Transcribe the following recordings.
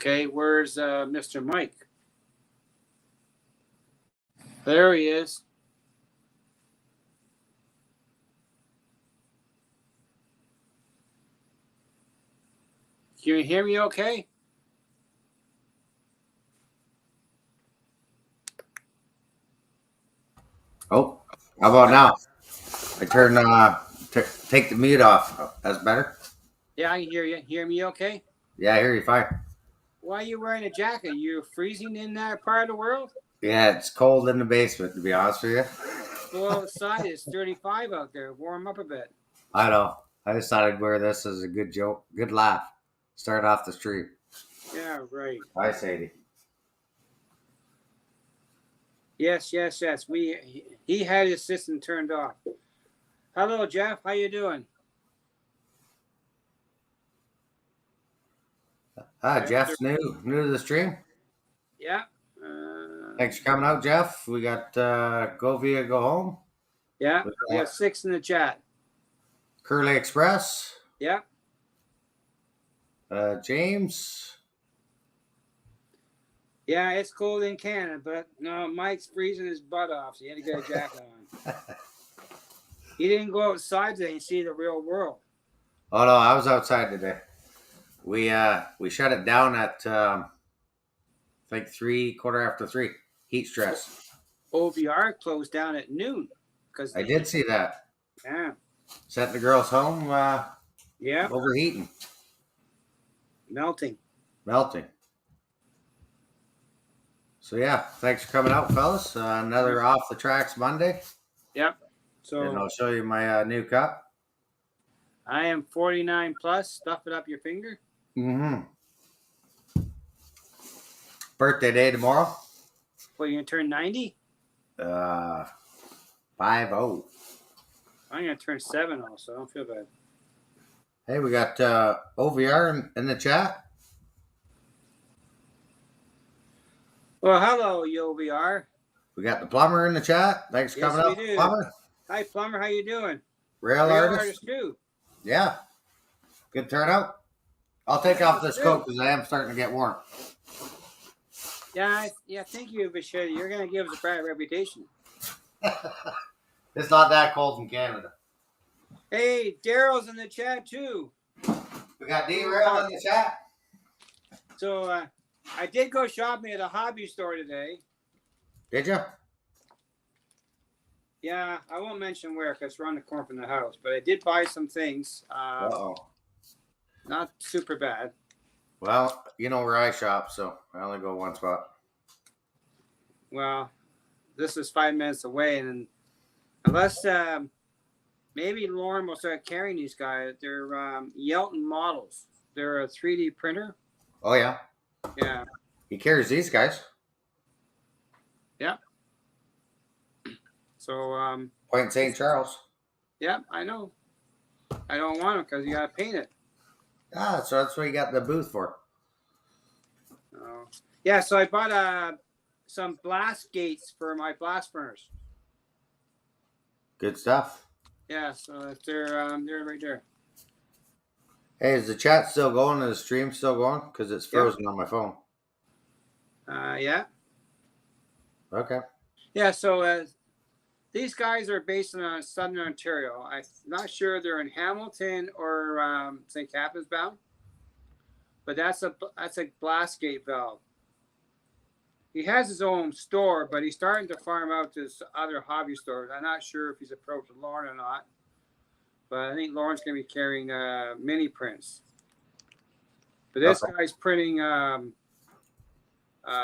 Okay, where's Mr. Mike? There he is. Can you hear me okay? Oh, how about now? I turn take the mute off. That's better. Yeah, I can hear you. Hear me okay? Yeah, I hear you fine. Why are you wearing a jacket? You freezing in that part of the world? Yeah, it's cold in the basement, to be honest with you. Go outside. It's 35 out there. Warm up a bit. I know. I just thought I'd wear this as a good joke, good laugh. Start off the stream. Yeah, right. Hi, Sadie. Yes. He had his system turned off. Hello, Jeff. How you doing? Jeff's new to the stream. Yeah. Thanks for coming out, Jeff. We got Go Via Go Home. Yeah, we have 6 in the chat. Curly Express. Yeah. James. Yeah, it's cold in Canada, but no, Mike's freezing his butt off, so he had to get a jacket on. He didn't go outside today and see the real world. Oh no, I was outside today. We shut it down at I think 3:15. Heat stress. OVR closed down at noon because I did see that. Yeah. Sent the girls home. Yeah. Overheating. Melting. So yeah, thanks for coming out, fellas. Another Off the Tracks Monday. Yep. So and I'll show you my new cup. I am 49 plus. Stuff it up your finger. Mm-hmm. Birthday day tomorrow. Well, you're gonna turn 90? 50. I'm gonna turn 7 also. I don't feel bad. Hey, we got OVR in the chat. Well, hello, OVR. We got the plumber in the chat. Thanks for coming up, plumber. Hi, plumber. How you doing? Real artist too. Yeah. Good turnout. I'll take off this coat because I am starting to get warm. Yeah, thank you, Bashir. You're going to give us a bad reputation. It's not that cold in Canada. Hey, Daryl's in the chat, too. We got D-Rail in the chat. So, I did go shopping at a hobby store today. Did you? Yeah, I won't mention where because we're on the corner from the house. But I did buy some things. Not super bad. Well, you know where I shop, so I only go one spot. Well, this is 5 minutes away, and unless maybe Lauren will start carrying these guys. They're Yelton models. They're a 3D printer. Oh yeah. Yeah. He carries these guys. Yeah. So Point St. Charles. Yeah, I know. I don't want them because you got to paint it. Ah, so that's what you got the booth for. Yeah, so I bought some blast gates for my blast furnace. Good stuff. Yeah, so they're right there. Hey, is the chat still going? Is the stream still going? Because it's frozen on my phone. Yeah. Okay. Yeah, so these guys are based in Southern Ontario. I'm not sure they're in Hamilton or St. Catharines bound, but that's a blast gate valve. He has his own store, but he's starting to farm out to other hobby stores. I'm not sure if he's approached Lauren or not, but I think Lauren's going to be carrying mini prints. But this guy's printing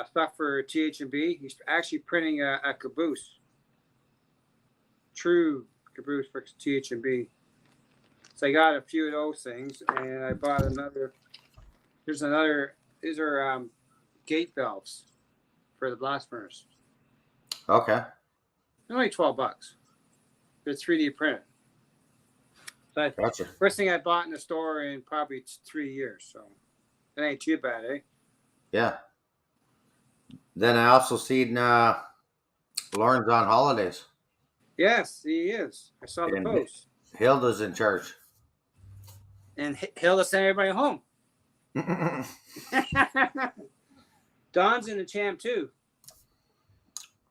stuff for TH&B. He's actually printing a caboose. True caboose for TH&B. So I got a few of those things, and I bought another. These are gate valves for the blast furnace. Okay. They're only $12. They're 3D printed. So Gotcha. First thing I bought in the store in probably 3 years, so that ain't too bad, eh? Yeah. Then I also seen Lauren's on holidays. Yes, he is. I saw the post. Hilda's in charge. And Hilda sent everybody home. Don's in the champ too.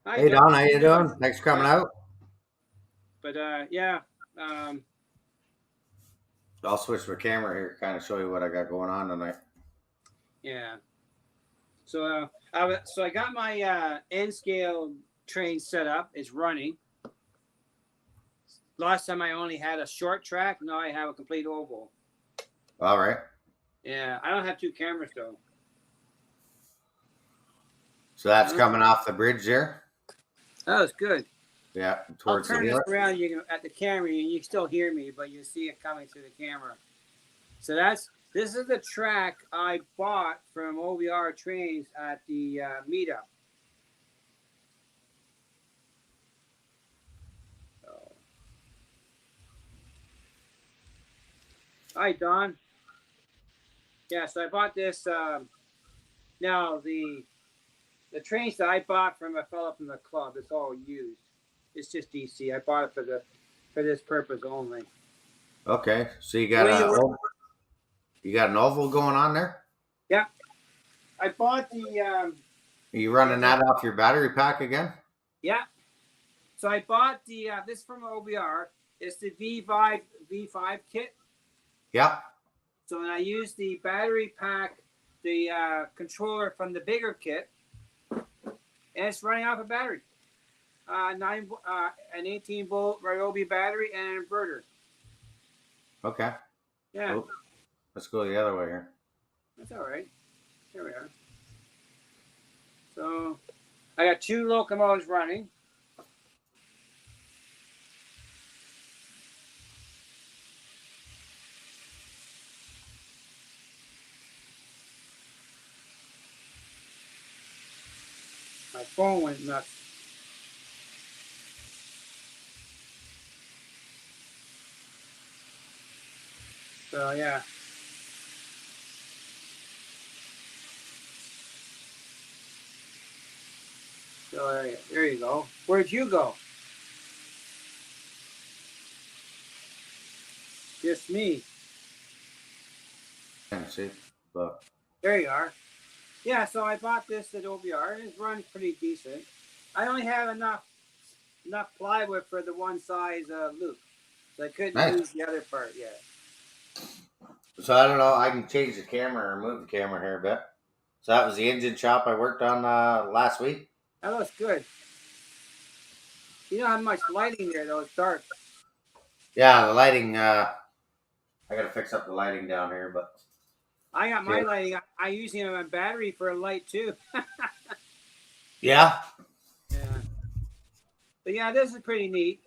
Hi, Hey Don, how you doing? doing? Thanks for coming out. But yeah, um, I'll switch my camera here, kind of show you what I got going on tonight. yeah. So I got my N scale train set up. It's running. Last time I only had a short track. Now I have a complete oval. All right. Yeah, I don't have two cameras though. So that's coming off the bridge there. That was good. Yeah, I'll towards the turn this north. around. You can at the camera, and you can still hear me, but you see it coming through the camera. So this is the track I bought from OVR Trains at the meetup. So. Hi, Don. Yeah, so I bought this. Now the trains that I bought from a fellow from the club, it's all used. It's just DC. I bought it for this purpose only. Okay, so you got an oval going on there. Yeah, I bought the. Are you running that off your battery pack again? Yeah. So I bought the this from OBR. It's the V5 kit. Yeah. So then I used the battery pack, the controller from the bigger kit, and it's running off a battery. An 18-volt Ryobi battery and an inverter. Okay. Yeah. Oh, let's go the other way here. That's all right. Here we are. So I got two locomotives running. My phone went nuts. So yeah. So there you go. Where'd you go? Just me. See, look. There you are. Yeah, so I bought this at OBR and it runs pretty decent. I only have enough plywood for the one size loop. So I couldn't use the other part yet. So I don't know. I can change the camera or move the camera here a bit. So that was the engine shop I worked on last week. That looks good. You don't have much lighting there though. It's dark. Yeah, the lighting. I gotta fix up the lighting down here, but I got my lighting. I using a battery for a light too. yeah. Yeah. But yeah, this is pretty neat.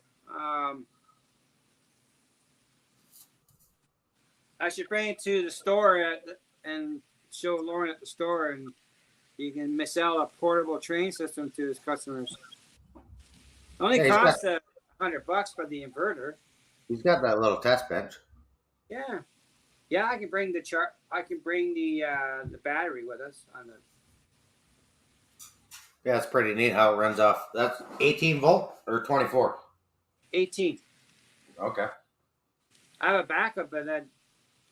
I should bring it to the store and show Lauren at the store, and you can sell a portable train system to his customers. It only costs $100 for the inverter. He's got that little test bench. Yeah, yeah. I can bring the I can bring the battery with us on the. Yeah, it's pretty neat how it runs off. That's 18 volt or 24. 18. Okay. I have a backup, but I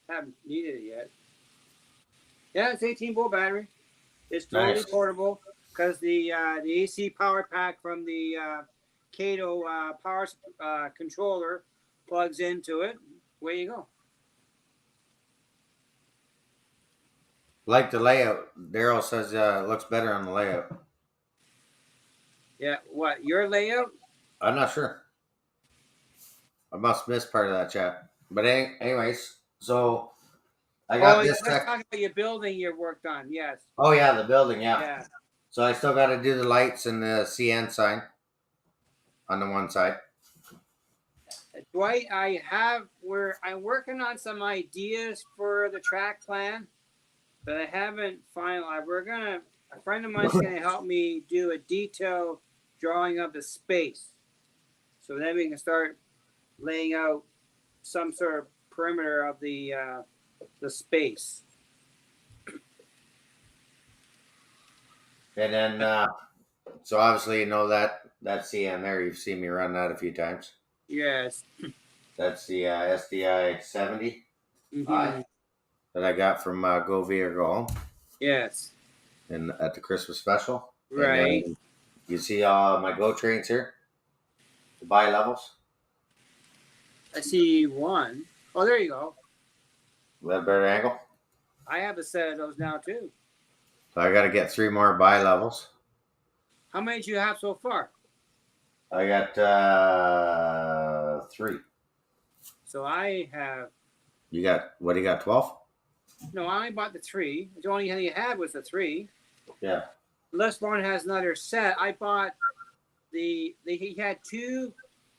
haven't needed it yet. Yeah, it's 18-volt battery. It's totally portable because the AC power pack from the Kato power controller plugs into it. Away you go. Like the layout. Daryl says it looks better on the layout. Yeah, what? Your layout? I'm not sure. I must miss part of that chat. But anyways, so I got this. Let's talk about your building you worked on. Yes. Oh yeah, the building. Yeah. Yeah. So I still got to do the lights and the CN sign on the one side. Dwight, I'm working on some ideas for the track plan, but I haven't finalized. A friend of mine's gonna help me do a detailed drawing of the space, so then we can start laying out some sort of perimeter of the space. And then, so obviously you know that CN there. You've seen me run that a few times. Yes. That's the SDI 70. Mm-hmm. that I got from Go Via Go Home Yes. at the Christmas special. And Right. then you see my Go trains here, the buy levels. I see one. Oh, there you go. Is that a better angle? I have a set of those now too. So I got to get 3 more buy levels. How many do you have so far? I got 3. So I have. You got what? Do you got 12? No, I only bought the 3. The only thing he had was the 3. Yeah. Unless Lauren has another set, I bought he had 2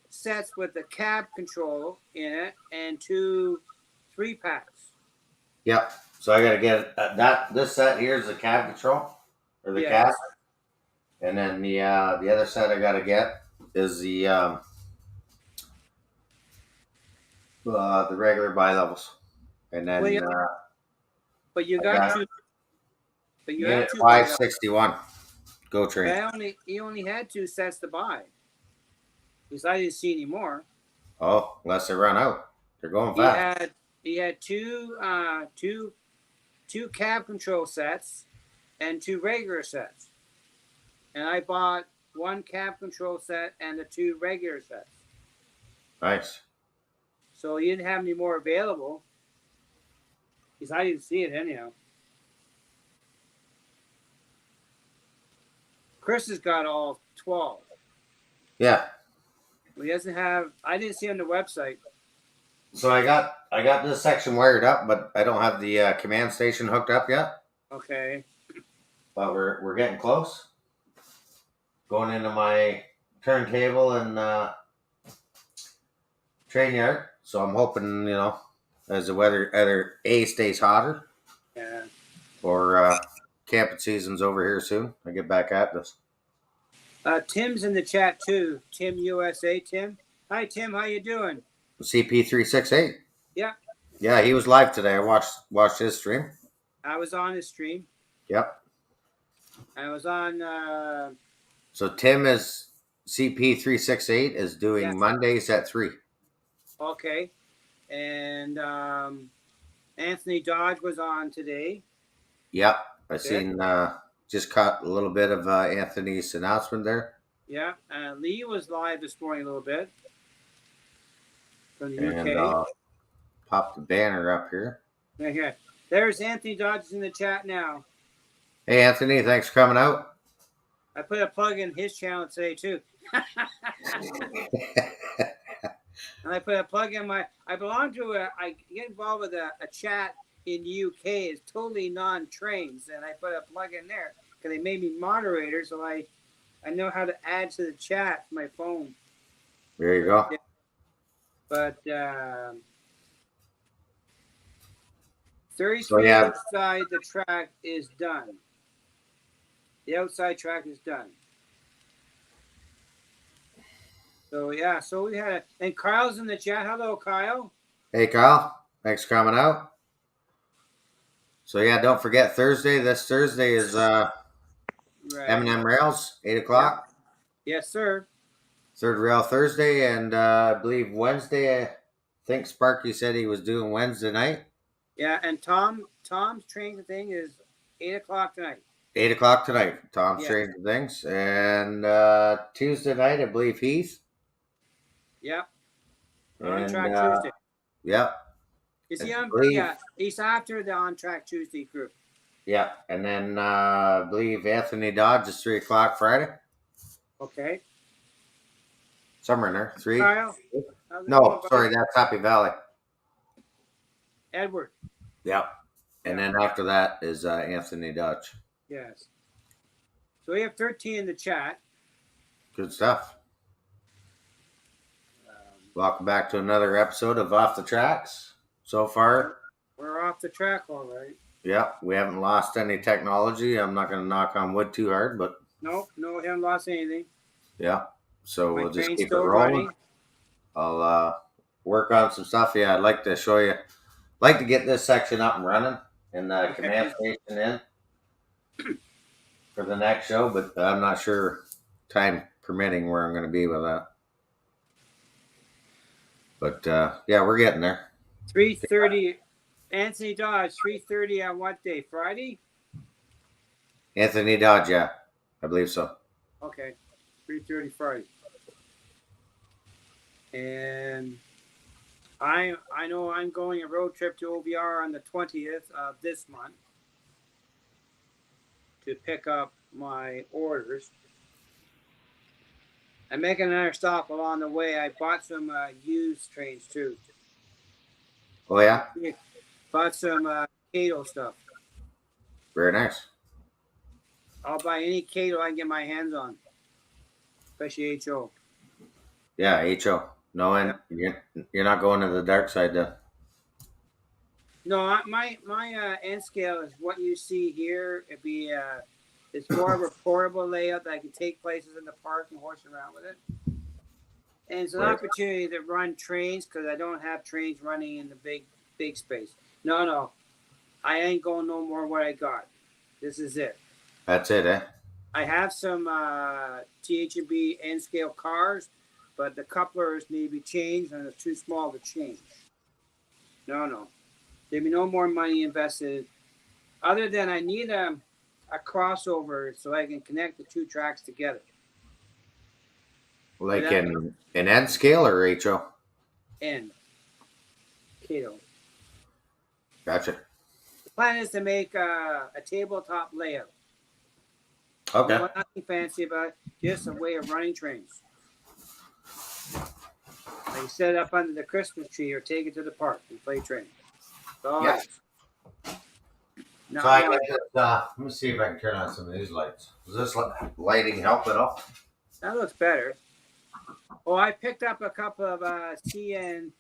sets with the cab control in it and 2 3-packs. Yep. So I got to get this set here is the cab control or the Yes. cab, and then the other set I got to get is the regular buy levels, and then Well, yeah, but you I got got 2. But you unit have 2. 561 Go But train. he only had 2 sets to buy because I didn't see any more. Oh, unless they run out, they're going He fast. had 2 cab control sets and 2 regular sets, and I bought 1 cab control set and the 2 regular sets. Nice. So he didn't have any more available because I didn't see it anyhow. Chris has got all 12. Yeah. Well, he doesn't have. I didn't see on the website. So I got this section wired up, but I don't have the command station hooked up yet. Okay. But we're getting close. Going into my turntable and train yard. So I'm hoping, as the weather either A stays hotter Yeah. or camping season's over here soon. I get back at this. Tim's in the chat too. Tim USA. Tim. Hi Tim. How you doing? CP368. Yeah. Yeah, he was live today. I watched his stream. I was on his stream. Yep. I was on. So Tim is CP368 is doing Yes. Mondays at 3. Okay. And Anthony Dodge was on today. Yep. I seen just caught a little bit of Anthony's announcement there. Yeah. Lee was live this morning a little bit from the And UK. pop the banner up here. Yeah, here. There's Anthony Dodge in the chat now. Hey Anthony, thanks for coming out. I put a plug in his channel today too. And I put a plug in I belong to I get involved with a chat in the UK. It's totally non-trains, and I put a plug in there because they made me moderator, so I know how to add to the chat from my phone. There you go. But 33 outside the track is done. The outside track is done. So yeah, so we had and Kyle's in the chat. Hello, Kyle. Hey Kyle, thanks for coming out. So yeah, don't forget Thursday. This Thursday is Right. M&M Rails, 8 o'clock. Yes, sir. Third rail Thursday, and I believe Wednesday. I think Sparky said he was doing Wednesday night. Yeah, and Tom's training thing is 8 o'clock tonight. 8 o'clock tonight. Tom's training things, and Tuesday night I believe Heath. Yep. On track Tuesday. Yep. Is he on? Yeah, he's after the On Track Tuesday group. Yeah, and then I believe Anthony Dodge is 3 o'clock Friday. Okay. Somewhere in there. 3. Kyle? No, sorry, that's Happy Valley. Edward. Yep. And then after that is Anthony Dodge. Yes. So we have 13 in the chat. Good stuff. Welcome back to another episode of Off the Tracks. So far, we're off the track all right. Yeah, we haven't lost any technology. I'm not going to knock on wood too hard, but no, we haven't lost anything. Yeah, so we'll just keep it rolling. Running. I'll work on some stuff. Yeah, I'd like to show you. Like to get this section up and running and the command station in for the next show, but I'm not sure, time permitting, where I'm going to be with that. But yeah, we're getting there. 3:30 Anthony Dodge, 3:30 on what day? Friday? Anthony Dodge, yeah, I believe so. Okay, 3:30 Friday. And I know I'm going a road trip to OVR on the 20th of this month to pick up my orders. I'm making another stop along the way. I bought some used trains too. Oh yeah, Bought some Cato stuff. very nice. I'll buy any Cato I can get my hands on, especially HO. Yeah, HO. No, Yeah. and you're not going to the dark side then. No, my end scale is what you see here. It's more of a portable layout that I can take places in the park and horse around with it. And it's an Right. opportunity to run trains because I don't have trains running in the big space. No, I ain't going no more what I got. This is it. That's it, eh? I have some TH&B end scale cars, but the couplers need to be changed and it's too small to change. No. There'll be no more money invested other than I need a crossover so I can connect the two tracks together. Like that- in an N scale or HO? End. Cato. Gotcha. The plan is to make a tabletop layout. Okay. No, nothing fancy about it, just a way of running trains. Like set it up under the Christmas tree or take it to the park and play train. Yeah. No, So I got this, let me see if I can turn on some of these lights. Does this lighting help at all? that looks better. Oh, I picked up a couple of CN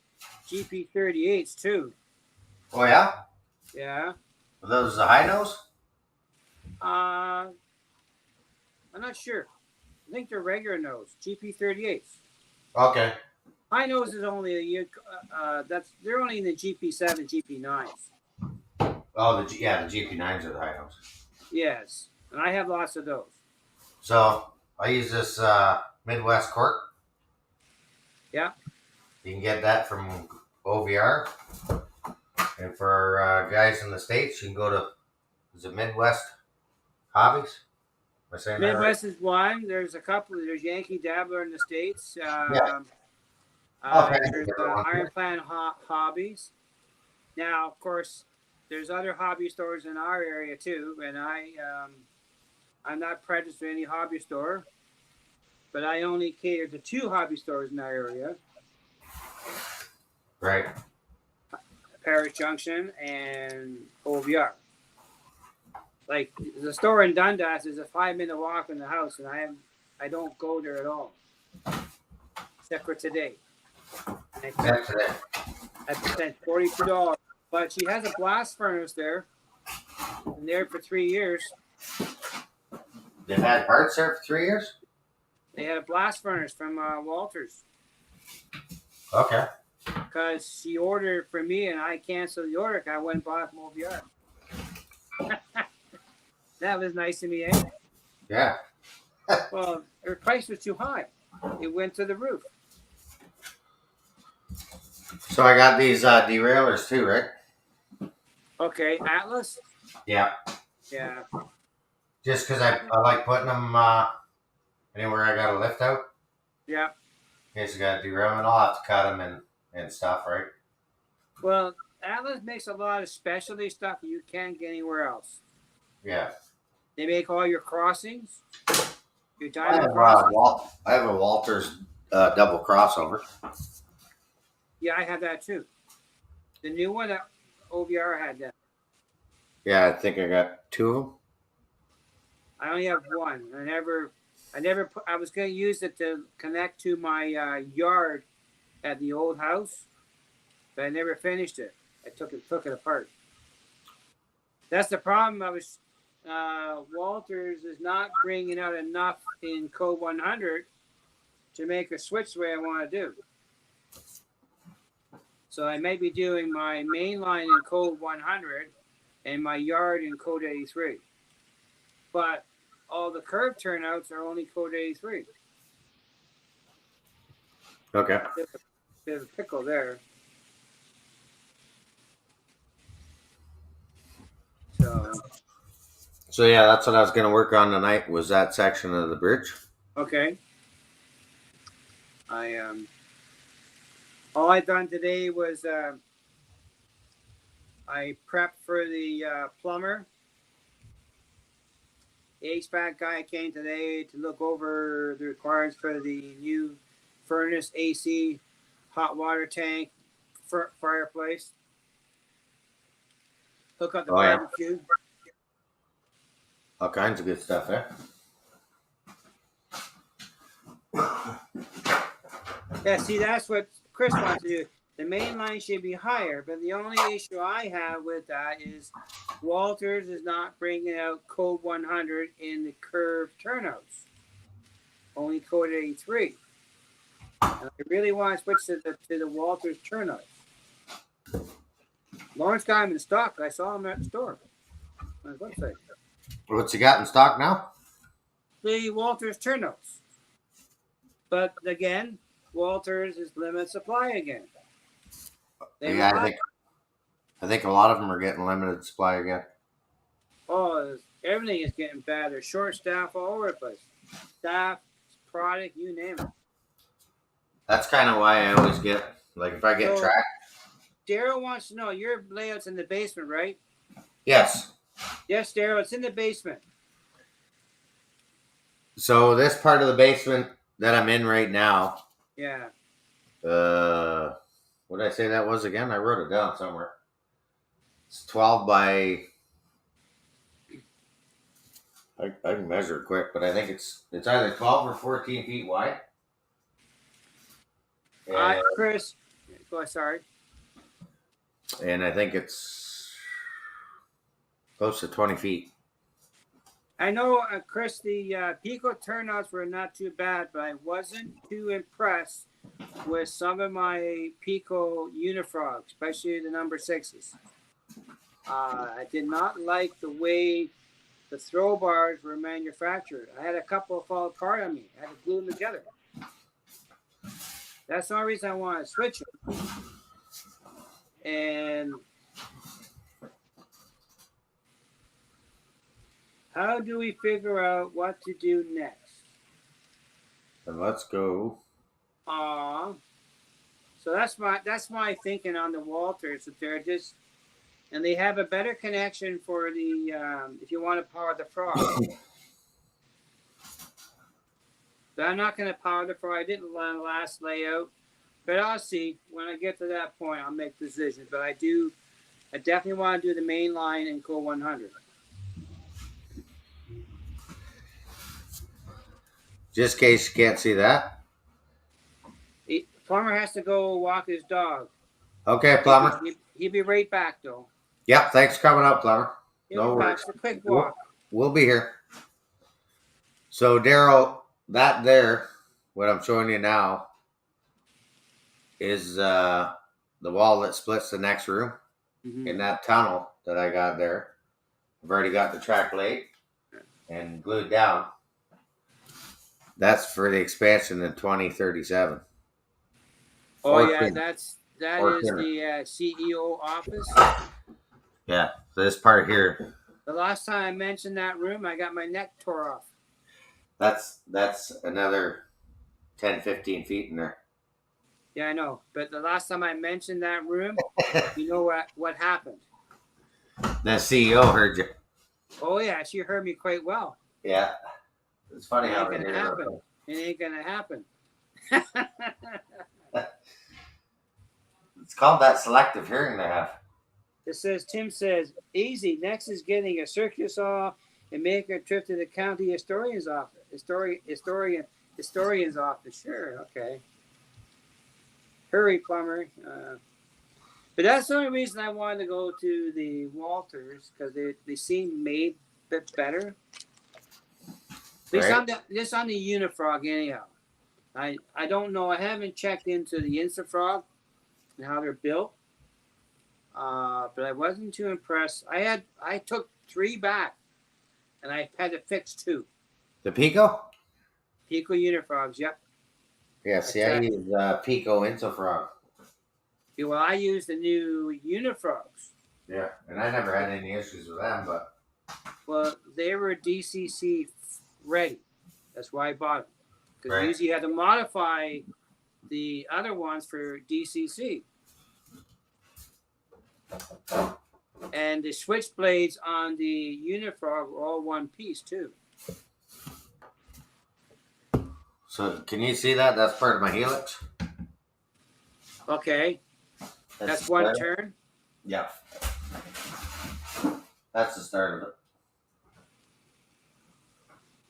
GP38s too. Oh yeah? Yeah. Are those the high nose? I'm not sure. I think they're regular nose GP38s. Okay. High nose is only a year. They're only in the GP7, GP9s. Oh, the GP9s are the high nose. Yes, and I have lots of those. So I use this Midwest cork. Yeah. You can get that from OVR. And for guys in the States, you can go to, is it Midwest Hobbies? Am I saying Midwest is one. There's a couple. There's Yankee Dabbler in the States. Yeah. Okay. There's Iron Plan Hobbies. Now, of course, there's other hobby stores in our area too, and I'm not prejudiced to any hobby store, but I only cater to two hobby stores in our area: Right. Paris Junction and OVR. Like the store in Dundas is a 5-minute walk from the house, and I don't go there at all, except for today. Except today. I spent $42, but she has a blast furnace there. Been there for 3 years. They've had parts there for 3 years? They had a blast furnace from Walters Okay. because she ordered for me and I canceled the order because I went and bought it from OVR. That was nice of me, eh? Yeah. Well, her price was too high. It went to the roof. So I got these derailleurs too, right? Okay, Atlas? Yeah. Yeah. Just because I like putting them anywhere I got a lift out. Yeah. In case I got a derailment, I'll have to cut them and stuff, right? Well, Atlas makes a lot of specialty stuff you can't get anywhere else. Yeah. They make all your crossings, your I diamond have, crossings. I have a Walters double crossover. Yeah, I have that too. The new one that OVR had that. Yeah, I think I got 2 of them. I only have one. I was going to use it to connect to my yard at the old house, but I never finished it. I took it apart. That's the problem. Walters is not bringing out enough in code 100 to make a switch the way I want to do. So I may be doing my main line in code 100 and my yard in code 83. But all the curve turnouts are only code 83. Okay. Bit of a pickle there. So yeah, that's what I was going to work on tonight. Was that section of the bridge? Okay. All I done today was I prepped for the plumber. The HVAC guy came today to look over the requirements for the new furnace, AC, hot water tank, fireplace. Hook up the Oh yeah, barbecue. all kinds of good stuff there. Yeah, see, that's what Chris wants to do. The main line should be higher, but the only issue I have with that is Walters is not bringing out code 100 in the curved turnouts, only code 83. And I really want to switch to the Walters turnouts. Lawrence got him in stock. I saw him at the store on his website. What's he got in stock now? The Walters turnouts. But again, Walters is limited supply again. Yeah, I think a lot of them are getting limited supply again. Oh, everything is getting bad. There's short staff all over the place. Staff, product, you name it. That's kind of why I always get, like, if I get tracked. Daryl wants to know, your layout's in the basement, right? Yes. Yes, Daryl, it's in the basement. So this part of the basement that I'm in right now. Yeah. What did I say that was again? I wrote it down somewhere. It's 12 by. I can measure it quick, but I think it's either 12 or 14 feet wide. Chris, go sorry. And I think it's close to 20 feet. I know, Chris, the Pico turnouts were not too bad, but I wasn't too impressed with some of my Pico Unifrogs, especially the number 6s. I did not like the way the throw bars were manufactured. I had a couple fall apart on me. I had to glue them together. That's the only reason I want to switch them. And how do we figure out what to do next? And let's go. So that's my thinking on the Walters. That they're just, and they have a better connection for the if you want to power the frog. But I'm not going to power the frog. I didn't learn the last layout, but I'll see when I get to that point. I'll make decisions. But I definitely want to do the main line and go 100. Just in case you can't see that. Plumber has to go walk his dog. Okay, Plumber. He'll be right back, though. Yep, thanks for coming up, Plumber. No worries. It's a quick walk. We'll be here. So, Daryl, that there, what I'm showing you now, is the wall that splits the next room. Mm-hmm. In that tunnel that I got there. I've already got the track laid and glued down. That's for the expansion in 2037. Oh, yeah, that is the CEO office. Yeah, this part here. The last time I mentioned that room, I got my neck tore off. That's another 10, 15 feet in there. Yeah, I know. But the last time I mentioned that room, you know what happened? The CEO heard you. Oh, yeah, she heard me quite well. Yeah. It's funny how it ain't gonna happen. It ain't gonna happen. It's called that selective hearing they have. Tim says, easy. Next is getting a circular saw and making a trip to the county historian's office. Historian's office. Sure, okay. Hurry, Plumber. But that's the only reason I wanted to go to the Walters, because they seem made a bit better. Just on the Unifrog, anyhow. I don't know. I haven't checked into the Instafrog and how they're built. But I wasn't too impressed. I took 3 back, and I had to fix 2. The Pico? Pico Unifrogs, yep. Yeah, see, I use Pico Instafrog. Yeah, well, I use the new Unifrogs. Yeah, and I never had any issues with them, but Well, they were DCC ready. That's why I bought them. Because right. usually you had to modify the other ones for DCC. And the switchblades on the Unifrog were all one piece too. So can you see that? That's part of my helix. Okay, that's the one start. turn. Yeah, that's the start of it.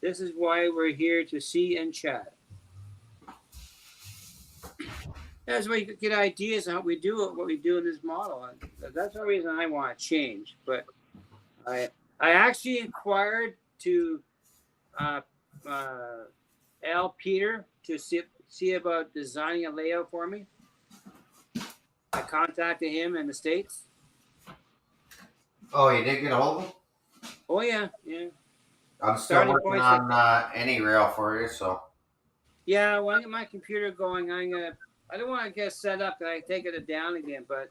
This is why we're here to see and chat. That's why you get ideas on how we do it, what we do in this model. That's the reason I want to change. But I actually inquired to Al Peter to see about designing a layout for me. I contacted him in the States. Oh, you did get a hold of them? Oh yeah. I'm still Starting working points on any rail for you, so Yeah, when I get my computer going, I don't want to get set up that I take it down again, but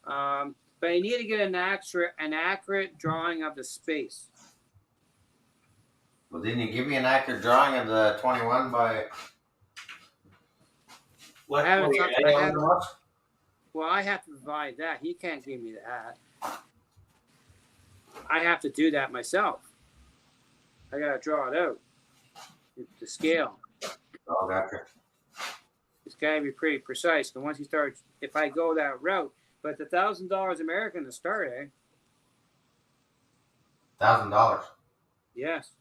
I need to get an accurate drawing of the space. well, didn't you give me an accurate drawing of the 21 by what? I haven't. What I you have. Well, I have to provide that. He can't give me that. I have to do that myself. I gotta draw it out. The scale. Oh, gotcha. It's gotta be pretty precise. But once you start, if I go that route, but the $1,000 American to start, eh? $1,000. Yes.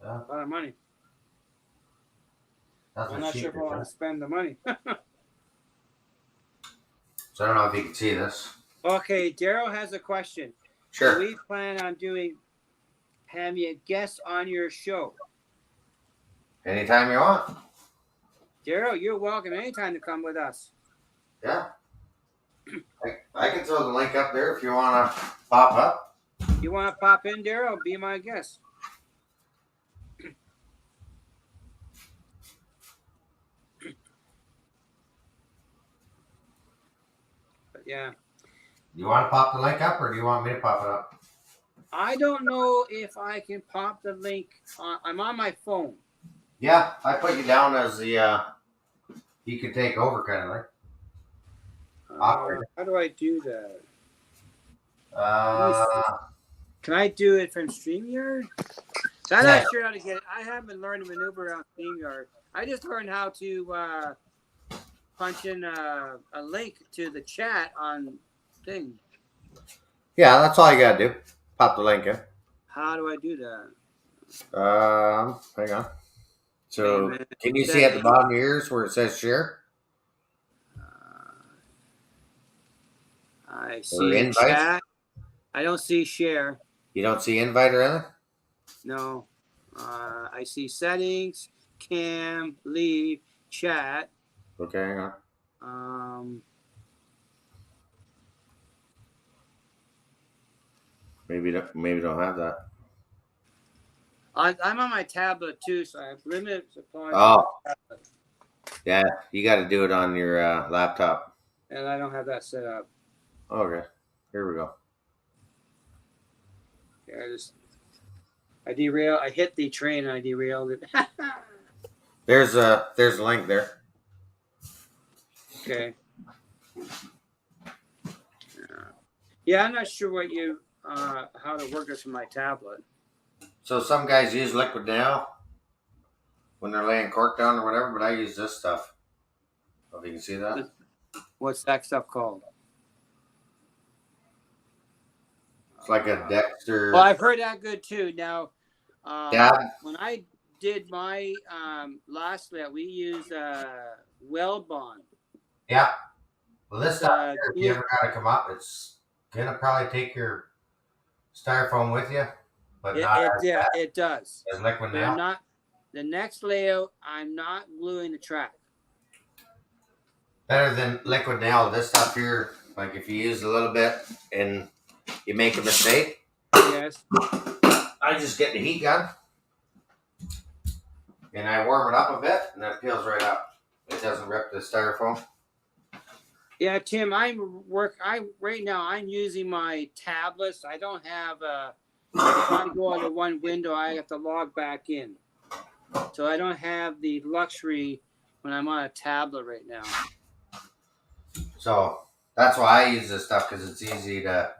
Yeah. A lot of money. That's I'm not sure if I want to spend the money. So I don't know if you can see this. Okay, Daryl has a question. Sure. Do we plan on having a guest on your show? Anytime you want. Daryl, you're welcome anytime to come with us. Yeah. I can throw the link up there if you want to pop up. You want to pop in, Daryl? Be my guest. But yeah. Do you want to pop the link up or do you want me to pop it up? I don't know if I can pop the link. I'm on my phone. Yeah, I put you down as the you can take over kind of thing. Operator. How do I do that? Uh, Can I do it from StreamYard? I'm not sure how to get it. I haven't learned to maneuver around StreamYard. I just learned how to punch in a link to the chat on thing. yeah, that's all you gotta do. Pop the link in. How do I do that? Hang on. So Hey, can you see at the bottom of yours where it says share? I see chat. I don't see share. You don't see invite or anything? No. I see settings, cam, leave, chat. Okay, hang on. Maybe don't have that. I'm on my tablet too, so I have limited supply. Oh, yeah, you got to do it on your laptop. And I don't have that set up. Okay, here we go. Yeah, I derailed. I hit the train and I derailed it. There's a link there. Okay. Yeah, I'm not sure what how to work this with my tablet. So some guys use liquid nail when they're laying cork down or whatever, but I use this stuff. If you can see that. What's that stuff called? It's like a Dexter. Well, I've heard that good too. Now, Dad? when I did my last layout, we used weld bond. Yeah. Well, this stuff here, if you ever got to come up, it's gonna probably take your styrofoam with you, but it does. As liquid But nail. The next layout, I'm not gluing the track. Better than liquid nail. This stuff here, like if you use a little bit and you make a mistake. Yes. I just get the heat gun and I warm it up a bit and then it peels right up. It doesn't rip the styrofoam. Yeah, Tim, I right now I'm using my tablets. I don't have if I go out of one window, I have to log back in. So I don't have the luxury when I'm on a tablet right now. So that's why I use this stuff because it's easy to.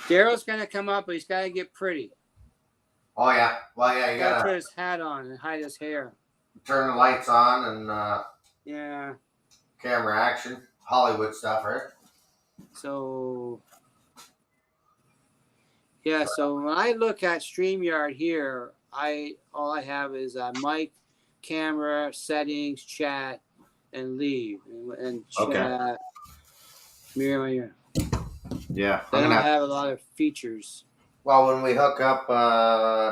Daryl's gonna come up, but he's gotta get pretty. Oh yeah, well yeah, you Gotta gotta put his hat on and hide his hair. turn the lights on and Yeah. camera action, Hollywood stuff, right? So yeah, so when I look at StreamYard here, all I have is mic, camera, settings, chat, and leave and Okay. chat. Mirror. Yeah, They don't have a lot of features. Well, when we hook up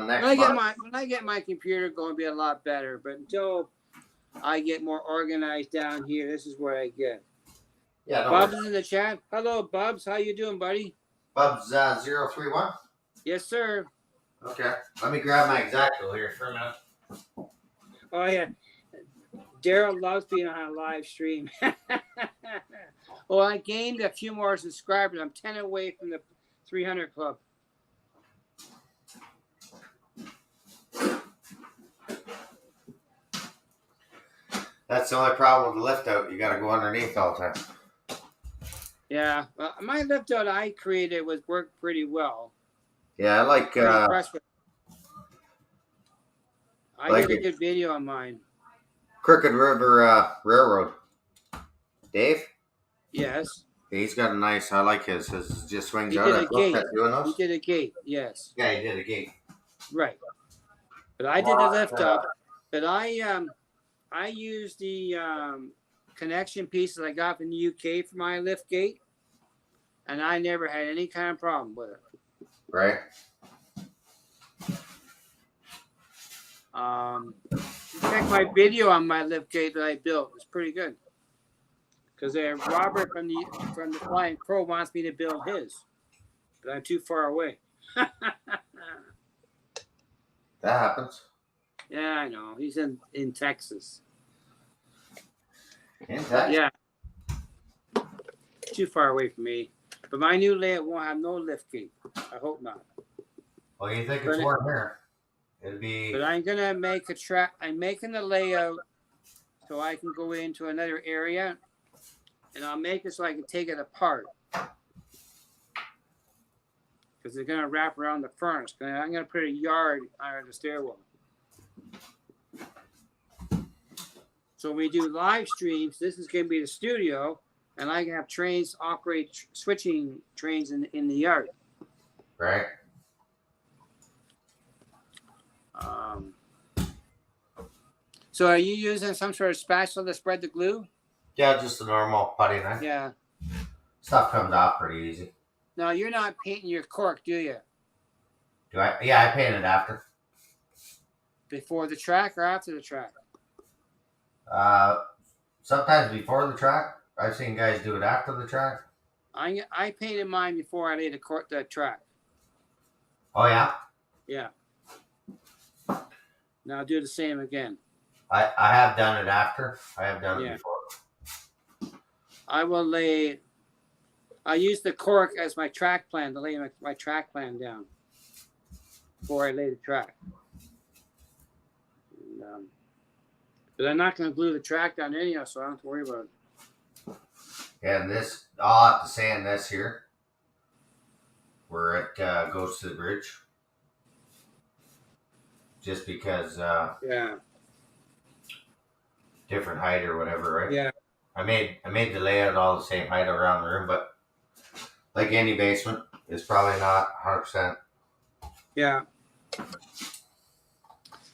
next month, when I get my computer going, to be a lot better. But until I get more organized down here, this is where I get. yeah, no Bubs worries. is in the chat. Hello, Bubs. How you doing, buddy? Bubs 031. Yes, sir. Okay, let me grab my X-Acto here for a minute. Oh yeah, Daryl loves being on a live stream. Well, I gained a few more subscribers. I'm 10 away from the 300 club. That's the only problem with the lift out. You got to go underneath all the time. Yeah, well, my lift out I created worked pretty well. Yeah, I like. I did a good video on mine. Crooked River Railroad. Dave? Yes. He's got a nice. I like his. His just swings out. He did a gate. Doing those. He did a gate. Yes. Yeah, he did a gate. Right. But I did the lift up. But I used the connection pieces I got from the UK for my lift gate, and I never had any kind of problem with it. Right. Check my video on my lift gate that I built. It's pretty good. Because Robert from the Flying Crow wants me to build his, but I'm too far away. That happens. Yeah, I know. He's in Texas. In Texas? Yeah. Too far away from me. But my new layout won't have no lift gate. I hope not. Well, you think it's warm here? It'll be. But I'm gonna make a track. I'm making the layout so I can go into another area, and I'll make it so I can take it apart. Because they're gonna wrap around the furnace. I'm gonna put a yard under the stairwell. So when we do live streams, this is gonna be the studio, and I can have trains operate switching trains in the yard. Right. So are you using some sort of spatula to spread the glue? Yeah, just a normal putty knife. Yeah. Stuff comes off pretty easy. No, you're not painting your cork, do you? Do I? Yeah, I painted after. Before the track or after the track? Sometimes before the track. I've seen guys do it after the track. I painted mine before I laid the track. Oh yeah. Yeah. Now I'll do the same again. I have done it after. I have done it before. I use the cork as my track plan to lay my track plan down before I lay the track. And, but I'm not going to glue the track down anyhow, so I don't have to worry about it. Yeah, and this, I'll have to sand this here where it goes to the bridge. Just because yeah, different height or whatever, right? Yeah. I made the layout all the same height around the room, but like any basement, it's probably not 100%. Yeah.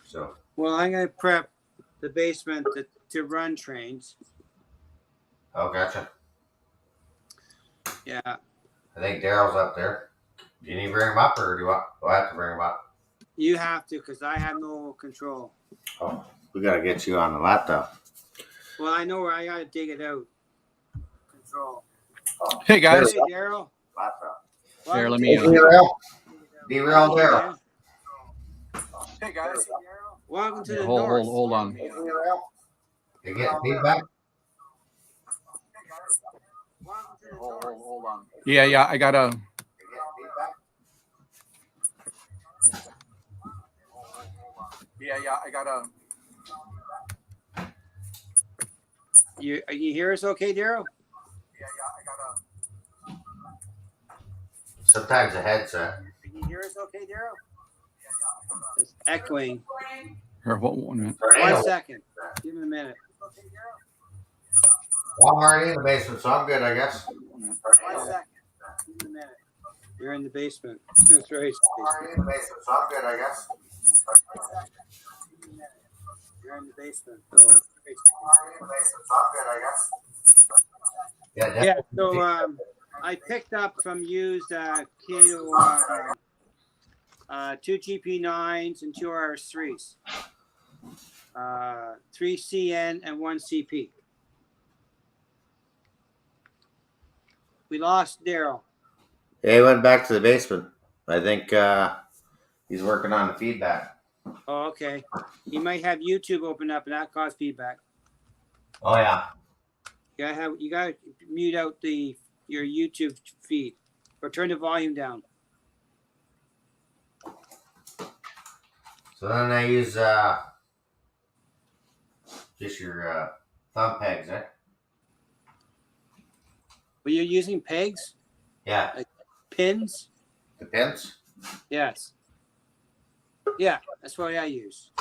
So. Well, I'm going to prep the basement to run trains. Oh, gotcha. Yeah. I think Daryl's up there. Do you need to bring him up, or do I have to bring him up? You have to, because I have no control. Oh, we got to get you on the laptop. Well, I know where I got to dig it out. Control. Oh. Hey, guys. Hey, Daryl. Laptop. Here, let me. Derail Daryl. Hey, guys. Welcome to the north. Hold on. You getting feedback? Hold on. Yeah, I gotta. I gotta. You hear us okay, Daryl? I gotta. Sometimes the headset. Can you hear us okay, Daryl? It's echoing. Here, one minute. 1 second. Give me a minute. Well, I'm already in the basement, so I'm good, I guess. 1 second. Give me a minute. You're in the basement. That's right. I'm already in the basement, so I'm good, I guess. You're in the basement. I'm already in the basement, so I'm good, I guess. Yeah, Yeah. So I picked up some used Kato 2 GP9s and 2 RS3s, 3 CN and 1 CP. We lost Daryl. Yeah, he went back to the basement. I think he's working on the feedback. Oh, okay. He might have YouTube open up and that caused feedback. Oh yeah. You gotta mute out your YouTube feed or turn the volume down. So then I use just your thumb pegs, eh? But you're using pegs, Yeah. pins. The pins? Yes. Yeah, that's what I use.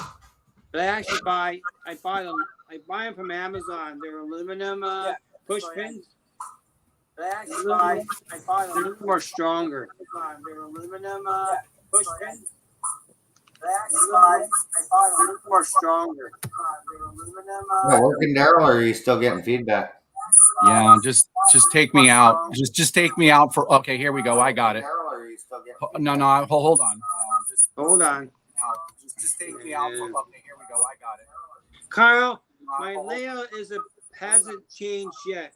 But I actually buy them from Amazon. They're aluminum push pins. But I actually buy them. They're a little more stronger. They're aluminum push pins. But I actually buy them. They're a little more stronger. They're aluminum. Is it working, Daryl, or are you still getting feedback? Yeah, just take me out. Just take me out for. Okay, here we go. I got it. Daryl, or are you still getting feedback? No, hold on. Hold on. Just take me out for. Okay, here we go. I got it. Kyle, my layout hasn't changed yet.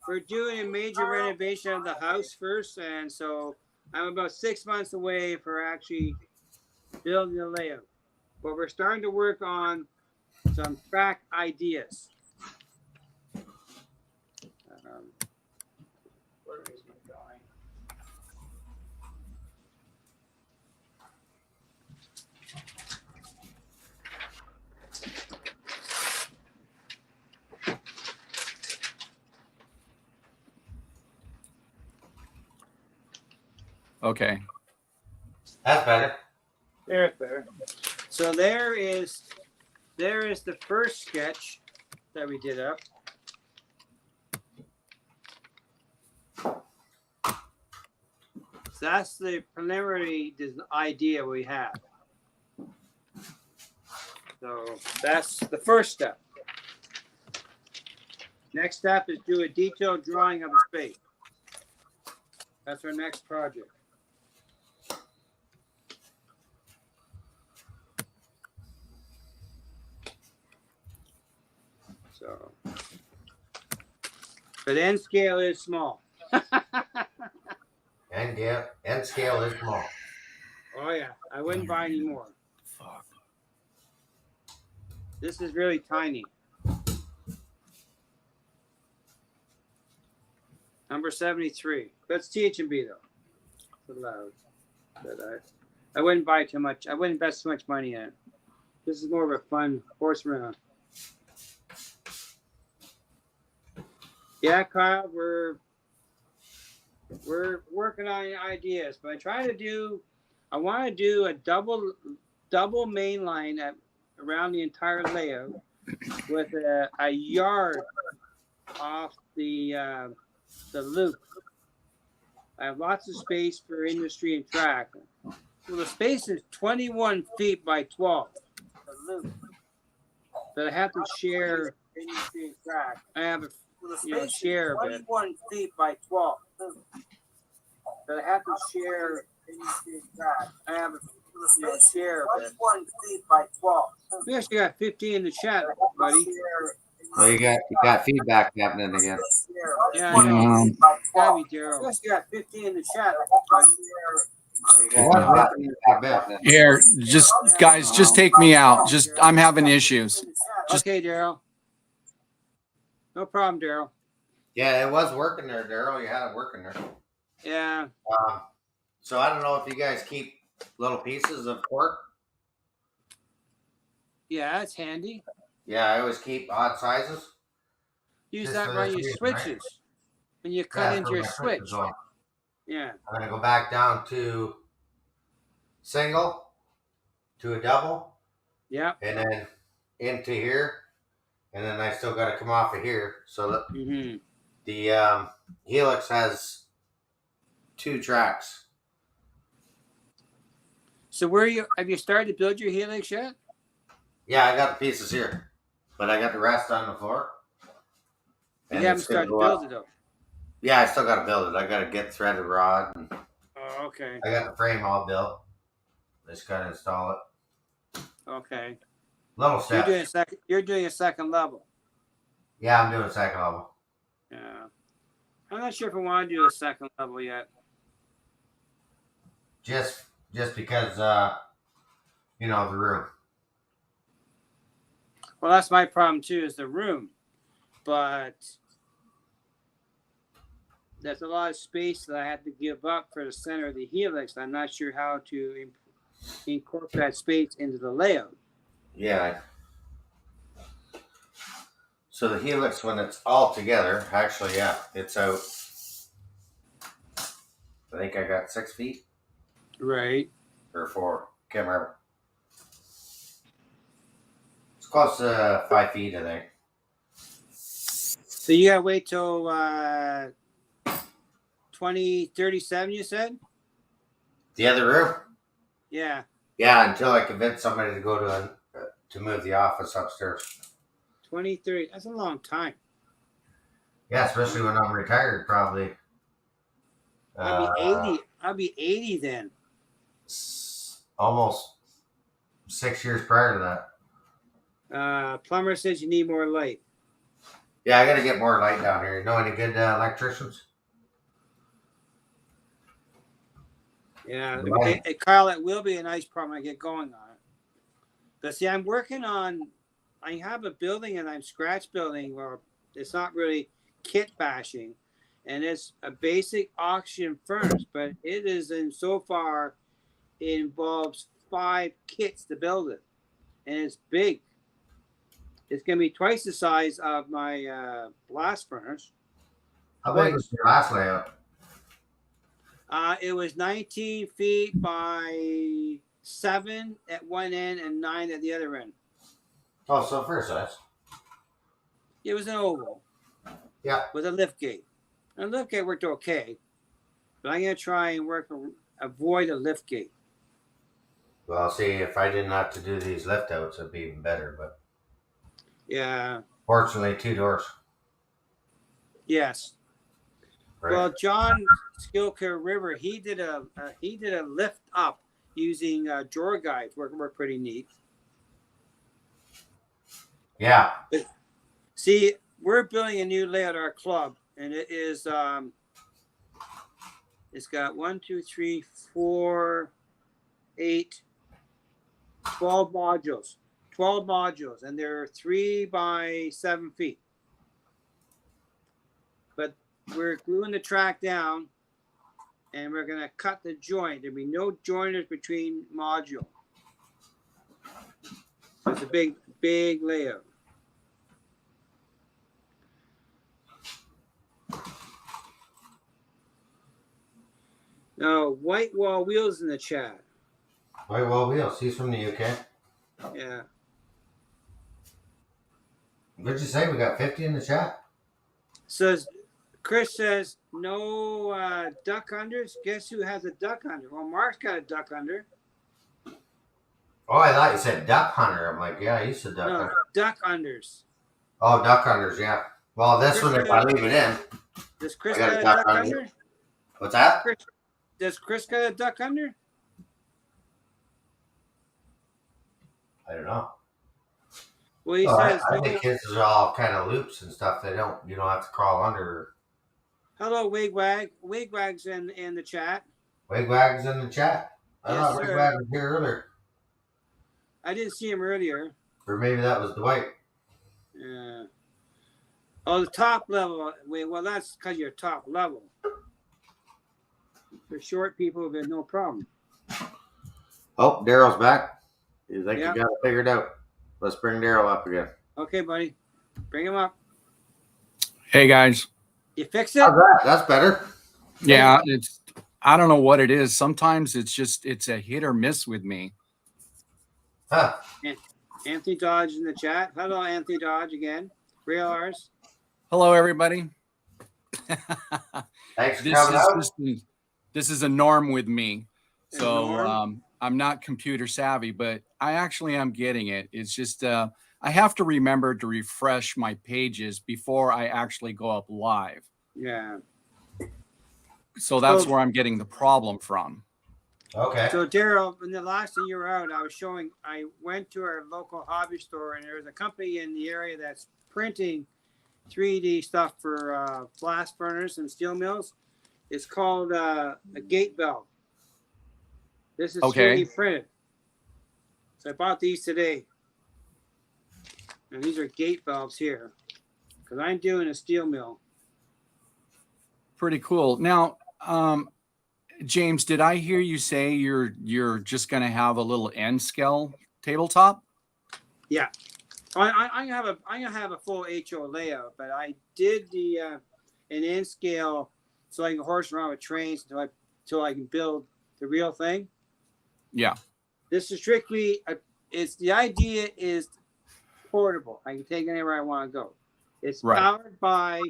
We're doing a major renovation of the house first, and so I'm about 6 months away for actually building the layout. But we're starting to work on some track ideas. Where is my drawing? Okay. That's better. There's better. So there is the first sketch that we did up. So that's the preliminary idea we have. So that's the first step. Next step is do a detailed drawing of the space. That's our next project. So, but end scale is small. End scale is small. Oh yeah, I wouldn't buy any more. Fuck. This is really tiny. Number 73. That's TH&B though. It's allowed. But I wouldn't buy too much. I wouldn't invest too much money in it. This is more of a fun horse round. Yeah, Kyle, we're working on ideas, but I want to do a double main line around the entire layout with a yard off the loop. I have lots of space for industry and track. Well, the space is 21 feet by 12. The loop. But I have to share industry and track. I have a share of it. 21 feet by 12. But I have to share industry and track. I have a share of it. 21 feet by 12. We actually got 50 in the chat, buddy. Oh, you got feedback happening again. Yeah, Yeah. We got 50 in the chat, buddy. Here, just guys, just take me out. I'm having issues. Okay, Daryl. No problem, Daryl. Yeah, it was working there, Daryl. You had it working there. Yeah. So I don't know if you guys keep little pieces of cork. Yeah, it's handy. Yeah, I always keep odd sizes. Use Just that for on this your reason, right? switches. When you cut Yeah, into for your my switches switch. going. Yeah. I'm gonna go back down to single to a double, Yeah. and then into here, and then I still got to come off of here. So that Mm-hmm. the helix has 2 tracks. So have you started to build your helix yet? Yeah, I got the pieces here, but I got the rest on the floor. You And haven't it's gonna started to go build up. it though. Yeah, I still got to build it. I got to get threaded rod. And Oh, okay. I got the frame all built. Just got to install it. Okay. Little So steps. you're doing a second level. Yeah, I'm doing second level. Yeah. I'm not sure if I want to do a second level yet. Just because the room. Well, that's my problem too, is the room. But there's a lot of space that I have to give up for the center of the helix. I'm not sure how to incorporate that space into the layout. Yeah. So the helix, when it's all together, actually, yeah, it's out. I think I got 6 feet Right. or 4. Can't remember. It's close to 5 feet, I think. So you gotta wait till 2037, you said? The other room. Yeah. Yeah, until I convince somebody to go to move the office upstairs. 2030. That's a long time. Yeah, especially when I'm retired, probably. I'll be 80. I'll be 80 then. Almost 6 years prior to that. Plumber says you need more light. Yeah, I got to get more light down here. You know any good electricians? Yeah. Right. Kyle, it will be a nice problem I get going on it. But see, I'm working on, I have a building and I'm scratch building where it's not really kit bashing. And it's a basic oxygen furnace, but it is so far, it involves 5 kits to build it. And it's big. It's going to be twice the size of my blast furnace. How big was your last layout? It was 19 feet by 7 at one end and 9 at the other end. Oh, so fair size. It was an oval. Yeah. With a lift gate. And the lift gate worked okay, but I'm going to try and avoid a lift gate. Well, see, if I didn't have to do these lift outs, it'd be even better. But yeah, fortunately, 2 doors. Yes. Right. Well, John Skilker River, he did a lift up using drawer guides. Worked pretty neat. Yeah. But, see, we're building a new layout at our club, and it is it's got 1, 2, 3, 4, 8, 12 modules. 12 modules, and they're 3 by 7 feet. But we're gluing the track down, and we're going to cut the joint. There'll be no joiners between module. So it's a big, big layout. Now, White Wall Wheels in the chat. White Wall Wheels. He's from the UK. Yeah. What'd you say? We got 50 in the chat? Chris says, no duck unders. Guess who has a duck under? Well, Mark's got a duck under. Oh, I thought you said duck hunter. I'm like, yeah, you said duck hunter. Duck unders. Oh, duck hunters, yeah. Well, this one, if I leave it in. Does Chris got a duck under? What's that? Does Chris got a duck under? I don't know. Well, he says. I think his is all kind of loops and stuff. You don't have to crawl under. Hello, Wigwag. Wigwag's in the chat. Wigwag's in the chat. I thought Wigwag was here earlier. I didn't see him earlier. Or maybe that was Dwight. Yeah. Oh, the top level. Wait, well, that's because you're top level. For short people, there's no problem. Oh, Daryl's back. You think Yeah. you got it figured out? Let's bring Daryl up again. Okay, buddy. Bring him up. Hey guys. You fix it? How's that? That's better. Yeah, I don't know what it is. Sometimes it's a hit or miss with me. Huh. Anthony Dodge in the chat. Hello, Anthony Dodge again. Real R's. Hello, everybody. Thanks for coming out. This is a norm with me. A So norm? I'm not computer savvy, but I actually am getting it. It's just I have to remember to refresh my pages before I actually go up live. Yeah. So that's where I'm getting the problem from. Okay. So Daryl, when the last time you were out, I went to our local hobby store, and there's a company in the area that's printing 3D stuff for blast furnace and steel mills. It's called a gate valve. This is Okay. 3D printed. So I bought these today. And these are gate valves here. Because I'm doing a steel mill. Pretty cool. Now, James, did I hear you say you're just going to have a little N scale tabletop? Yeah. I have a full HO layout, but I did an N scale so I can horse around with trains until I can build the real thing. Yeah. This is strictly the idea is portable. I can take it anywhere I want to go. It's Right. powered by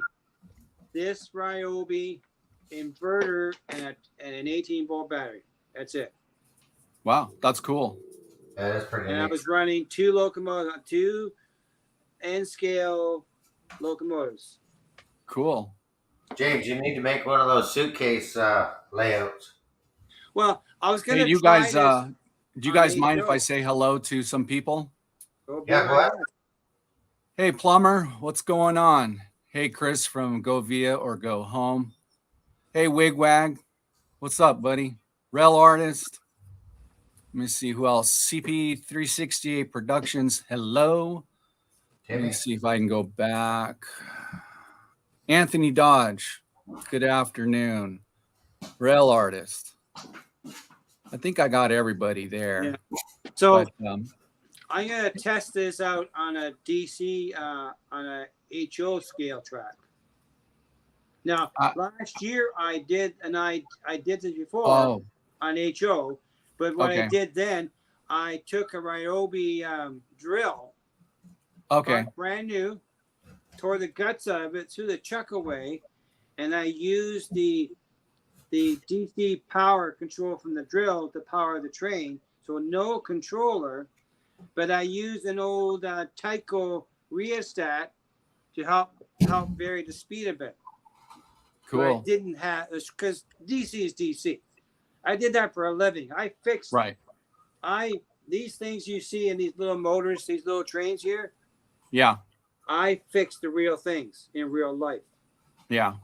this Ryobi inverter and an 18-volt battery. That's it. Wow, that's cool. That is pretty And I neat. was running two N-scale locomotives. Cool. James, you need to make one of those suitcase layouts. Well, I was gonna. Hey, do you try guys this do you on guys a mind if show. I say hello to some people? Yeah, go ahead. Hey, Plumber, what's going on? Hey, Chris from Go Via or Go Home. Hey, Wigwag, what's up, buddy? Rel Artist. Let me see who else. CP368 Productions. Hello. Let Timmy. me see if I can go back. Anthony Dodge. Good afternoon. Rel Artist. I think I got everybody there. Yeah. So But, I'm gonna test this out on a DC on a HO scale track. Now, last year I did this before oh, on HO, but what I Okay. did then, I took a Ryobi drill, okay. brand new, tore the guts out of it, threw the chuck away, and I used the DC power control from the drill to power the train. So no controller, but I used an old Tyco rheostat to help vary the speed a bit. Cool. But I didn't have, because DC is DC. I did that for a living. I fixed Right. these things you see in these little motors, these little trains here. Yeah. I fixed the real things in real life. Yeah.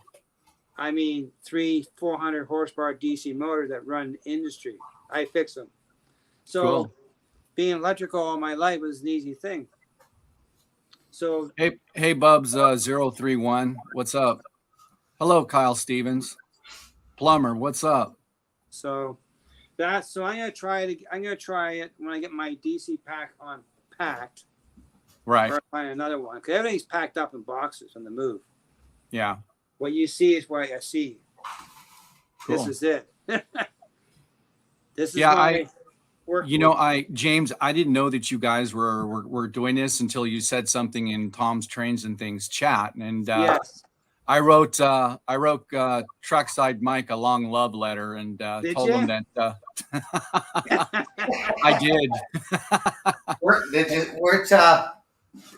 I mean, 300-400 horsepower DC motors that run industry. I fix them. So Cool. being electrical all my life was an easy thing. So Hey, Bubs 031. What's up? Hello, Kyle Stevens. Plumber, what's up? so I'm gonna try it. I'm gonna try it when I get my DC pack packed. Right. Or find another one, because everything's packed up in boxes on the move. Yeah. What you see is what I see. Cool. This is it. This is Yeah, my work. James, I didn't know that you guys were doing this until you said something in Tom's Trains and Things chat, and Yes. I wrote Trackside Mike a long love letter and told him that I did.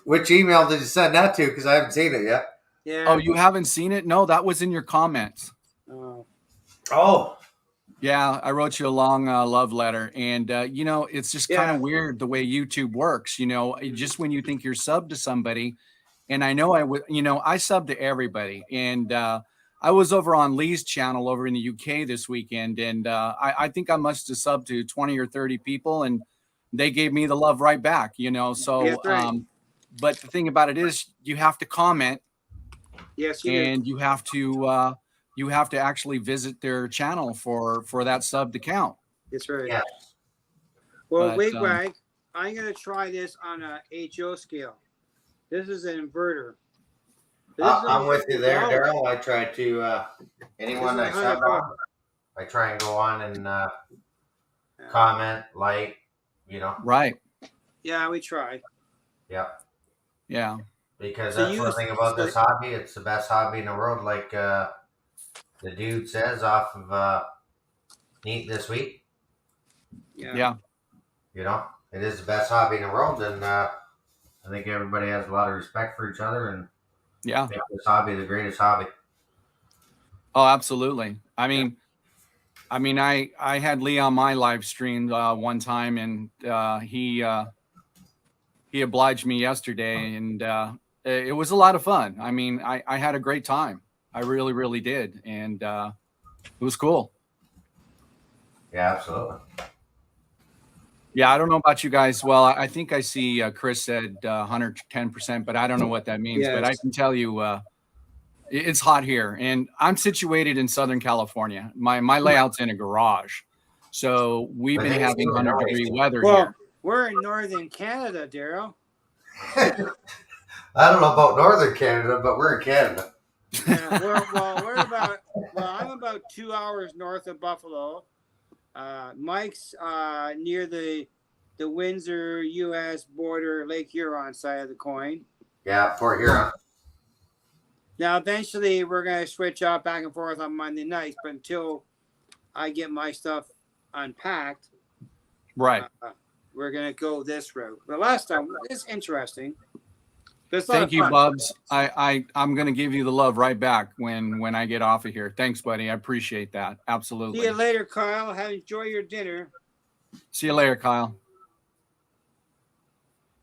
Which email did you send that to? Because I haven't seen it yet. Yeah. Oh, you haven't seen it? No, that was in your comments. Oh. Yeah, I wrote you a long love letter, and it's just kind of weird the way YouTube works. Just when you think you're subbed to somebody, and I know I would, I sub to everybody, and I was over on Lee's channel over in the UK this weekend, and I think I must have subbed to 20 or 30 people, and they gave me the love right back. So, That's right. but the thing about it is, you have to comment Yes, you do. and you have to actually visit their channel for that sub to count. That's right. Yeah. Well, But, Wigwag, I'm going to try this on a HO scale. This is an inverter. I'm with you there, Daryl. I try to anyone I sub $100. on, I try and go on and comment, like, right. Yeah, we try. Yeah. Yeah. Because So that's one thing about this hobby. It's the best hobby in the world. Like the dude says off of Neat this week. Yeah. It is the best hobby in the world. And I think everybody has a lot of respect for each other and make this hobby the greatest hobby. Oh, absolutely. I mean, I had Lee on my live stream one time, and he obliged me yesterday, and it was a lot of fun. I mean, I had a great time. I really, really did, and it was cool. Yeah, absolutely. Yeah, I don't know about you guys. Well, I think I see Chris said 110%, but I don't know what that means. Yes. But I can tell you, it's hot here, and I'm situated in Southern California. My layout's in a garage, so we've been having 100-degree weather here. We're in northern Canada, Daryl. I don't know about northern Canada, but we're in Canada. Yeah, I'm about 2 hours north of Buffalo. Mike's near the Windsor U.S. border, Lake Huron side of the coin. Yeah, Port Huron. Now, eventually, we're going to switch up back and forth on Monday nights, but until I get my stuff unpacked, right, we're going to go this route. The last time, it's interesting. Thank you, Bubs. I'm going to give you the love right back when I get off of here. Thanks, buddy. I appreciate that. Absolutely. See you later, Kyle. Enjoy your dinner. See you later, Kyle.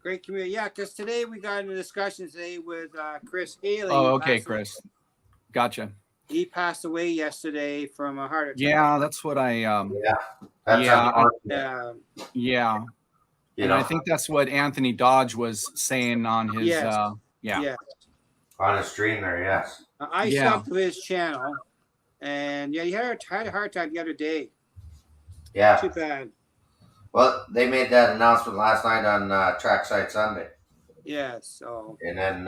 Great community. Yeah, because today we got in a discussion today with Chris Haley. Oh, okay, Chris. Gotcha. He passed away yesterday from a heart attack. Yeah, that's what I. Yeah. And I think that's what Anthony Dodge was saying on his. Yes. On his stream there, yes. I subbed to his channel, and he had a heart attack the other day. Yeah. Too bad. Well, they made that announcement last night on Trackside Sunday. Yes. So. And then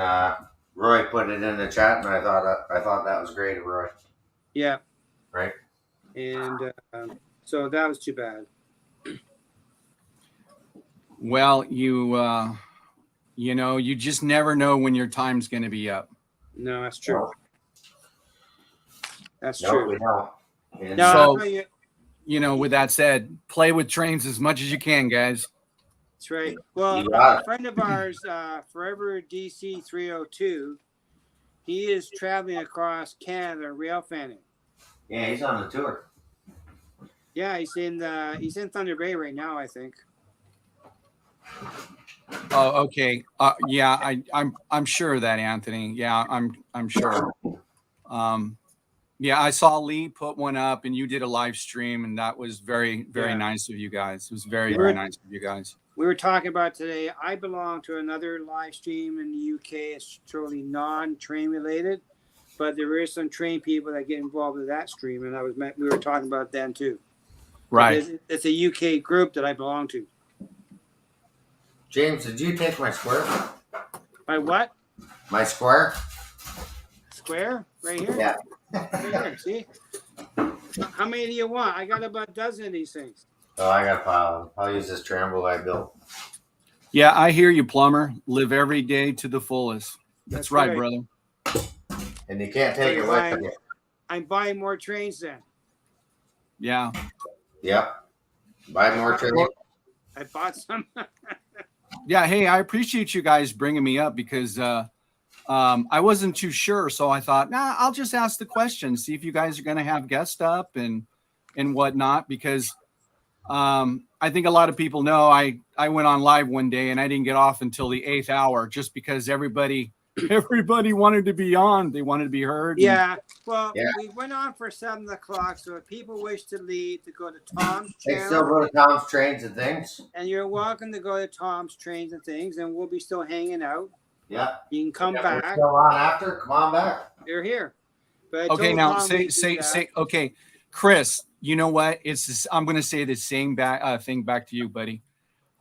Roy put it in the chat, and I thought that was great, Roy. Yeah. Right. And so that was too bad. Well, you just never know when your time's going to be up. No, that's true. That's no, true. We don't. And so, with that said, play with trains as much as you can, guys. That's right. Well, a friend of ours, Forever DC 302, he is traveling across Canada rail fanning. Yeah, he's on the tour. Yeah, he's in Thunder Bay right now, I think. Oh, okay. I'm sure of that, Anthony. Yeah, I'm sure. Yeah, I saw Lee put one up, and you did a live stream, and that was very, very nice of you guys. It was very, very nice of you guys. We were talking about today. I belong to another live stream in the UK. It's totally non-train related, but there is some train people that get involved with that stream, and we were talking about them too. Right. It's a UK group that I belong to. James, did you take my square? My what? My square? Square? Right here? Yeah. Right here, see? How many do you want? I got about a dozen of these things. Oh, I got a pile. I'll use this Tramble I built. Yeah, I hear you, plumber. Live every day to the fullest. That's right, brother. And you can't take it with you. I'm buying more trains then. Yeah. Yep. Buy more trains. I bought some. Yeah, hey, I appreciate you guys bringing me up because I wasn't too sure. So I thought, I'll just ask the question, see if you guys are going to have guests up and whatnot, because I think a lot of people know I went on live one day and I didn't get off until the 8th hour just because everybody wanted to be on. They wanted to be heard. Yeah. We went on for 7 o'clock. So if people wish to leave, to go to Tom's channel. They still go to Tom's Trains and Things. And you're welcome to go to Tom's Trains and Things, and we'll be still hanging out. Yeah. You can come We're back. still on after. Come on back. You're here. But I Okay, told now Tom we'd do that. say. Okay, Chris. You know what? I'm going to say the same thing back to you, buddy.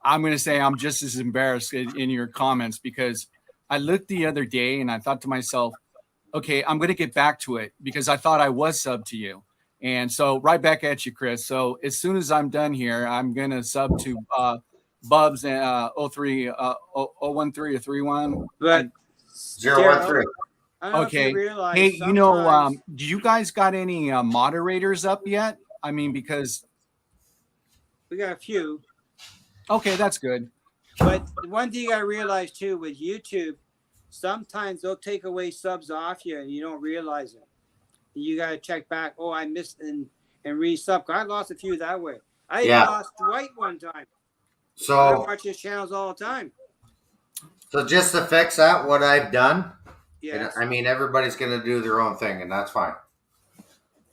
I'm going to say I'm just as embarrassed in your comments because I looked the other day and I thought to myself, okay, I'm going to get back to it because I thought I was sub to you. And so right back at you, Chris. So as soon as I'm done here, I'm going to sub to Bubs and 03 013 or 31. But 013. I don't know if you Okay. realize. Hey, sometimes do you guys got any moderators up yet? I mean, because we got a few. okay, that's good. But one thing I realized too with YouTube, sometimes they'll take away subs off you and you don't realize it. You got to check back. Oh, I missed and resub. I lost a few that way. I even lost Dwight one time. So I watch his channels all the time. So just to fix that, what I've done, Yes. I mean, everybody's going to do their own thing, and that's fine.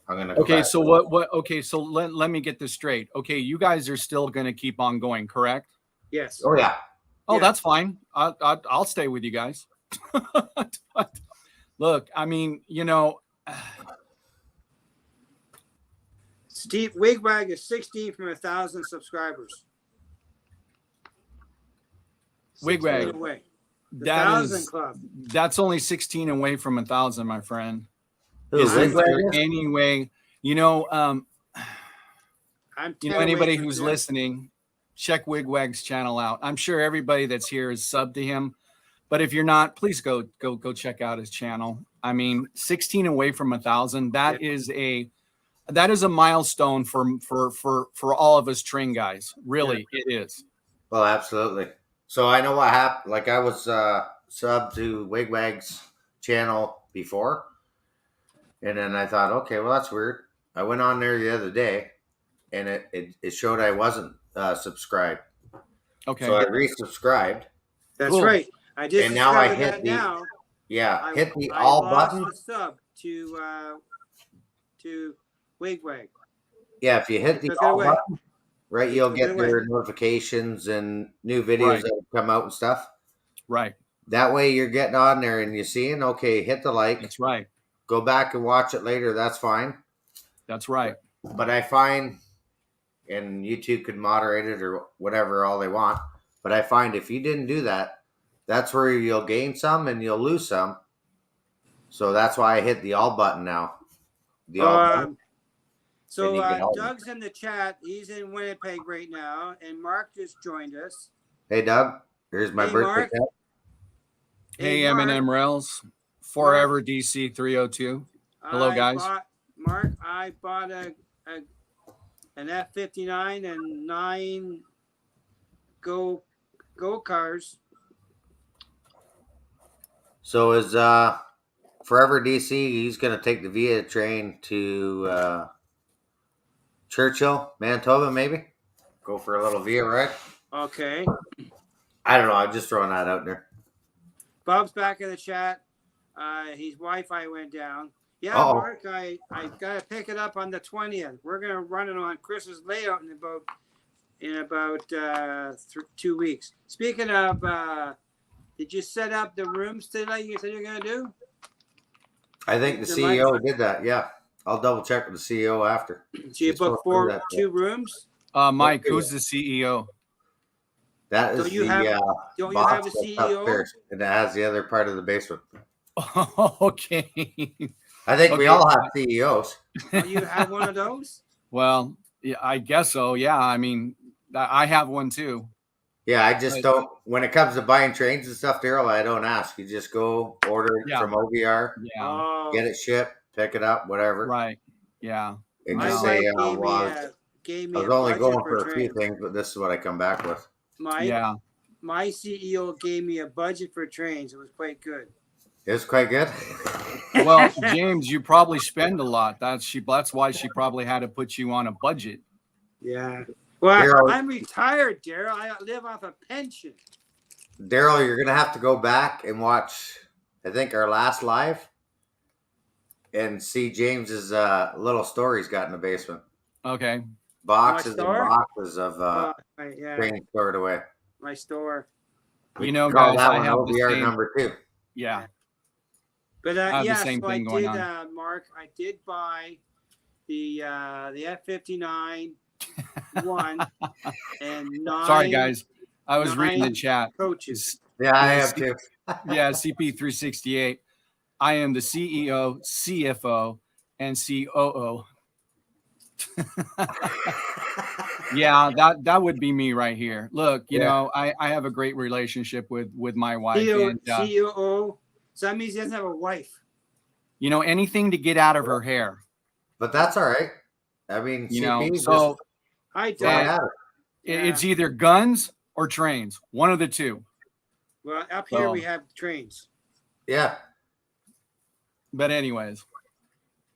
I'm going to go Okay, back. so what? Okay, so let me get this straight. Okay, you guys are still going to keep on going, correct? Yes. Oh, yeah. Oh, Yeah. that's fine. I'll stay with you guys. Look, I mean, Steve Wigwag is 16 from 1,000 subscribers. Wigwag, 16 away. The that 1,000 is club. that's only 16 away from 1,000, my friend. Who, Is there Wigwag? any way, I'm 10 away anybody from who's him. listening, check Wigwag's channel out. I'm sure everybody that's here is sub to him, but if you're not, please go check out his channel. I mean, 16 away from 1,000. That is a milestone for all of us train guys. Really, it is. Well, absolutely. So I know what happened. Like I was sub to Wigwag's channel before, and then I thought, okay, well that's weird. I went on there the other day, and it showed I wasn't subscribed. Okay. So I resubscribed. That's Cool. right. I just And now I discovered hit that the- now. hit the I all lost button. the sub to Wigwag. Yeah, if you hit the Took it all away. button, right, you'll took get it your away. notifications and new videos Right. that come out and stuff. Right. That way you're getting on there and you're seeing, okay, hit the like, That's right. go back and watch it later. That's fine. That's right. But I find, and YouTube could moderate it or whatever, all they want. But I find if you didn't do that, that's where you'll gain some and you'll lose some. So that's why I hit the all button now. The all button. So And you can help me. Doug's in the chat. He's in Winnipeg right now, and Mark just joined us. Hey, Doug, here's my Hey, birthday Mark. card. Hey, Mark, M&M Rails, Forever DC 302. Hello, guys. Mark, I bought an F-59 and 9 go cars. So is Forever DC, he's going to take the Via train to Churchill, Manitoba, maybe? Go for a little Via ride? Okay. I don't know. I'm just throwing that out there. Bob's back in the chat. His Wi-Fi went down. Yeah, Uh-oh. Mark, I gotta pick it up on the 20th. We're gonna run it on Chris's layout in about 2 weeks. Speaking of, did you set up the rooms today? You said you're gonna do. I think the CEO did that. Yeah, I'll double check with the CEO after. So you booked 2 rooms. Mike, who's the CEO? That is Don't you the have the box that's CEO? upstairs, and it has the other part of the basement. Okay. I think we Okay. all have CEOs. Oh, you have one of those? Well, yeah, I guess so. Yeah, I mean, I have one too. Yeah, I just don't. When it comes to buying trains and stuff, Daryl, I don't ask. You just go order it Yeah. from OVR, Yeah. Oh, get it shipped, pick it up, whatever, Right. Yeah. and my just wife say, gave I me was a only budget going for for a few trains. things, but this is what I come back with. Yeah. My CEO gave me a budget for trains. It was quite good. It's quite good. Well, James, you probably spend a lot. That's why she probably had to put you on a budget. Yeah. Well, Daryl- I'm retired, Daryl. I live off a pension. Daryl, you're gonna have to go back and watch. I think our last live, and see James's little store he's got in the basement. Okay. Boxes and store? boxes of Yeah, trains stored away. my store. We You know, call guys, that I one have the OBR same. number 2. Yeah, But I have the yeah, same so I thing going did, on. Mark. I did buy the F-59 one and Sorry, 9 guys. I was reading the 9 chat. coaches. Yeah, I Yeah, have too. Yeah, CP368. I am the CEO, CFO, and COO. Yeah, that would be me right here. Look, you Yeah. know, I have a great relationship with my wife, CEO, and COO. So that means he doesn't have a wife. you know, anything to get out of her hair. But that's all right. I mean, You know, CP so I just going don't. at it. it's either guns or trains, one of the two. Well, up here So- we have trains. Yeah. But anyways,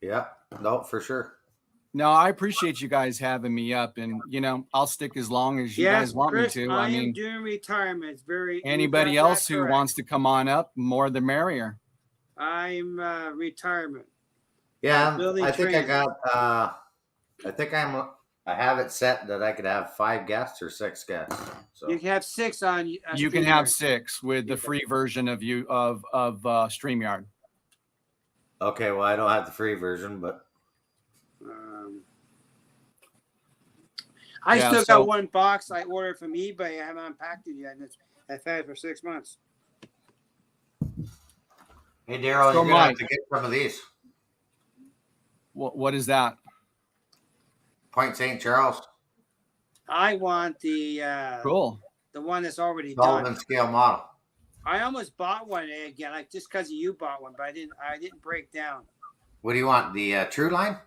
Yeah. No, for sure. no, I appreciate you guys having me up, and you know, I'll stick as long as you Yes, guys want Chris, me to. I I am mean, doing retirement. It's very. anybody you got else that who correct. wants to come on up, more the merrier. I'm retirement. Yeah, Building I think I trains. got I have it set that I could have 5 guests or 6 guests. So You can have 6 on. You can have StreamYard. 6 with the free version of StreamYard. okay, well I don't have the free version, but I Yeah, still so- got one box I ordered from eBay. I haven't unpacked it yet. And I've had it for 6 months. hey Daryl, So you're gonna have Mike- to get some of these. What is that? Point St. Charles, I want the Cool. the one that's already Sullivan done. scale model. I almost bought one again, like just because you bought one, but I didn't break down. What do you want? The True Line?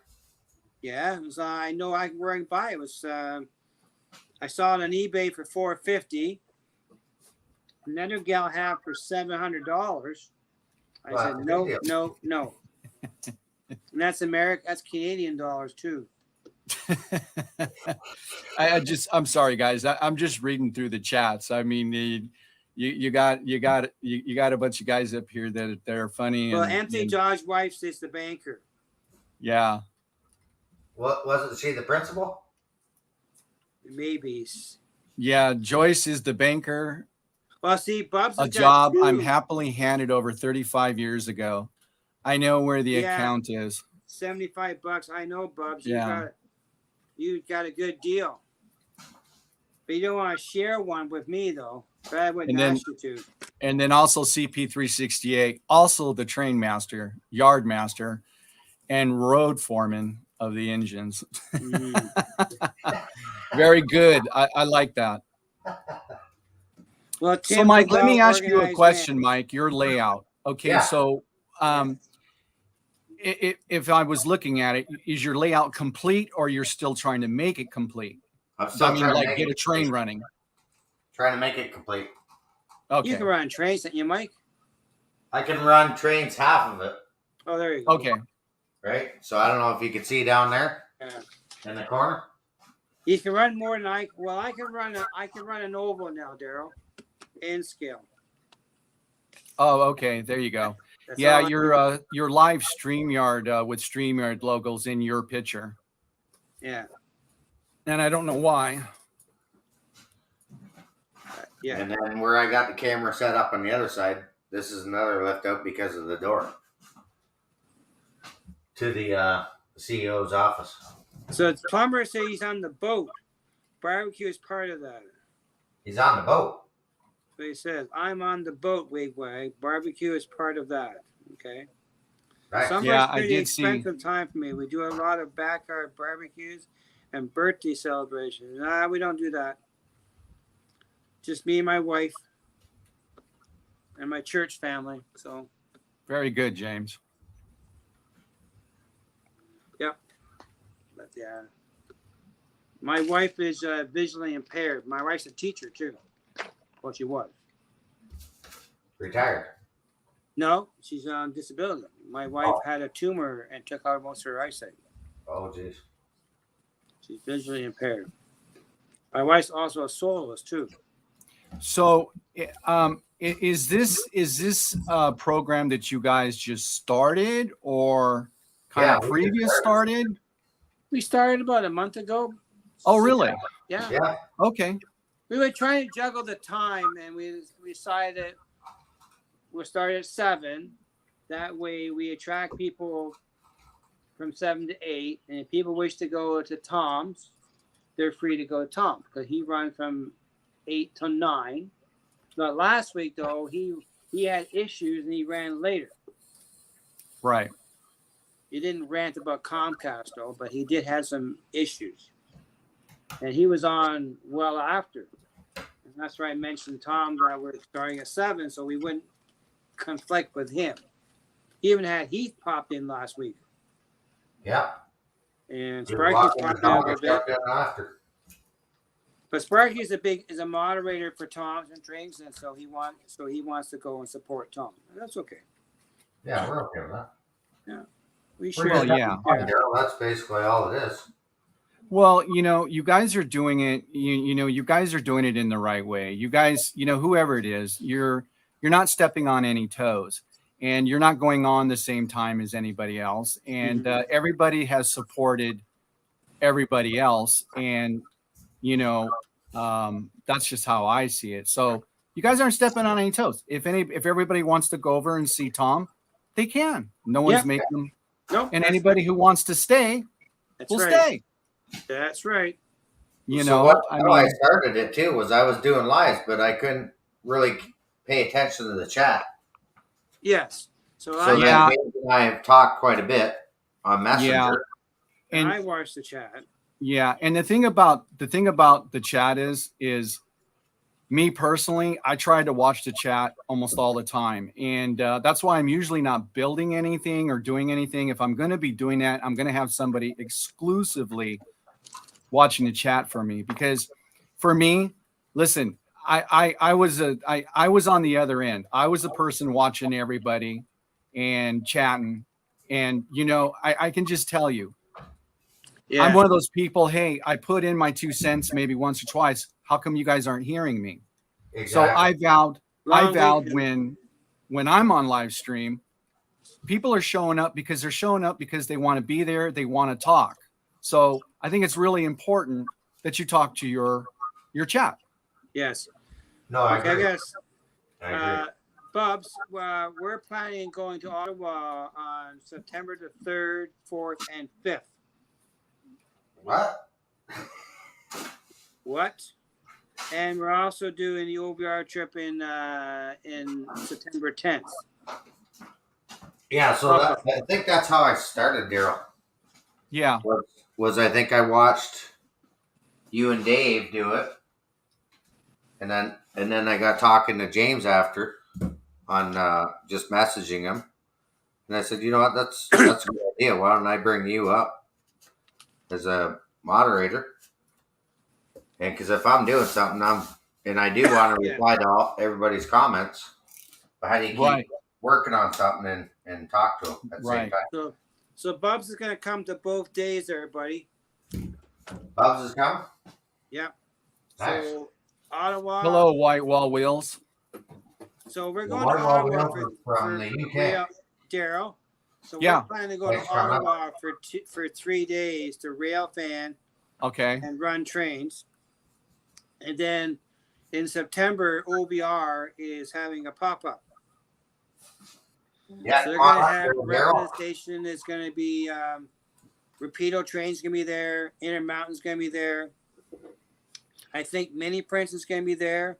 Yeah, it was. I know where I can buy it. It was. I saw it on eBay for $450. Another gal had for $700. I Wow, said good no, deal. no, no. And that's American. That's Canadian dollars too. I'm sorry, guys. I'm just reading through the chats. I mean, you got a bunch of guys up here that are funny. Well, and, Anthony Dodge's wife is the banker. yeah. What wasn't she the principal? Maybe. Yeah, Joyce is the banker. Well, see, Bub's A has got job 2. I'm happily handed over 35 years ago. I know where the Yeah. account is. $75. I know, Bubs. Yeah. You got a good deal. But you don't want to share one with me though. But I wouldn't And then- ask you to. And then also CP368, also the train master, yard master, and road foreman of the engines. Mm. Very good. I like that. Well, So, Tim's Mike, let me well ask you a organized question, man. Mike. Your layout. Okay, Yeah. so if I was looking at it, is your layout complete, or you're still trying to make it complete? I'm still I mean, trying to like make get it a train complete. running. Trying to make it complete. Okay. You can run trains, can't you, Mike? I can run trains half of it, Oh, there you go. Okay. right? So I don't know if you can see down there Yeah. in the corner. You can run more than I. Well, I can run an oval now, Daryl, in scale. Oh, okay. There you go. That's Yeah, all I your live StreamYard with StreamYard logos in your picture, Yeah. and I don't know why. Yeah. And then where I got the camera set up on the other side, this is another lift out because of the door to the CEO's office. So plumber says he's on the boat. Barbecue is part of that. He's on the boat. So he says, "I'm on the boat, Wigwag. Barbecue is part of that." Okay. Right. Summer's Yeah, I pretty did see- expensive time for me. We do a lot of backyard barbecues and birthday celebrations. Nah, we don't do that. Just me and my wife and my church family. So, Very good, James. but yeah. My wife is visually impaired. My wife's a teacher too. Well, she was. Retired. No, she's on disability. My wife had a tumor and took out most of her eyesight. Oh, jeez. She's visually impaired. My wife's also a soloist too. So, is this a program that you guys just started, or kind Yeah, of we just previous started? We started about a month ago. Oh, really? Yeah. Yeah. Okay. We were trying to juggle the time, and we decided we'll start at 7. That way, we attract people from 7 to 8, and if people wish to go to Tom's, they're free to go to Tom because he runs from 8 to 9. But last week, though, he had issues and he ran later. Right. He didn't rant about Comcast, though, but he did have some issues. And he was on well after. And that's why I mentioned Tom that we're starting at 7, so we wouldn't conflict with him. He even had Heath popped in last week. Yeah. And You're Sparky's walking popped the in a dog little and bit. stuff after. But Sparky is a moderator for Tom's and Drinks, and so he wants to go and support Tom. And that's okay. Yeah, we're okay with that. We We're should. Well, just yeah. having fun, Daryl. That's basically all it is. Well, you guys are doing it. You guys are doing it in the right way. You guys, whoever it is, you're not stepping on any toes, and you're not going on the same time as anybody else. And everybody has supported everybody else, and that's just how I see it. So you guys aren't stepping on any toes. If everybody wants to go over and see Tom, they can. No one's making them. Nope. And anybody who wants to stay will stay. That's right. How I started it too was I was doing lives, but I couldn't really pay attention to the chat. Yes. So Dave and I have talked quite a bit on Messenger. Yeah. And I watched the chat. Yeah, and the thing about the chat is me personally, I try to watch the chat almost all the time, and that's why I'm usually not building anything or doing anything. If I'm going to be doing that, I'm going to have somebody exclusively watching the chat for me, because for me, listen, I was on the other end. I was the person watching everybody and chatting, and I can just tell you. Yeah. I'm one of those people. Hey, I put in my 2 cents maybe once or twice. How come you guys aren't hearing me? Exactly. So I vowed when I'm on live stream, people are showing up because they want to be there. They want to talk. So I think it's really important that you talk to your chat. Yes. No, I agree. I agree. Bubs, we're planning on going to Ottawa on September the 3rd, 4th, and 5th. What? And we're also doing the OBR trip in September 10th. Yeah, so I think that's how I started, Daryl. Yeah. Was I think I watched you and Dave do it, and then I got talking to James after on just messaging him, and I said, you know what, that's a good idea. Why don't I bring you up as a moderator? And because if I'm doing something, I do want to reply to everybody's comments, but how do you keep working on something and talk to them at the same time? So Bubs is going to come to both days, everybody. Bubs is coming? Yeah. Nice. So Ottawa. Hello, White Wall Wheels. So we're going to Ottawa from the UK. Daryl. So we're planning to go to Ottawa for 3 days to rail fan. Okay. And run trains. And then in September, OBR is having a pop-up. Yeah, so they're going to have representation. Is going to be Rapido Train's going to be there. Intermountain's going to be there. I think Mini Prince is going to be there.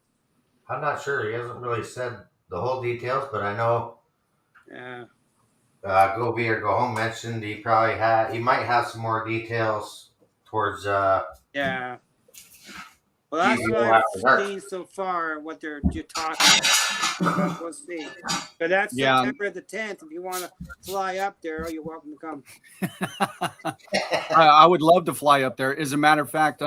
I'm not sure. He hasn't really said the whole details, but I know. Go Be or Go Home mentioned he might have some more details towards. Yeah. Well, that's what I've seen so far. What they're talking about. We'll see. But that's September the 10th. If you want to fly up there, you're welcome to come. I would love to fly up there. As a matter of fact,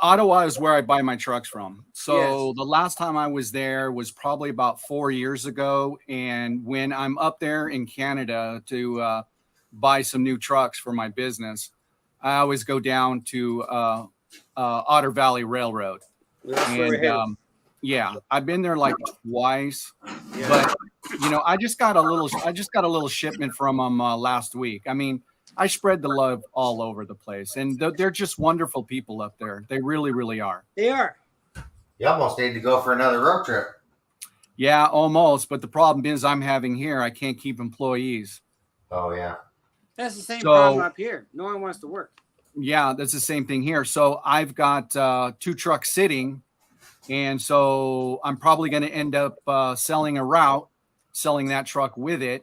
Ottawa is where I buy my trucks from. So the last time I was there was probably about 4 years ago. And when I'm up there in Canada to buy some new trucks for my business, I always go down to Otter Valley Railroad. And I've been there like twice. But I just got a little shipment from them last week. I mean, I spread the love all over the place, and they're just wonderful people up there. They really, really are. They are. You almost need to go for another road trip. Yeah, almost. But the problem is, I'm having here. I can't keep employees. Oh yeah. That's the same So- problem up here. No one wants to work. Yeah, that's the same thing here. So I've got 2 trucks sitting, and so I'm probably going to end up selling a route, selling that truck with it.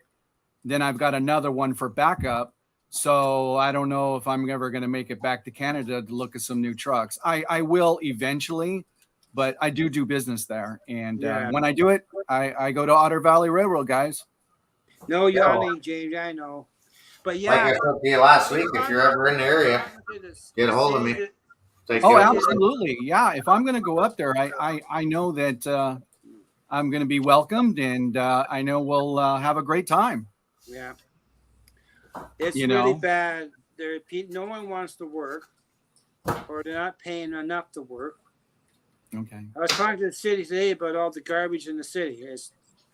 Then I've got another one for backup. So I don't know if I'm ever going to make it back to Canada to look at some new trucks. I will eventually, but I do business there. And Yeah. when I do it, I go to Otter Valley Railroad, guys. No, you Yeah. I mean, James, I know. But Like yeah. I said to you last week, if you're ever in the area, get a hold of me. Take Oh, you- absolutely. Yeah. If I'm going to go up there, I know that I'm going to be welcomed, and I know we'll have a great time. Yeah. It's You really know? bad. No one wants to work, or they're not paying enough to work. Okay. I was talking to the city today about all the garbage in the city.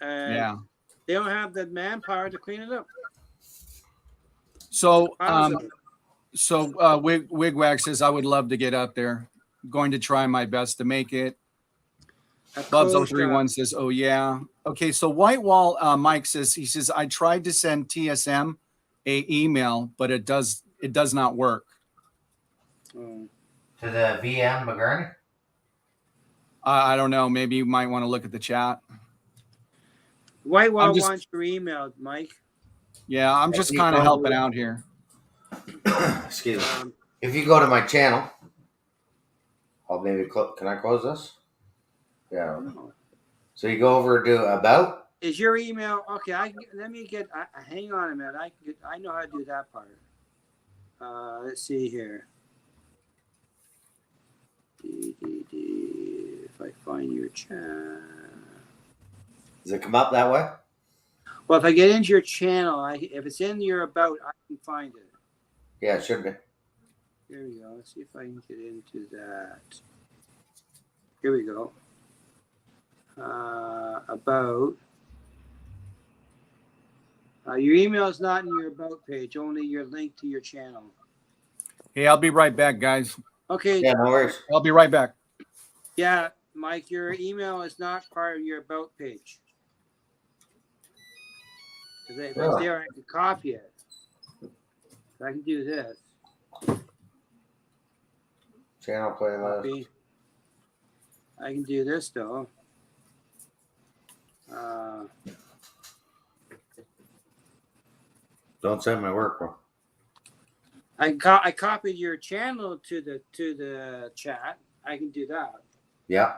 Yeah. They don't have the manpower to clean it up. So, Honestly. Wigwag says, I would love to get up there. Going to try my best to make it. A Bubs closed 031 job. says, oh, yeah. Okay. So, Whitewall Mike says, I tried to send TSM a email, but it does not work. Oh. To the VM McGurney. I don't know. Maybe you might want to look at the chat. Whitewall I'm just- wants your email, Mike. Yeah. I'm just Maybe kind of probably- helping out here. Excuse me. If you go to my channel, I'll maybe can I close this? Yeah. No. So you go over to about. Is your email okay? Let me get. Hang on a minute. I know how to do that part. Let's see here. If I find your chat. Does it come up that way? Well, if I get into your channel, if it's in your about, I can find it. Yeah, it should be. Here we go. Let's see if I can get into that. Here we go. About. Your email is not in your about page, only your link to your channel. Hey, I'll be right back, guys. Okay. Yeah, no worries. I'll be right back. Yeah, Mike, your email is not part of your about page. If it's there, I can copy it. I can do this. Channel playlist. Copy. I can do this though. Don't send my work one. I copied your channel to the chat. I can do that. Yeah.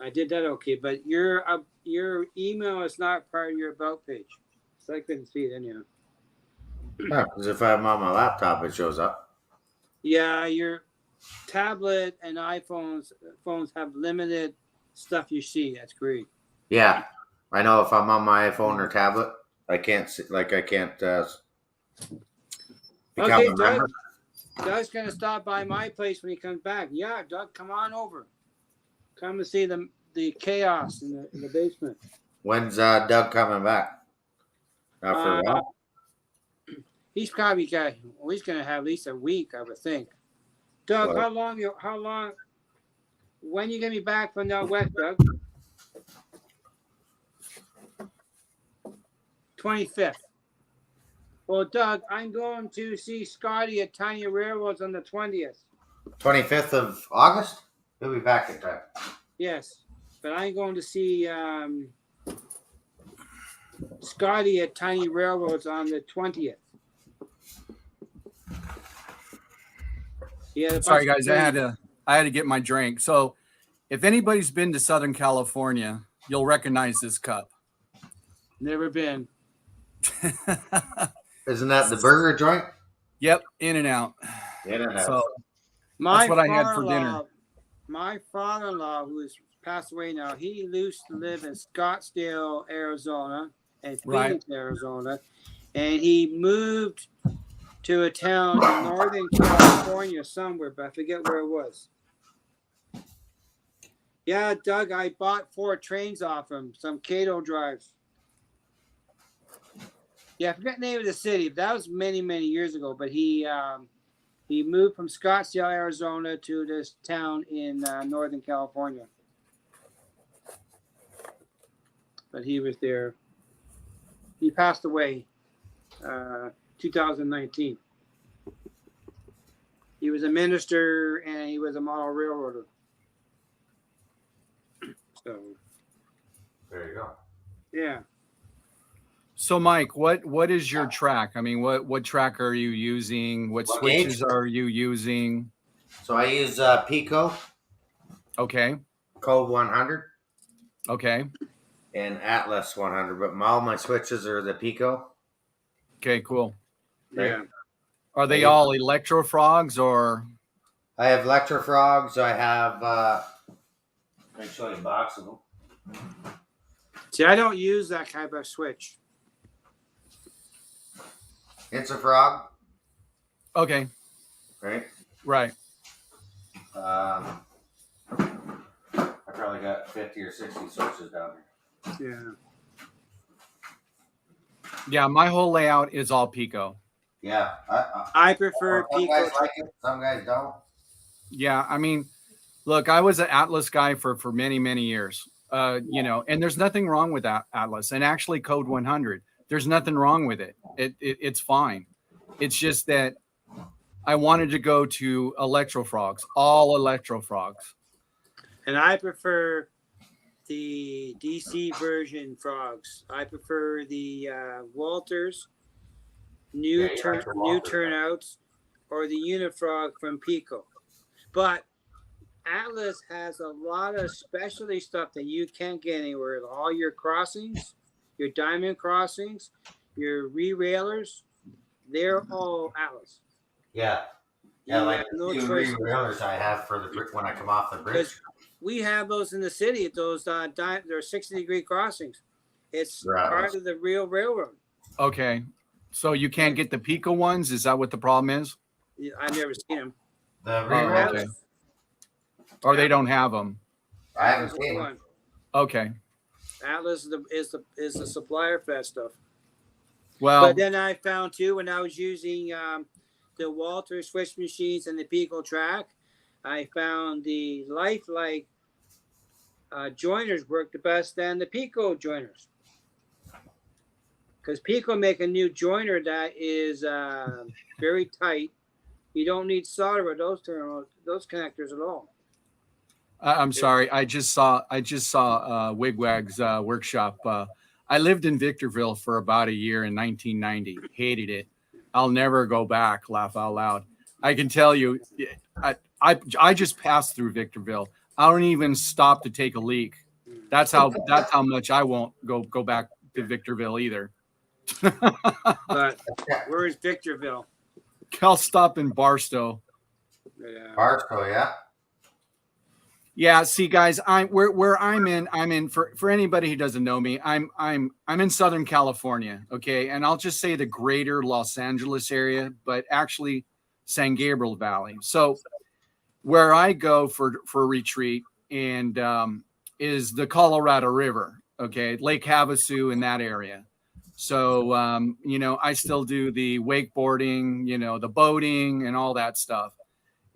I did that okay, but your email is not part of your about page, so I couldn't see it anyhow. Because if I'm on my laptop, it shows up. Yeah, your tablet and phones have limited stuff you see. That's great. Yeah. I know if I'm on my iPhone or tablet, I can't see, like I can't become Okay, a member. Doug's gonna stop by my place when he comes back. Yeah, Doug, come on over. Come and see the chaos in the basement. When's Doug coming back? Not for a while. He's probably he's gonna have at least a week, I would think. Doug, Well- how long? When you gonna be back from out west, Doug? 25th. Well, Doug, I'm going to see Scotty at Tiny Railroads on the 20th. 25th of August? He'll be back in time. Yes, but I'm going to see Scotty at Tiny Railroads on the 20th. Yeah. Sorry, guys. I had to get my drink. So, if anybody's been to Southern California, you'll recognize this cup. Never been. Isn't that the burger joint? Yep, In and Out. Yeah. So My That's what I had for father-in-law- dinner. My father-in-law, who has passed away now, he used to live in Scottsdale, Arizona, and Right. Phoenix, Arizona, and he moved to a town in Northern California somewhere, but I forget where it was. Yeah, Doug, I bought 4 trains off him, some Cato drives. Yeah, I forgot the name of the city. That was many, many years ago. But he moved from Scottsdale, Arizona, to this town in Northern California. But he was there. He passed away 2019. He was a minister and he was a model railroader. So There you go. yeah. So, Mike, what is your track? I mean, what track are you using? What What switches gauge? are you using? So I use Pico Okay, Code 100 okay, and Atlas 100, but all my switches are the Pico. okay, cool. Right. Yeah. Are they all electro frogs or? I have Electrofrogs. I have. Let me show you a box of them. See, I don't use that type of switch. It's a frog, Okay, right? right. I probably got 50 or 60 switches down here. Yeah. Yeah, my whole layout is all Pico. Yeah. I prefer some Pico. guys like it, some guys don't. Yeah, I mean, look, I was an Atlas guy for many, many years. You know, and there's nothing wrong with that Atlas, and actually Code 100. There's nothing wrong with it. It's fine. It's just that I wanted to go to Electrofrogs, all Electrofrogs. And I prefer the DC version frogs. I prefer the Walters new Yeah, you like the Walters. turnouts or the Unifrog from Pico. But Atlas has a lot of specialty stuff that you can't get anywhere. All your crossings, your diamond crossings, your re-railers, they're all Atlas. Yeah. You Yeah, like have no the choice. railers I have for the when I come off the bridge. Because we have those in the city. Those they're 60-degree crossings. It's Right. part of the real railroad. Okay, so you can't get the Pico ones. Is that what the problem is? I've never seen them. The Oh, railroad. okay. Or they don't have them. I haven't seen them. Okay. Atlas is the supplier for that stuff. Well, But then I found too when I was using the Walter switch machines and the Pico track, I found the Lifelike joiners work the best than the Pico joiners. Because Pico make a new joiner that is very tight. You don't need solder with those connectors at all. I'm sorry. I just saw Wigwag's workshop. I lived in Victorville for about a year in 1990. Hated it. I'll never go back. Laugh out loud. I can tell you, I just passed through Victorville. I don't even stop to take a leak. That's how much I won't go back to Victorville either. But where is Victorville? I'll stop in Barstow. Yeah. Barstow, yeah. Yeah, see, guys, where I'm in for anybody who doesn't know me, I'm in Southern California, okay, and I'll just say the greater Los Angeles area, but actually San Gabriel Valley. So where I go for retreat and is the Colorado River, okay, Lake Havasu in that area. So you know, I still do the wakeboarding, you know, the boating and all that stuff.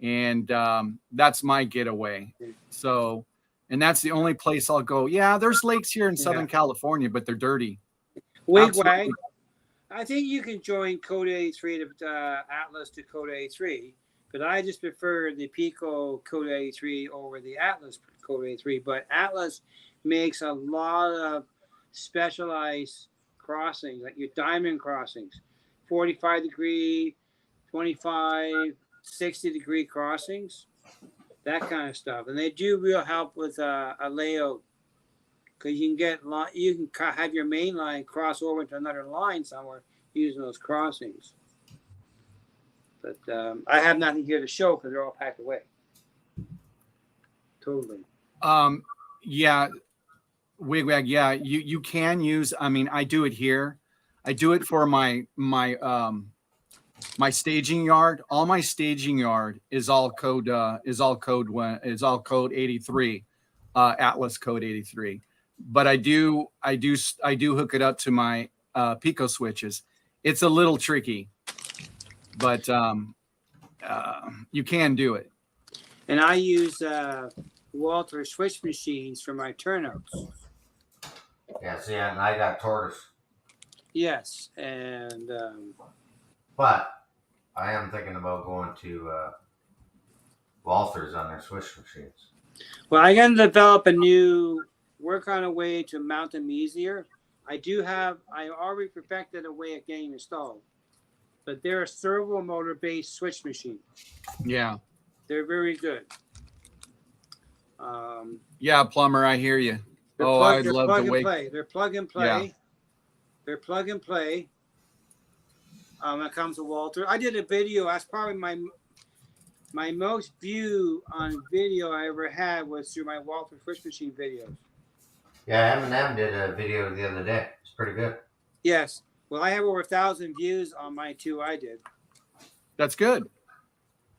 And that's my getaway. So, and that's the only place I'll go. Yeah, there's lakes here in Southern California, but they're dirty. Wigwag, I think you can join Code 83 to Atlas to Code 83, but I just prefer the Pico Code 83 over the Atlas Code 83. But Atlas makes a lot of specialized crossings, like your diamond crossings, 45 degree, 25, 60-degree crossings, that kind of stuff. And they do real help with a layout because you can have your main line cross over into another line somewhere using those crossings. But I have nothing here to show because they're all packed away. Totally. Yeah, Wigwag. Yeah, you can use. I mean, I do it here. I do it for my staging yard. All my staging yard is all code 83, Atlas code 83. But I do hook it up to my Pico switches. It's a little tricky, but you can do it. And I use Walter switch machines for my turnouts. Yeah, see, and I got tortoise. Yes, and But I am thinking about going to Walters on their switch machines. well, I'm going to work on a way to mount them easier. I already perfected a way of getting installed, but they're a servo motor based switch machine. Yeah. They're very good. Yeah, plumber, I hear you. I'd love plug to and wait. play. They're plug and play. Yeah. They're plug and play. That comes to Walter. I did a video. That's probably my most view on video I ever had was through my Walter switch machine videos. Yeah, Eminem did a video the other day. It's pretty good. Yes. Well, I have over 1,000 views on my two I did That's good.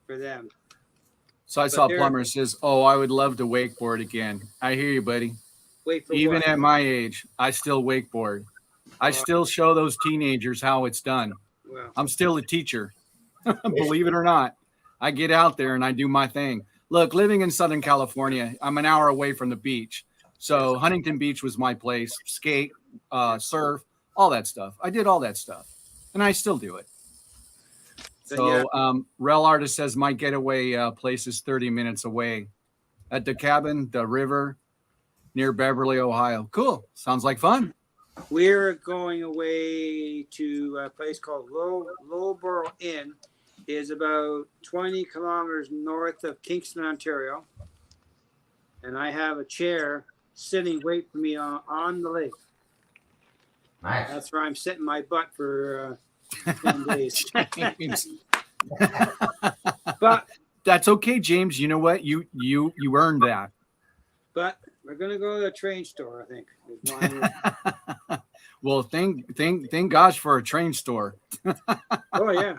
for them. So I saw plumber says, I would love to wakeboard again. I hear you, buddy. Wait for Even what? at my age, I still wakeboard. I still show those teenagers how it's done. Well, I'm still a teacher. Believe it or not. I get out there and I do my thing. Look, living in Southern California, I'm an hour away from the beach. So Huntington Beach was my place. Skate, surf, all that stuff. I did all that stuff. And I still do it. So Rel Artist says my getaway place is 30 minutes away at the cabin, the river near Beverly, Ohio. Cool. Sounds like fun. we're going away to a place called Lowborough Inn. Is about 20 kilometers north of Kingston, Ontario. And I have a chair sitting wait for me on the lake. Nice. That's where I'm setting my butt for 10 days. But that's okay, James. You know what? You earned that. But we're gonna go to the train store, I think. Well, thank gosh for a train store. Oh yeah.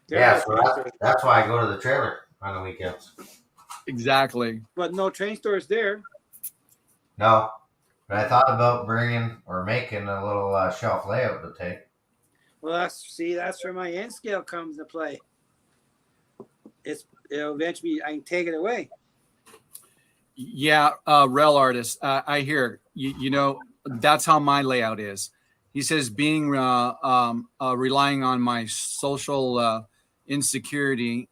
Yeah, so that's why I go to the trailer on the weekends. Exactly. But no train stores there. No, but I thought about bringing or making a little shelf layout to take. Well, that's where my N scale comes into play. It'll eventually I can take it away. Yeah, Rel Artist. I hear you know that's how my layout is. He says being relying on my social insecurity,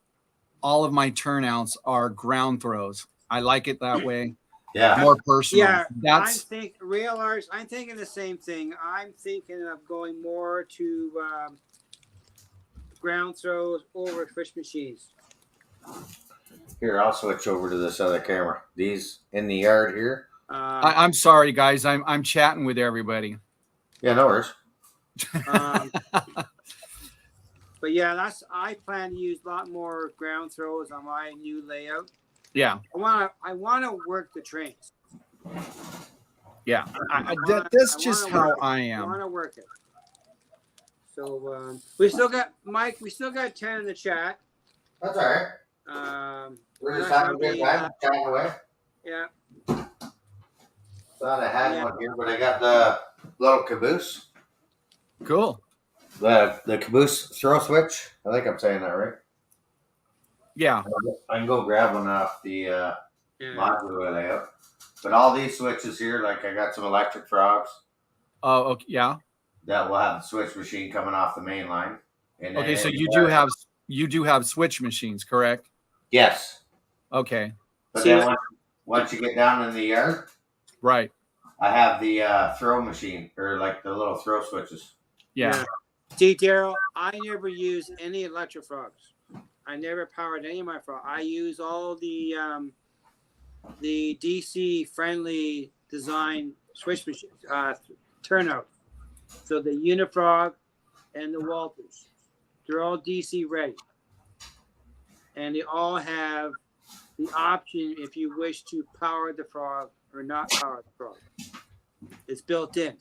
all of my turnouts are ground throws. I like it that way. Yeah, more personal. Yeah, that's real arts. I'm thinking the same thing. I'm thinking of going more to ground throws over switch machines. Here, I'll switch over to this other camera. These in the yard here. I'm sorry, guys. I'm chatting with everybody. Yeah, no worries. But yeah, I plan to use a lot more ground throws on my new layout. Yeah, I want to work the trains. Yeah, that's just how I am. I want to work it. So we still got Mike. We still got 10 in the chat. That's all right. We're just having a good time chatting away. Yeah. Thought I had one here, but I got the little caboose. Cool. The caboose throw switch. I think I'm saying that right. Yeah. I can go grab one off the modular layout. But all these switches here, like I got some electric frogs. Oh, okay, yeah. That will have the switch machine coming off the main line. And okay, so you do have switch machines, correct? Yes. Okay. But then once you get down in the yard, right, I have the throw machine or like the little throw switches. Yeah. See, Daryl, I never use any electric frogs. I never powered any of my frogs. I use all the DC friendly design switch machine turnout. So the Unifrog and the Walters, they're all DC ready, and they all have the option if you wish to power the frog or not power the frog. It's built in.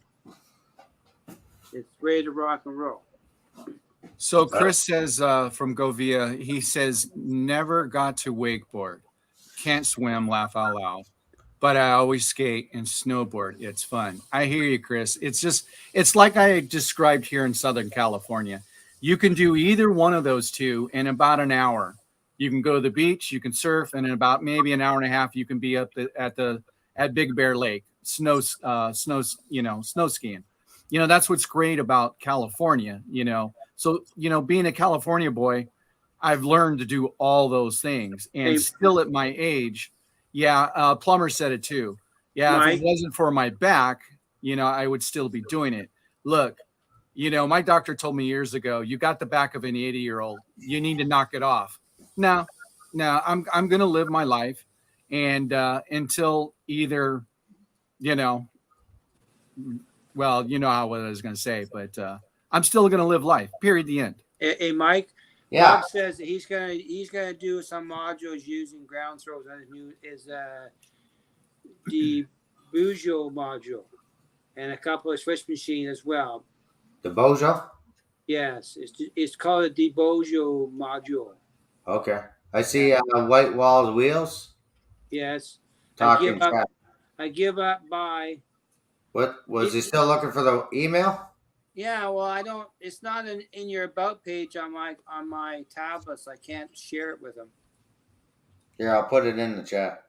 It's ready to rock and roll. So Chris says from Govia, he says never got to wakeboard, can't swim, laugh out loud, but I always skate and snowboard. It's fun. I hear you, Chris. It's like I described here in Southern California. You can do either one of those two in about an hour. You can go to the beach, you can surf, and in about maybe an hour and a half, you can be up at Big Bear Lake, snow skiing. That's what's great about California. So being a California boy, I've learned to do all those things, and still at my age, Plumber said it too. Yeah, Mike, if it wasn't for my back, I would still be doing it. Look, my doctor told me years ago, you got the back of an 80-year-old. You need to knock it off. No, I'm going to live my life, and until either, well, you know what I was going to say, but I'm still going to live life. Period. The end. Hey, Mike. Yeah. Bob says that he's gonna do some modules using ground throws on his the Bojo module and a couple of switch machines as well. The Bojo? Yes, it's called a Bojo module. Okay. I see white walls wheels. Yes. Talking I give up by. What was he still looking for the email? Yeah, well, it's not in your about page on my tablets. I can't share it with them. Here, I'll put it in the chat.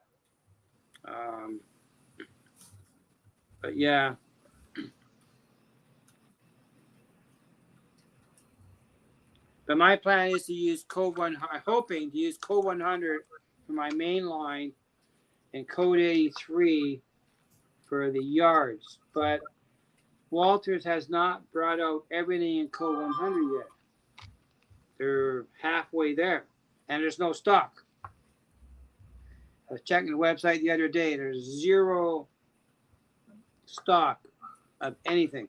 But yeah. But my plan is to use code 100. I'm hoping to use code 100 for my main line and code 83 for the yards. But Walters has not brought out everything in code 100 yet. They're halfway there, and there's no stock. I was checking the website the other day. There's zero stock of anything.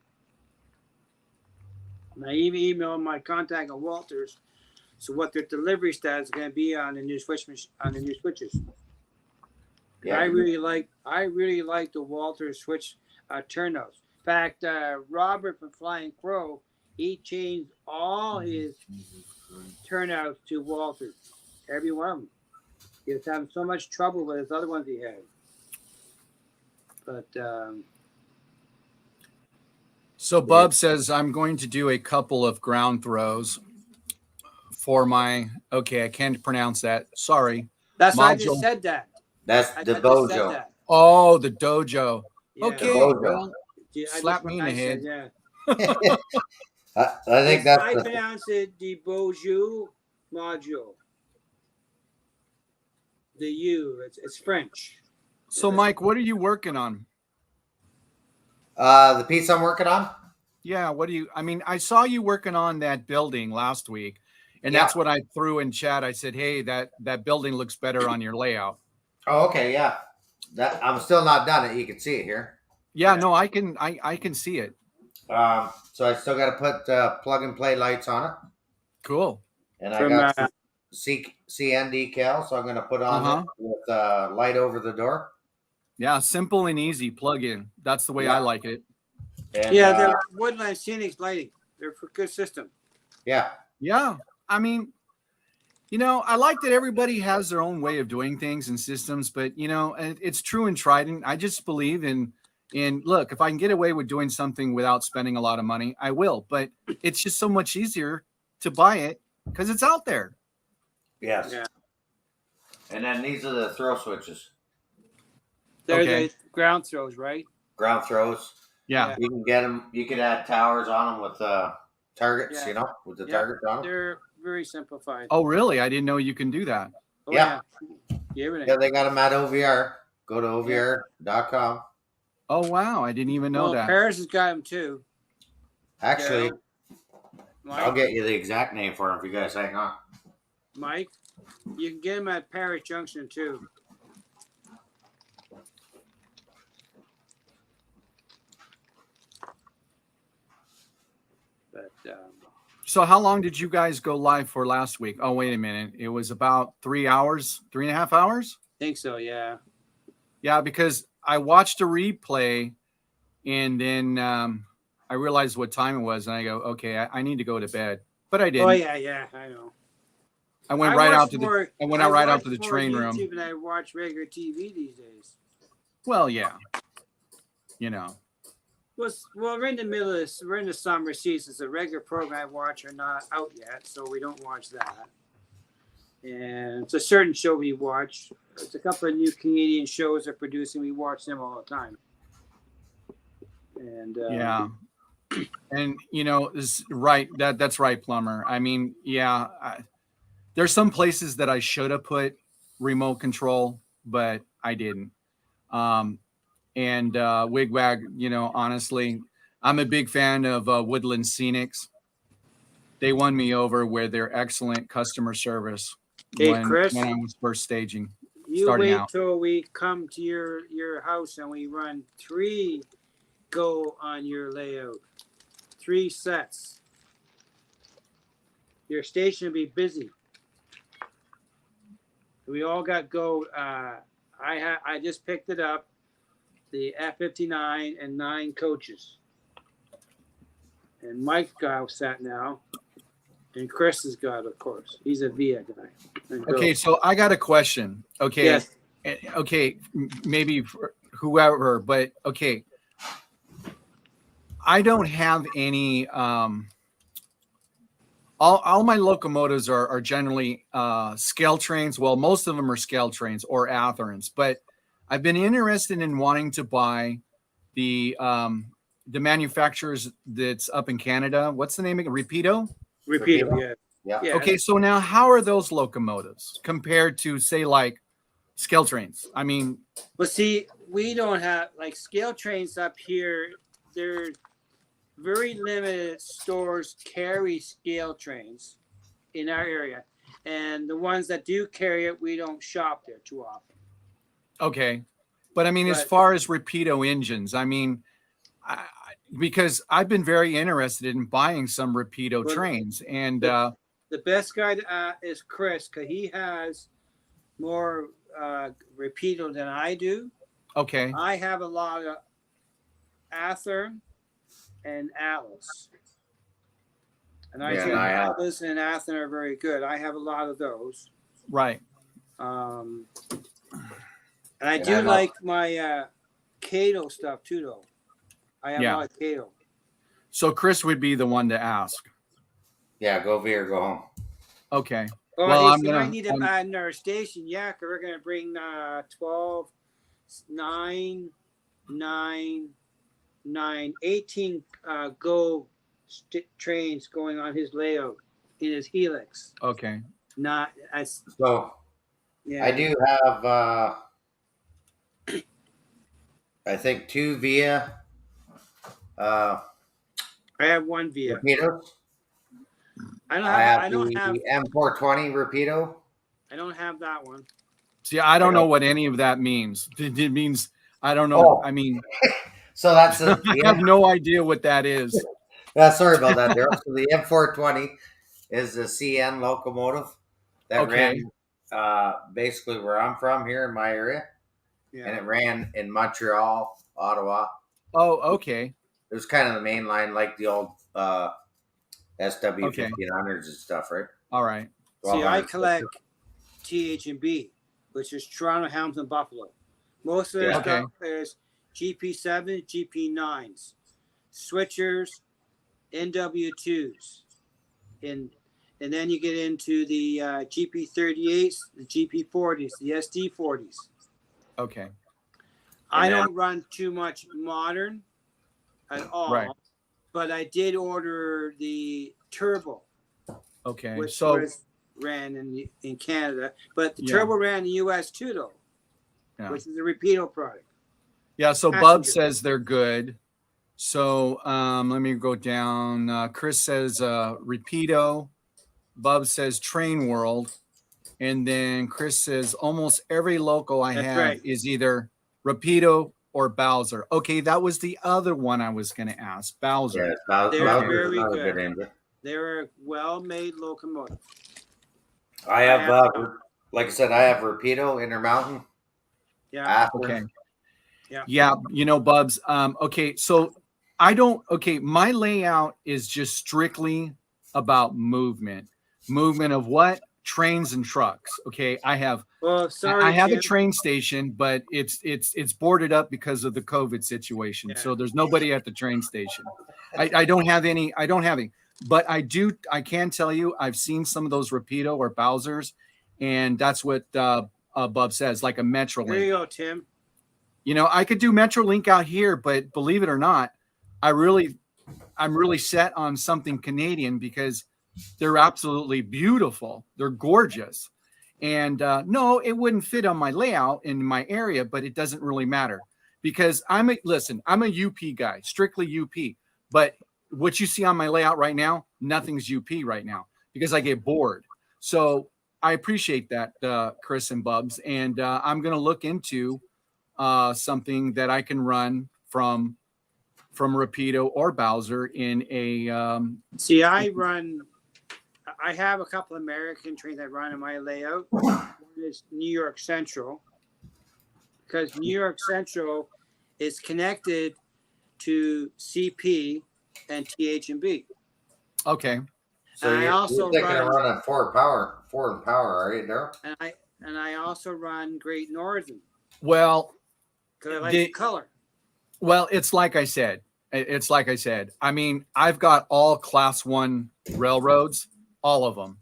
And I even emailed my contact at Walters, so what their delivery status is going to be on the new switches. Yeah. I really like the Walters switch turnouts. In fact, Robert from Flying Crow, he changed all his turnouts to Walters, every one of them. He was having so much trouble with his other ones he had. But so Bub says I'm going to do a couple of ground throws for my. Okay, I can't pronounce that. Sorry. That's why I just said that. That's the Bojo. Oh, the dojo. Yeah. Okay. The Bojo. Well, slap me in the head. Yeah. I think that's. I pronounce it the Bojo module. The U. It's French. So, Mike, what are you working on? The piece I'm working on. Yeah. I saw you working on that building last week, and that's what I threw in chat. I said, "Hey, that building looks better on your layout." Oh, okay, yeah. That I'm still not done it. You can see it here. Yeah, no, I can see it. So I still got to put plug and play lights on it. Cool. And I got CN decal, so I'm going to put on it with light over the door. Yeah, simple and easy plug in. That's the way I like it. And, they're Woodland Scenic lighting. They're for good system. Yeah. Yeah. I mean, I like that everybody has their own way of doing things and systems, but it's true and tried. And I just believe in look, if I can get away with doing something without spending a lot of money, I will. But it's just so much easier to buy it because it's out there. Yes. Yeah. And then these are the throw switches. They're the ground throws, right? Ground throws. Yeah. You can get them. You can add towers on them with targets, with the targets on them. They're very simplified. Oh, really? I didn't know you can do that. Oh, yeah. Yeah, they got them at OVR. Go to OVR.com. Oh, wow. I didn't even know that. Paris has got them too. Actually, I'll get you the exact name for them if you guys hang on. Mike, you can get them at Paris Junction too. But so how long did you guys go live for last week? Oh, wait a minute. It was about 3 hours, 3.5 hours? I think so, yeah. Yeah, because I watched a replay and then I realized what time it was. And I go, okay, I need to go to bed. But I didn't. Oh, yeah, I know. I went right out to the train room. And I watch regular TV these days. Well, yeah. You know. Well, we're in the middle of this. We're in the summer season. So the regular program I watch are not out yet, so we don't watch that. And it's a certain show we watch. It's a couple of new Canadian shows they're producing. We watch them all the time. And Yeah. And you know, is right. That's right, Plumber. I mean, yeah. There's some places that I should have put remote control, but I didn't. And Wigwag, you know, honestly, I'm a big fan of Woodland Scenics. They won me over with their excellent customer service Hey, Chris, when I was first staging. you starting wait out. till we come to your house and we run 3 go on your layout. 3 sets. Your station will be busy. We all got go. I just picked it up. The F-59 and 9 coaches. And Mike's got set now. And Chris has got, of course. He's a VIA guy. Okay, so I got a question. Okay. Yes. Okay, maybe for whoever, but okay. I don't have any all my locomotives are generally scale trains. Well, most of them are scale trains or Atherans, but I've been interested in wanting to buy the manufacturers that's up in Canada. What's the name of it? Rapido? Rapido, Yeah. yeah. Okay, so now how are those locomotives compared to, say, like scale trains? I mean, Well, see, we don't have like scale trains up here. They're very limited stores carry scale trains in our area, and the ones that do carry it, we don't shop there too often. okay, but I mean, as But- far as Rapido engines, I mean, because I've been very interested in buying some Rapido Well, trains, and the best guy is Chris, because he has more Rapido than I do. okay, I have a lot of Athearn and Atlas. And I Yeah, think and I have- Atlas and Athearn are very good. I have a lot of those. right, And I And do I know- like my Cato stuff too, though. I have Yeah. a lot of Cato. so Chris would be the one to ask. Yeah, go V or go home. Okay, Oh, Well, hey, I'm so I gonna- need to add another station. Yeah, because we're going to bring 12, 9, 9, 9, 18 go trains going on his layout in his helix. okay, Not as So yeah. I do have I think 2 via I have one via. Rapidos. I don't I have. have I don't the have. M420 Rapido. I don't have that one. see, I don't Yeah. know what any of that means. It means I don't know. Oh. I mean, So that's the I have no idea what that is. sorry about that, Daryl. So the M420 is a CN locomotive that Okay. ran basically where I'm from here in my area, and Yeah. it ran in Montreal, Ottawa. Oh, okay, It was kind of the main line, like the old SW Okay. 1500s and stuff, right? all right, See, I 1200s. collect TH&B, which is Toronto, Hamilton, Buffalo. Most of their Yeah. stuff is GP7, GP9s, switchers, NW2s, and then you get into the GP38s, the GP40s, the SD40s. okay, I And then- don't run too much modern at all, Right. but I did order the turbo, okay. which So ran in Canada, but the Yeah. turbo ran in the US too, though, Yeah. which is a Rapido product. yeah, so Bub Passenger. says they're good. So let me go down. Chris says Rapido. Bub says Train World, and then Chris says almost every loco I That's have right. is either Rapido or Bowser. Okay, that was the other one I was going to ask. Bowser. Yeah, it's about, They're about very another good. engine. They're a well-made locomotive. I have, have- like I said, I have Rapido, Intermountain, Yeah. Athens. Okay. Yeah. Yeah, you know, Bubs. Okay, so I don't. Okay, my layout is just strictly about movement. Movement of what? trains and trucks. Okay, I have Well, sorry, I have a Jim. train station, but it's boarded up because of the COVID situation. Yeah. So there's nobody at the train station. I don't have any. I don't have any. But I can tell you, I've seen some of those Rapido or Bowsers, and that's what Bub says, like a There Metrolink. you go, Tim. I could do Metrolink out here, but believe it or not, I'm really set on something Canadian because they're absolutely beautiful. They're gorgeous. And no, it wouldn't fit on my layout in my area, but it doesn't really matter because I'm a UP guy, strictly UP. But what you see on my layout right now, nothing's UP right now because I get bored. So I appreciate that, Chris and Bubs. And I'm going to look into something that I can run from Rapido or Bowser in a See, I have a couple American trains I run in my layout. One is New York Central, because New York Central is connected to CP and TH&B. okay. So And I you're also thinking of run, running Ford and Power, are you, Daryl? and I also run Great Northern Well, because I like the color. Well, it's like I said. I mean, I've got all Class 1 railroads, all of them.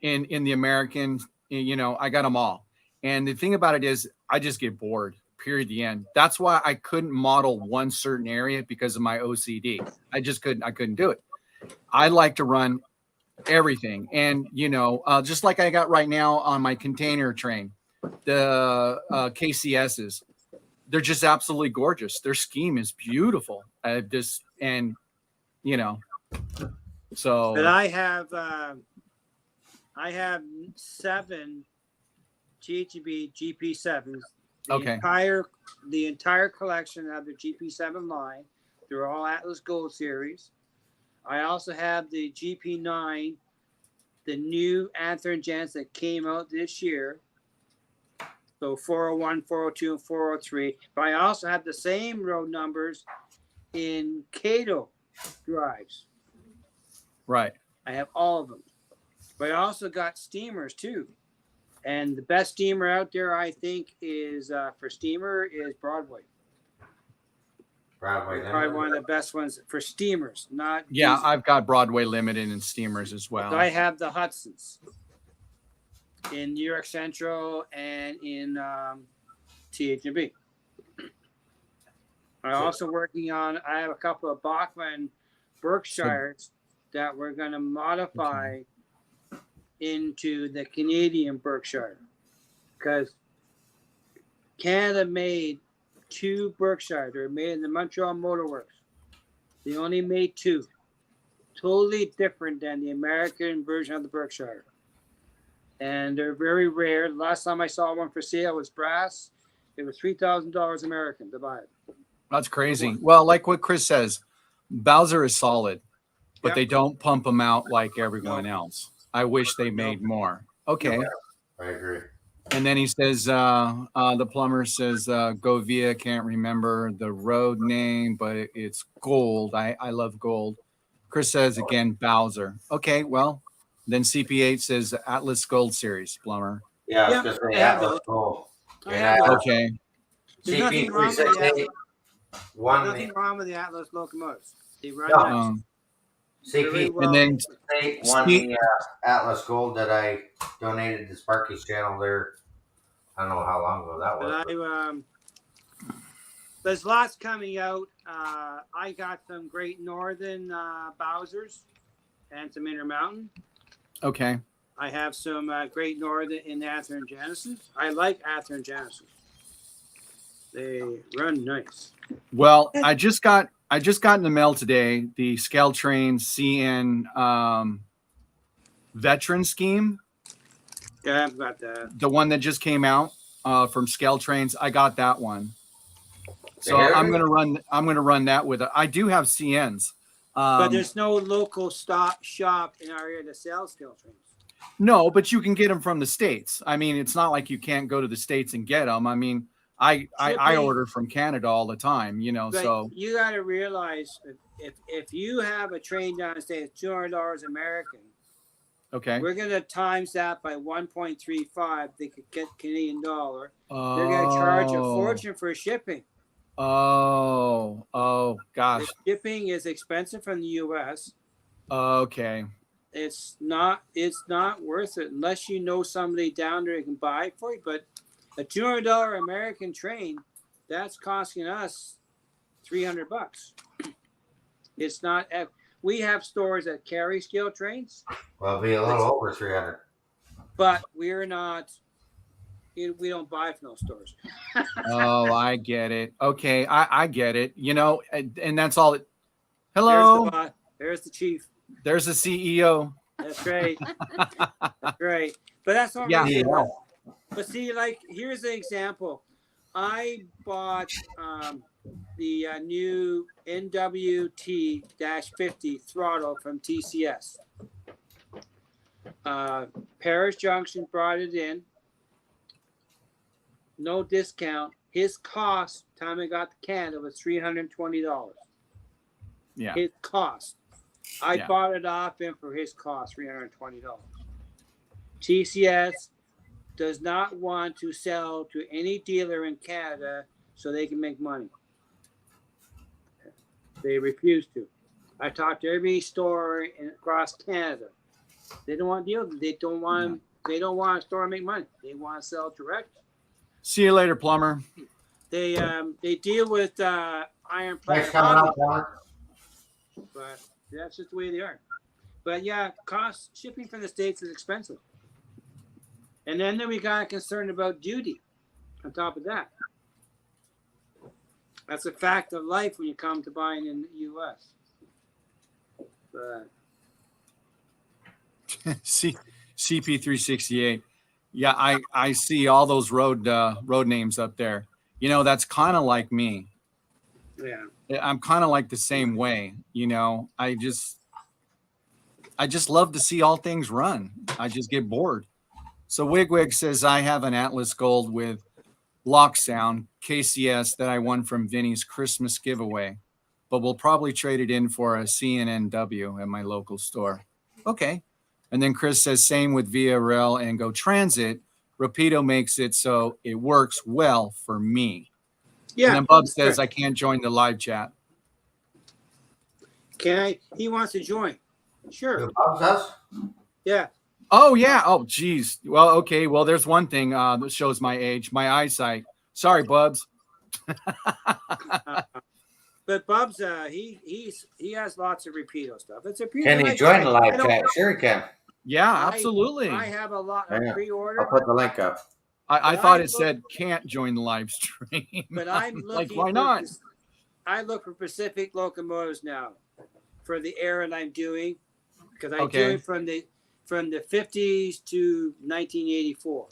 In the American, I got them all. And the thing about it is, I just get bored. Period. The end. That's why I couldn't model one certain area because of my OCD. I just couldn't. I couldn't do it. I like to run everything, and just like I got right now on my container train, the KCSs. They're just absolutely gorgeous. Their scheme is beautiful. So. But I have 7 TH&B GP7s. Okay. The entire collection of the GP7 line. They're all Atlas Gold series. I also have the GP9, the new Anther and Jans that came out this year. So 401, 402, and 403. But I also have the same road numbers in Cato drives. Right. I have all of them. But I also got steamers too. And the best steamer out there, I think, is for steamer is Broadway. Probably one of the best ones for steamers, not. Yeah, diesel. I've got Broadway Limited and steamers as well. I have the Hudsons in New York Central and in TH&B. I'm also working on. I have a couple of Bachman Berkshires that we're going to modify into the Canadian Berkshire, because Canada made 2 Berkshire. They're made in the Montreal Motor Works. They only made 2. Totally different than the American version of the Berkshire. And they're very rare. The last time I saw one for sale was brass. It was $3,000 American to buy it. That's crazy. Well, like what Chris says, Bowser is solid, but they don't pump them out like everyone else. I wish they made more. Okay. Yeah, I agree. And then he says, the plumber says, Govia, can't remember the road name, but it's gold. I love gold. Chris says again, Bowser. Okay, well, then CP8 says Atlas Gold Series, plumber. Yeah, I was going to say Atlas Gold. Okay. There's nothing wrong with the Atlas. Nothing wrong with the Atlas locomotives. They run nice. CP, well. And then won the Atlas Gold that I donated to Sparky's channel there. I don't know how long ago that was. But there's lots coming out. I got some Great Northern Bowsers and some Intermountain. Okay. I have some Great Northern in Ather and Genesis. I like Ather and Genesis. They run nice. Well, I just got in the mail today the Scaltrain CN veteran scheme. Yeah, I've got that. The one that just came out from Scaltrains. I got that one. So I'm gonna run that with it. I do have CNs. But there's no local shop in our area to sell Scaltrains. No, but you can get them from the States. I mean, it's not like you can't go to the States and get them. I mean, I order from Canada all the time, But so you got to realize if you have a train down the States, $200 American. Okay. We're going to times that by 1.35. They could get Canadian dollar. They're going to charge a fortune for shipping. Oh, gosh. The shipping is expensive from the U.S. Okay. It's not worth it unless you know somebody down there who can buy it for you. But a $200 American train, that's costing us $300. It's not. We have stores that carry scale trains. Well, it'll be a little over 300. But we're not. We don't buy from those stores. Oh, I get it. Okay, I get it. You know, and that's all. Hello. There's the chief. There's the CEO. That's right. That's right. But that's not Yeah. really. But see, like, here's an example. I bought the new NWT-50 throttle from TCS. Paris Junction brought it in. No discount. His cost, time I got to Canada, was $320. Yeah. His cost. I bought it off him for his cost, $320. TCS does not want to sell to any dealer in Canada so they can make money. They refuse to. I talked to every store across Canada. They don't want to deal. They don't want a store to make money. They want to sell direct. See you later, plumber. They deal with iron Thanks plated coming hobby, up, Warren. but that's just the way they are. But yeah, shipping from the States is expensive. And then we got concerned about duty on top of that. That's a fact of life when you come to buying in the U.S. But CP368. Yeah, I see all those road names up there. You know, that's kind of like me. yeah, I'm kind of like the same way. You know, I just love to see all things run. I just get bored. So Wigwig says I have an Atlas Gold with lock sound KCS that I won from Vinny's Christmas giveaway, but we'll probably trade it in for a CNNW at my local store. Okay. And then Chris says same with Via Rail and Go Transit. Rapido makes it so it works well for me. yeah. And then Bub says I can't join the live chat. Can I? He wants to join. Sure. Who loves us? Yeah. Oh, yeah. Oh, geez. Well, okay. Well, there's one thing that shows my age, my eyesight. Sorry, Bubs. But Bub's he has lots of Rapido stuff. It's a Can he join the live chat? Sure he can. Yeah, absolutely. I have a lot of pre-order. I'll put the link up. I thought it said can't join the live stream. But I'm looking like, why not? I look for Pacific locomotives now for the era that I'm doing, because I do it from the 50s to 1984,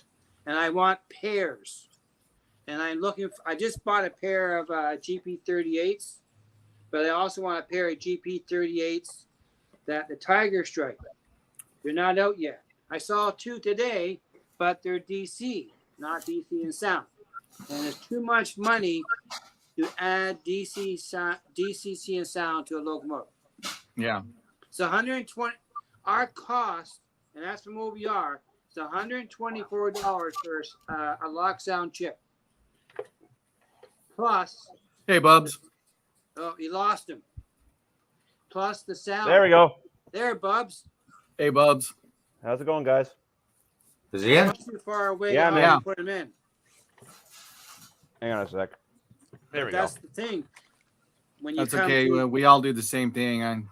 and I want pairs. And I'm looking. I just bought a pair of GP38s, but I also want a pair of GP38s that the Tiger Stripe. They're not out yet. I saw two today, but they're DC, not DC and sound. And it's too much money to add DCC and sound to a locomotive. Yeah. So 120. Our cost, and that's from OBR, it's $124 for a lock sound chip. Plus. Hey, Bubs. Oh, you lost him. Plus the sound. There we go. There, Bubs. Hey, Bubs. How's it going, guys? Is he in? Not too far away. Yeah, man. Put him in. Hang on a sec. There we go. That's the thing. When you That's okay. We all do the same thing.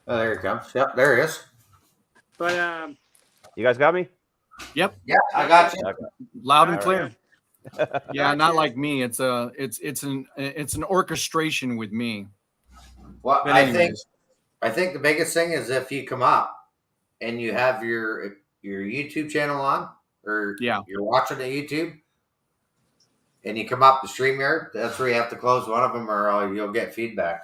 Oh, there he comes. Yep, there he is. But You guys got me? Yep. Yeah, I got you. Okay. Loud and All clear. Yeah, not Okay. like me. It's an orchestration with me. Well, But I think the biggest thing is if you come up and you have your YouTube channel on, or you're watching the YouTube, and you come up the StreamYard, that's where you have to close one of them, or you'll get feedback.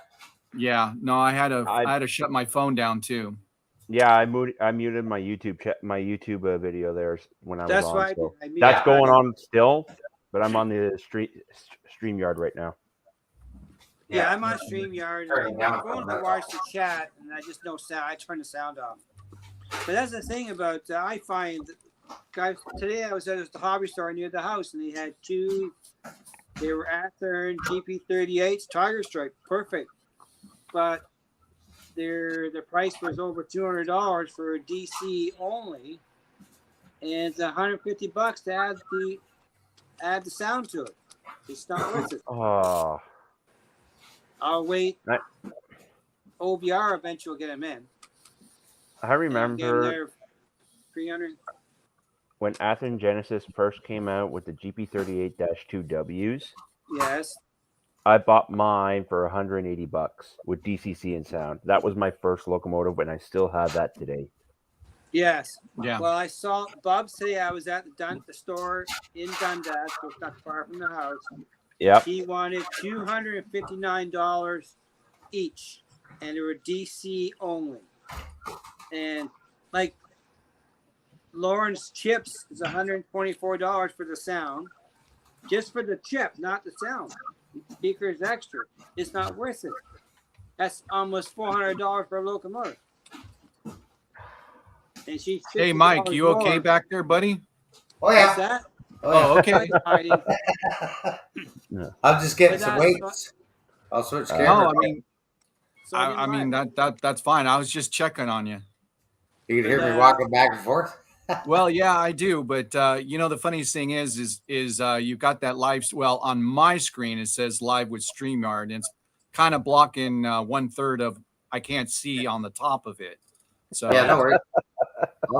Yeah, no, I had to shut my phone down too. Yeah, I muted my YouTube video there when I was that's on. why So I that's going on still, but I'm on the StreamYard right now. Yeah, I'm on StreamYard. Turning down I'm going from to watch the chat, and I just know sound. I turn the sound off. But that's the thing about I find, guys. Today I was at the hobby store near the house, and they had two. They were Athearn GP38s, Tiger Stripe, perfect. But the price was over $200 for a DC only, and it's $150 to add the sound to it. It's not worth it. Oh, I'll wait. Right. OBR eventually will get them in. I remember 300. when Athearn Genesis first came out with the GP38-2Ws. Yes. I bought mine for $180 with DCC and sound. That was my first locomotive, and I still have that today. Yes. Yeah. Well, I saw Bub's today. I was at the store in Dundas, so it's not far from the house. Yep. He wanted $259 each, and they were DC only. And like Lauren's chips is $124 for the sound, just for the chip, not the sound. The speaker is extra. It's not worth it. That's almost $400 for a locomotive. And she's Hey, Mike, you okay more. back there, buddy? Oh What's yeah. that? Oh, okay. Hiding. I'm just getting But some that's weights. I'll switch No, camera. No, I mean, So I mean that's fine. I was just checking on you. You can hear me walking back and forth. Well, yeah, I do, but you know, the funniest thing is you've got that live. Well, on my screen it says live with StreamYard, and it's kind of blocking 1/3 of I can't see on the top of it. So Yeah, no worries.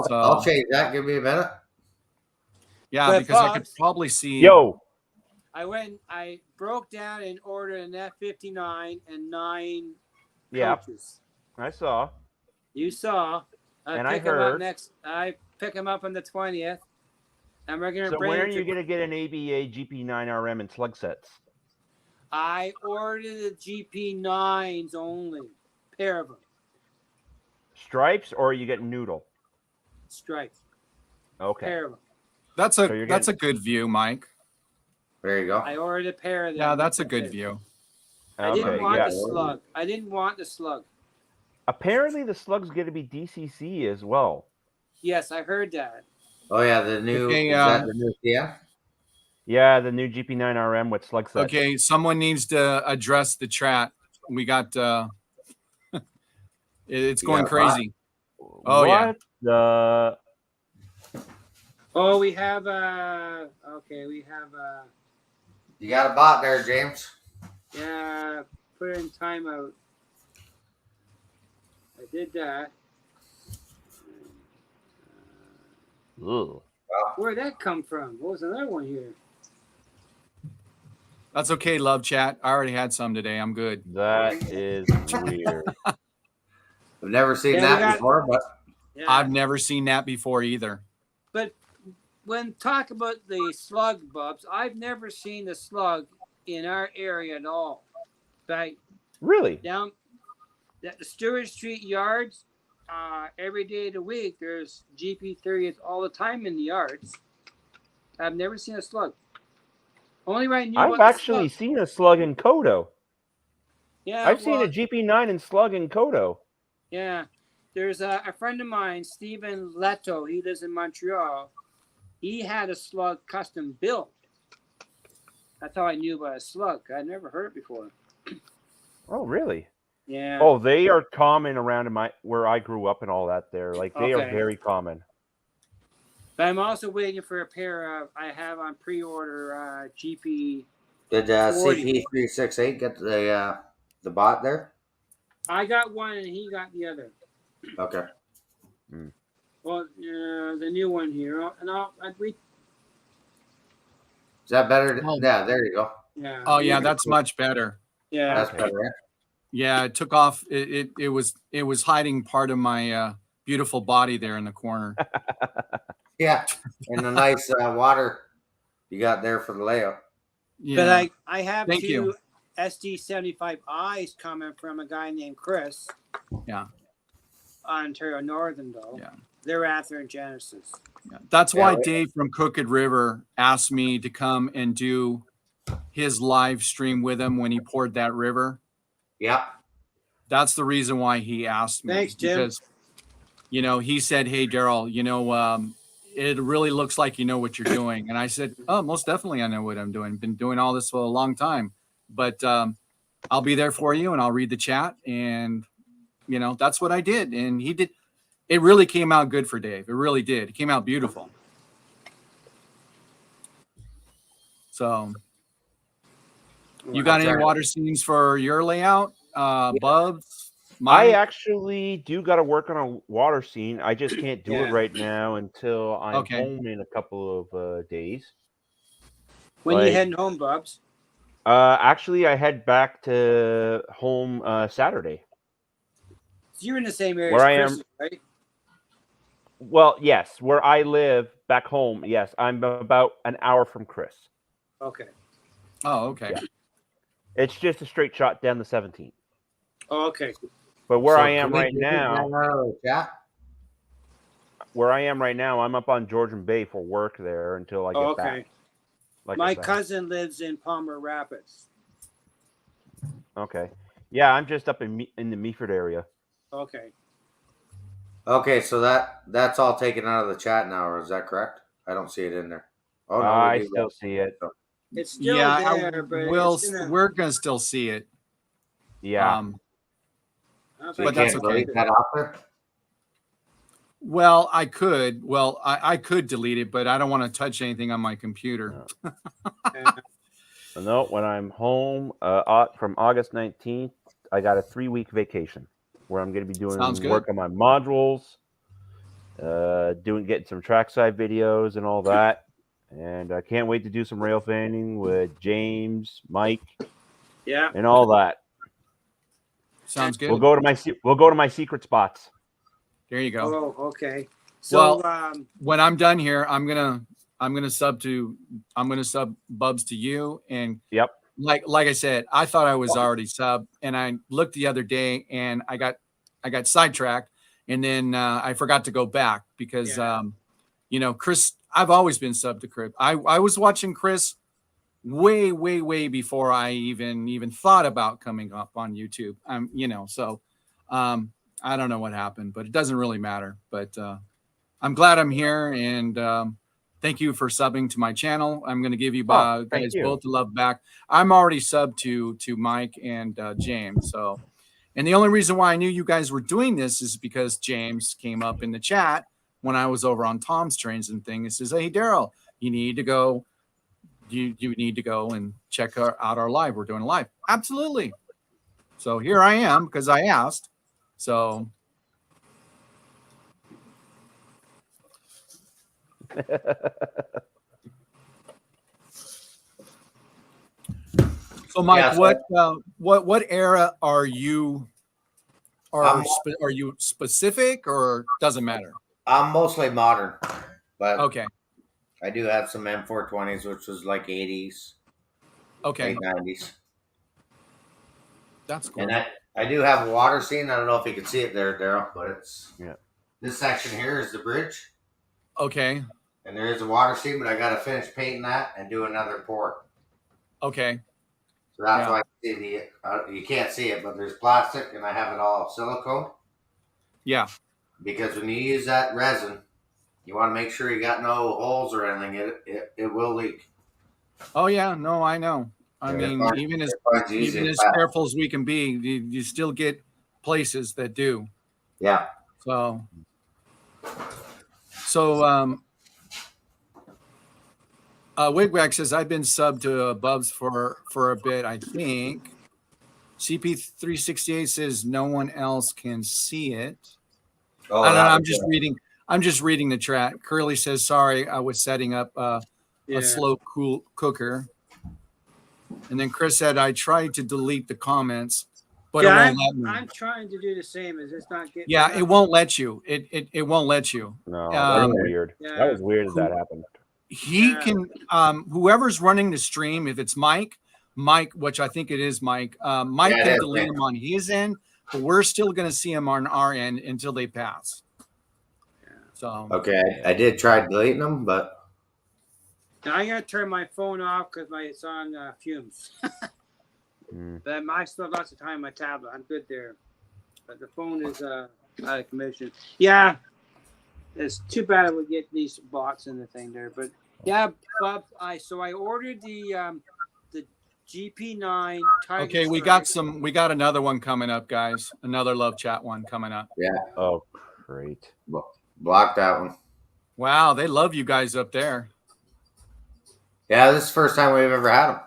So- I'll change that. Give me a minute. yeah, But because I could Bob's- probably see. Yo, I broke down and ordered an F59 and 9 yeah, coaches. I saw. You saw. And I pick 'em up heard. next. I pick them up on the 20th. And we're gonna So bring when are it you to- going to get an ABA GP9RM and slug sets? I ordered the GP9s only. Pair of them. Stripes, or are you getting noodle? Stripes. Okay. Pair of them. That's So a you're that's a good view, Mike. There you go. I ordered a pair of them. Yeah, that's a That's good it. view. I didn't Okay, want yeah. the slug. I didn't want the slug. Apparently, the slug's going to be DCC as well. Yes, I heard that. Oh yeah, the new Okay, is that the new TM? Yeah, the new GP9RM with slug sets. Okay, someone needs to address the chat. We got it's You going got a bot? crazy. Oh, yeah. What the? Oh, we have okay, You got a bot there, James. yeah, put it in timeout. I did that. Ugh. Where'd that come from? What was another one here? That's okay, love chat. I already had some today. I'm good. That is weird. I've never seen Yeah, we that got- before, but Yeah. I've never seen that before either. But when talk about the slug, Bubs, I've never seen the slug in our area at all. Like Really? down at the Stewart Street yards, every day of the week, there's GP30s all the time in the yards. I've never seen a slug. Only right knew I've about the actually slug. seen a slug in Kodo. Yeah, I've seen well, a GP9 and slug in Kodo. Yeah, there's a friend of mine, Stephen Leto. He lives in Montreal. He had a slug custom built. That's how I knew about a slug. I'd never heard it before. Oh, really? Yeah. Oh, they are common around in where I grew up and all that there. Like, they are Okay. very common. But I'm also waiting for a pair of, I have on pre-order GP. did 40. CP368 get the bot there? I got one and he got the other. Okay. Well, the new one here. Is that better? Oh. Yeah, there you go. Yeah. Oh yeah, that's much better. Yeah. That's Okay. better. Right? Yeah, it took off. It was hiding part of my beautiful body there in the corner. Yeah, and the nice water you got there for the layout. Yeah. But I have Thank two you. SD75Is coming from a guy named Chris. Yeah. Ontario Northern, though. Yeah. They're Athearn Genesis. That's why Yeah. Dave from Crooked River asked me to come and do his live stream with him when he poured that river. Yep. That's the reason why he asked me. Thanks, Jim. Because, he said, "Hey, Daryl, it really looks like you know what you're doing." And I said, "Oh, most definitely I know what I'm doing. Been doing all this for a long time. But I'll be there for you and I'll read the chat." And, that's what I did. And he did. It really came out good for Dave. It really did. It came out beautiful. So you got any water scenes for your layout? Bubs? I actually do got to work on a water scene. I just can't do it right now until I'm home in a couple of days. When you heading home, Bubs? Actually, I head back to home Saturday. So you're in the same area where as I Chris, am, right? Well, yes. Where I live back home, yes. I'm about an hour from Chris. Okay. Oh, okay. Yeah. It's just a straight shot down the 17th. Oh, okay. But where I am right now, I'm up on Georgian Bay for work there until I get back. Like my cousin lives in Palmer Rapids. Okay. Yeah, I'm just up in the Meaford area. Okay. Okay, so that's all taken out of the chat now, or is that correct? I don't see it in there. Oh no, I still see it. It's still there, but we're gonna still see it. Yeah. So but that's okay. That off there? Well, I could. Well, I could delete it, but I don't want to touch anything on my computer. No, when I'm home from August 19th, I got a 3-week vacation where I'm going to be doing work on my modules, getting some trackside videos and all that. And I can't wait to do some rail fanning with James, Mike, and all that. Sounds good. We'll go to my secret spots. There you go. Oh, okay. So when I'm done here, I'm gonna sub Bubs to you. And like I said, I thought I was already subbed, and I looked the other day and I got sidetracked, and then I forgot to go back because Chris, I've always been subbed to Chris. I was watching Chris way before I even thought about coming up on YouTube. I don't know what happened, but it doesn't really matter. But I'm glad I'm here, and thank you for subbing to my channel. I'm going to give you guys both the love back. I'm already subbed to Mike and James. So, and the only reason why I knew you guys were doing this is because James came up in the chat when I was over on Tom's Trains and thing. It says, "Hey, Daryl, you need to go. You need to go and check out our live. We're doing a live." Absolutely. So here I am because I asked. So Mike, what era are you? Are you specific, or doesn't matter? I'm mostly modern, but okay. I do have some M420s, which was like 80s, late 90s. That's cool. And I do have a water scene. I don't know if you can see it there, Daryl, but it's this section here is the bridge. Okay. And there is a water scene, but I got to finish painting that and do another pour. Okay. So that's why you can't see it, but there's plastic, and I have it all silicone. Yeah. Because when you use that resin, you want to make sure you got no holes or anything. It will leak. Oh yeah, no, I know. I mean, even as careful as we can be, you still get places that do. Yeah. So Wigwag says, I've been subbed to Bubs for a bit, I think. CP368 says no one else can see it. Oh, I don't know. I'm just reading the chat. Curly says, sorry, I was setting up a slow cooker. And then Chris said, I tried to delete the comments, but it won't let me. I'm trying to do the same. Is it's not getting? Yeah, it won't let you. It won't let you. No, that was weird. Yeah. That was weird that happened. He can, whoever's running the stream, if it's Mike, which I think it is Mike can delete him on his end, but we're still going to see him on our end until they pass. So okay, I did try deleting them, but Now I gotta turn my phone off because it's on fumes. But I still have lots of time on my tablet. I'm good there. But the phone is out of commission. Yeah, it's too bad we get these bots in the thing there. But yeah, Bob, I ordered the GP9 Tiger Okay, we got another one coming up, guys. Another love chat one coming up. Yeah. Oh, great. Block that one. Wow, they love you guys up there. Yeah, this is the first time we've ever had them.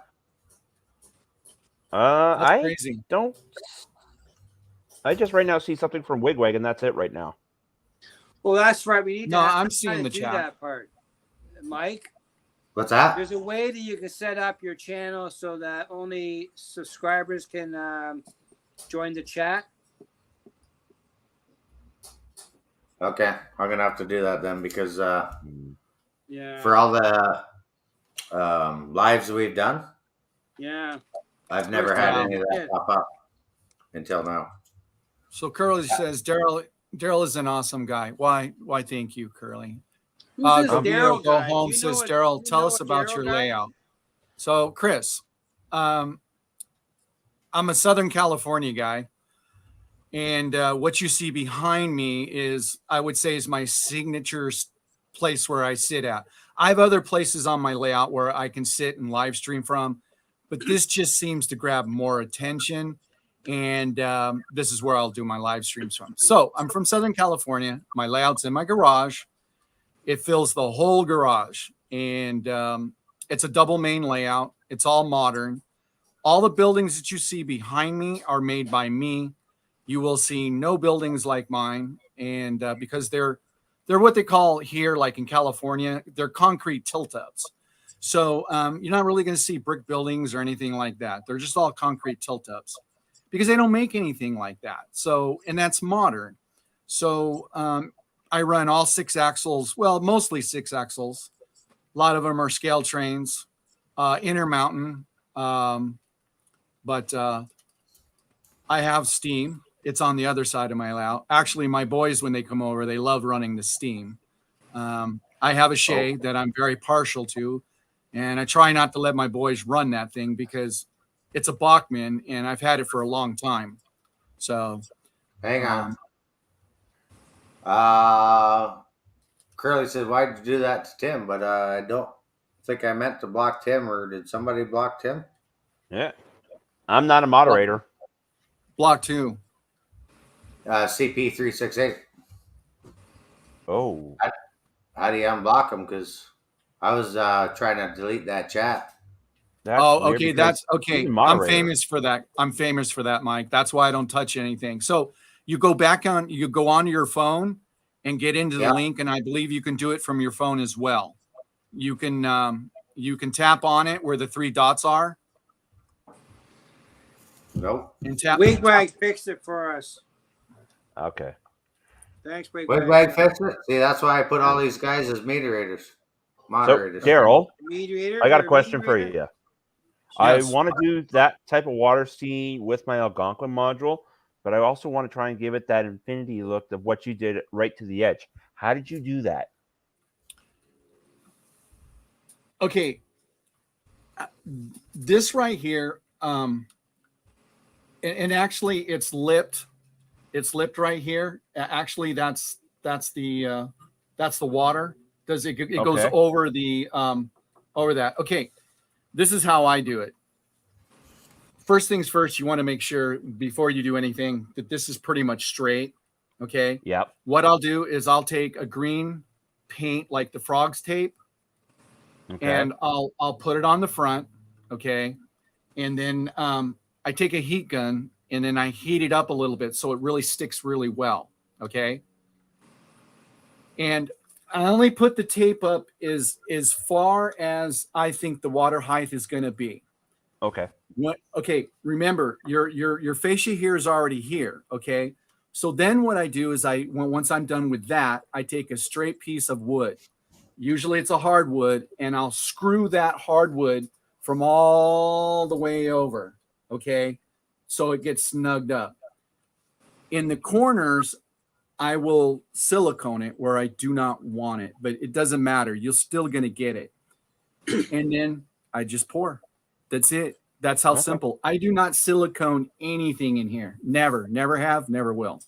I crazy. don't. I just right now see something from Wigwag, and that's it right now. Well, that's right. We need to. I'm seeing the do chat. That part, Mike. What's that? There's a way that you can set up your channel so that only subscribers can join the chat. Okay, I'm gonna have to do that then because Yeah. for all the lives we've done, Yeah. I've never had any of that pop up until now. So Curly says Daryl is an awesome guy. Why thank you, Curly. Who's this Go Daryl go guy? home, Do you know says what- Daryl. do you Tell know us a about Daryl your guy? layout. So Chris, I'm a Southern California guy. And what you see behind me is, I would say, is my signature place where I sit at. I have other places on my layout where I can sit and live stream from, but this just seems to grab more attention. And this is where I'll do my live streams from. So I'm from Southern California. My layout's in my garage. It fills the whole garage. And it's a double main layout. It's all modern. All the buildings that you see behind me are made by me. You will see no buildings like mine, and because they're what they call here, like in California, they're concrete tilt-ups. So you're not really going to see brick buildings or anything like that. They're just all concrete tilt-ups because they don't make anything like that. So, and that's modern. So I run all 6 axles, well, mostly 6 axles. A lot of them are scale trains, Intermountain, but I have steam. It's on the other side of my layout. Actually, my boys, when they come over, they love running the steam. I have a Shay that I'm very partial to, and I try not to let my boys run that thing because it's a Bachman, and I've had it for a long time. So, hang on. Curly said, "Why'd you do that to Tim?" But I don't think I meant to block Tim, or did somebody block Tim? Yeah, I'm not a moderator. Block 2. CP368. Oh. How do you unblock him? Because I was trying to delete that chat. Okay. That's okay. I'm famous for that. Mike. That's why I don't touch anything. So you go onto your phone and get into the link, and I believe you can do it from your phone as well. You can tap on it where the 3 dots are. Nope. And Wigwag fixed it for us. Okay. Thanks, Wigwag. Wigwag fixed it? See, that's why I put all these guys as moderators. So, Daryl, I got a question for you. Yes. I want to do that type of water scene with my Algonquin module, but I also want to try and give it that infinity look of what you did right to the edge. How did you do that? Okay. This right here, and actually it's lipped. It's lipped right here. Actually, that's the water. It goes over the over that. Okay, this is how I do it. First things first, you want to make sure before you do anything that this is pretty much straight. Okay. Yep. What I'll do is I'll take a green paint like the frogs tape, and I'll put it on the front. Okay, and then I take a heat gun and then I heat it up a little bit so it really sticks really well. Okay. And I only put the tape up as far as I think the water height is going to be. Okay. Okay. Remember, your fascia here is already here. Okay. So then what I do is once I'm done with that, I take a straight piece of wood. Usually it's a hardwood, and I'll screw that hardwood from all the way over. Okay. So it gets snugged up. In the corners, I will silicone it where I do not want it, but it doesn't matter. You're still going to get it. and then I just pour. That's it. That's how Okay. simple. I do not silicone anything in here. Never have, never will.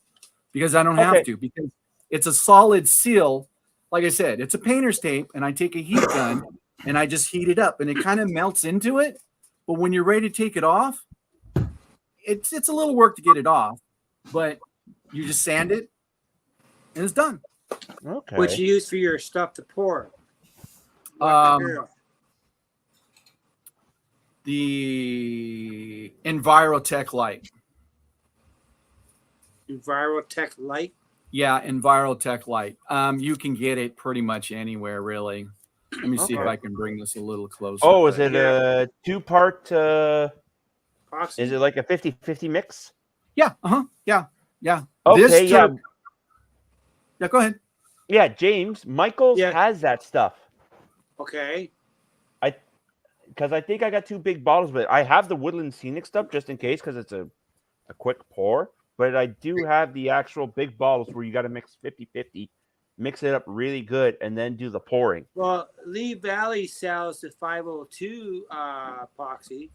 Because I don't have Okay. to, because it's a solid seal. Like I said, it's a painter's tape, and I take a heat gun and I just heat it up, and it kind of melts into it. But when you're ready to take it off, it's a little work to get it off, but you just sand it and it's done. Okay. What you use for your stuff to pour? What material? The Envirotech Light. Envirotech Light. Yeah, Envirotech Light. You can get it pretty much anywhere, really. Let me see if Okay. I can bring this a little closer. Oh, is it a 2-part? Epoxy? Is it like a 50-50 mix? Yeah. Yeah. Okay. Yeah. Yeah. Go ahead. Yeah. James Michaels Yeah. has that stuff. Okay. Because I think I got 2 big bottles, but I have the Woodland Scenic stuff just in case, because it's a quick pour. But I do have the actual big bottles where you got to mix 50-50, mix it up really good, and then do the pouring. Well, Lee Valley sells the 502 epoxy,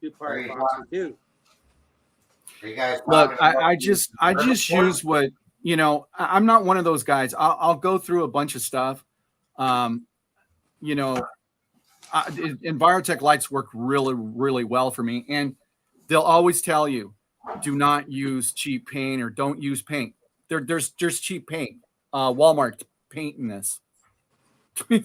2-part epoxy too. Are you guys Look, talking about I just use what, I'm not one of those guys. I'll go through a bunch of stuff. Envirotech lights work really, really well for me. And they'll always tell you, do not use cheap paint or don't use paint. There's cheap paint. Walmart painting this.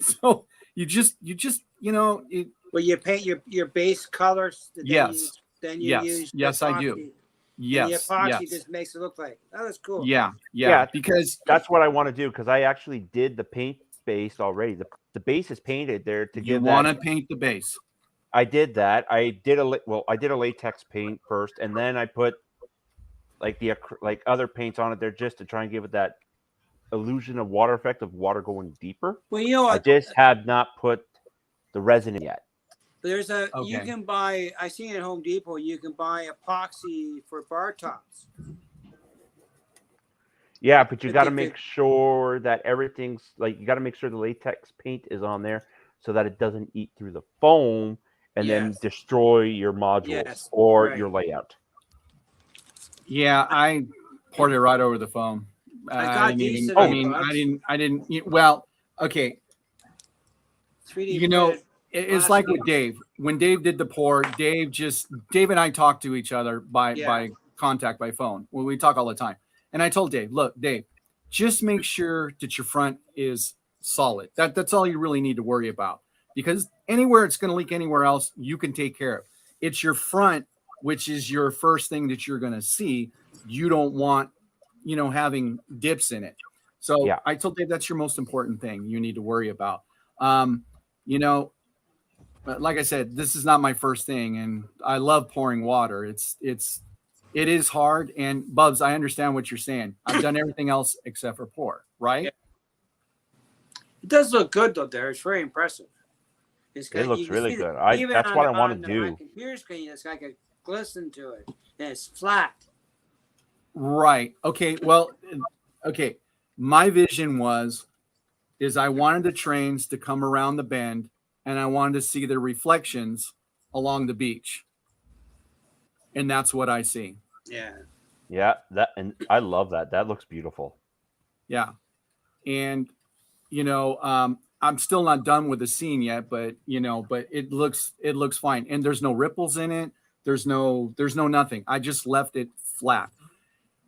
So you just it, Well, you paint your base colors. Yes. Then you use the Yes, I epoxy. do. And Yes. the epoxy Yes. just makes it look like, oh, that's cool. Yeah. Yeah. Because That's what I want to do, because I actually did the paint base already. The base is painted there to you give want to that. paint the base. I did that. I did a latex paint first, and then I put like other paints on it there just to try and give it that illusion of water effect of water going deeper. Well, you know I what? just have not put the resin in yet. There's you Okay. can buy, I seen it at Home Depot, you can buy epoxy for bar tops. Yeah, but you But got to they- make sure that everything's you got to make sure the latex paint is on there so that it doesn't eat through the foam and then Yes. destroy your modules Yes, or right. your layout. Yeah, I poured it right over the phone. I got I didn't these even, today, I mean, Bugs. I didn't. Well, okay. 3D You know, printed it's plastic. like with Dave. When Dave did the pour, Dave and I talked to each other by contact by phone. Well, we talk all the time. And I told Dave, look, Dave, just make sure that your front is solid. That's all you really need to worry about. Because anywhere it's going to leak anywhere else, you can take care of. It's your front, which is your first thing that you're going to see. You don't want, having dips in it. So Yeah. I told Dave that's your most important thing you need to worry about. But like I said, this is not my first thing, and I love pouring water. It is hard. And Bubs, I understand what you're saying. I've done everything else except for pour, right? Yeah. It does look good though. There, it's very impressive. It looks you can really see good. even That's on what the- I want on to my do. computer screen, it's like a glisten to it, and it's flat. Right. Okay. Well, okay. My vision is I wanted the trains to come around the bend, and I wanted to see the reflections along the beach. And that's what I see. Yeah. Yeah, and I love that. That looks beautiful. Yeah. And, I'm still not done with the scene yet, but it looks fine. And there's no ripples in it. There's no nothing. I just left it flat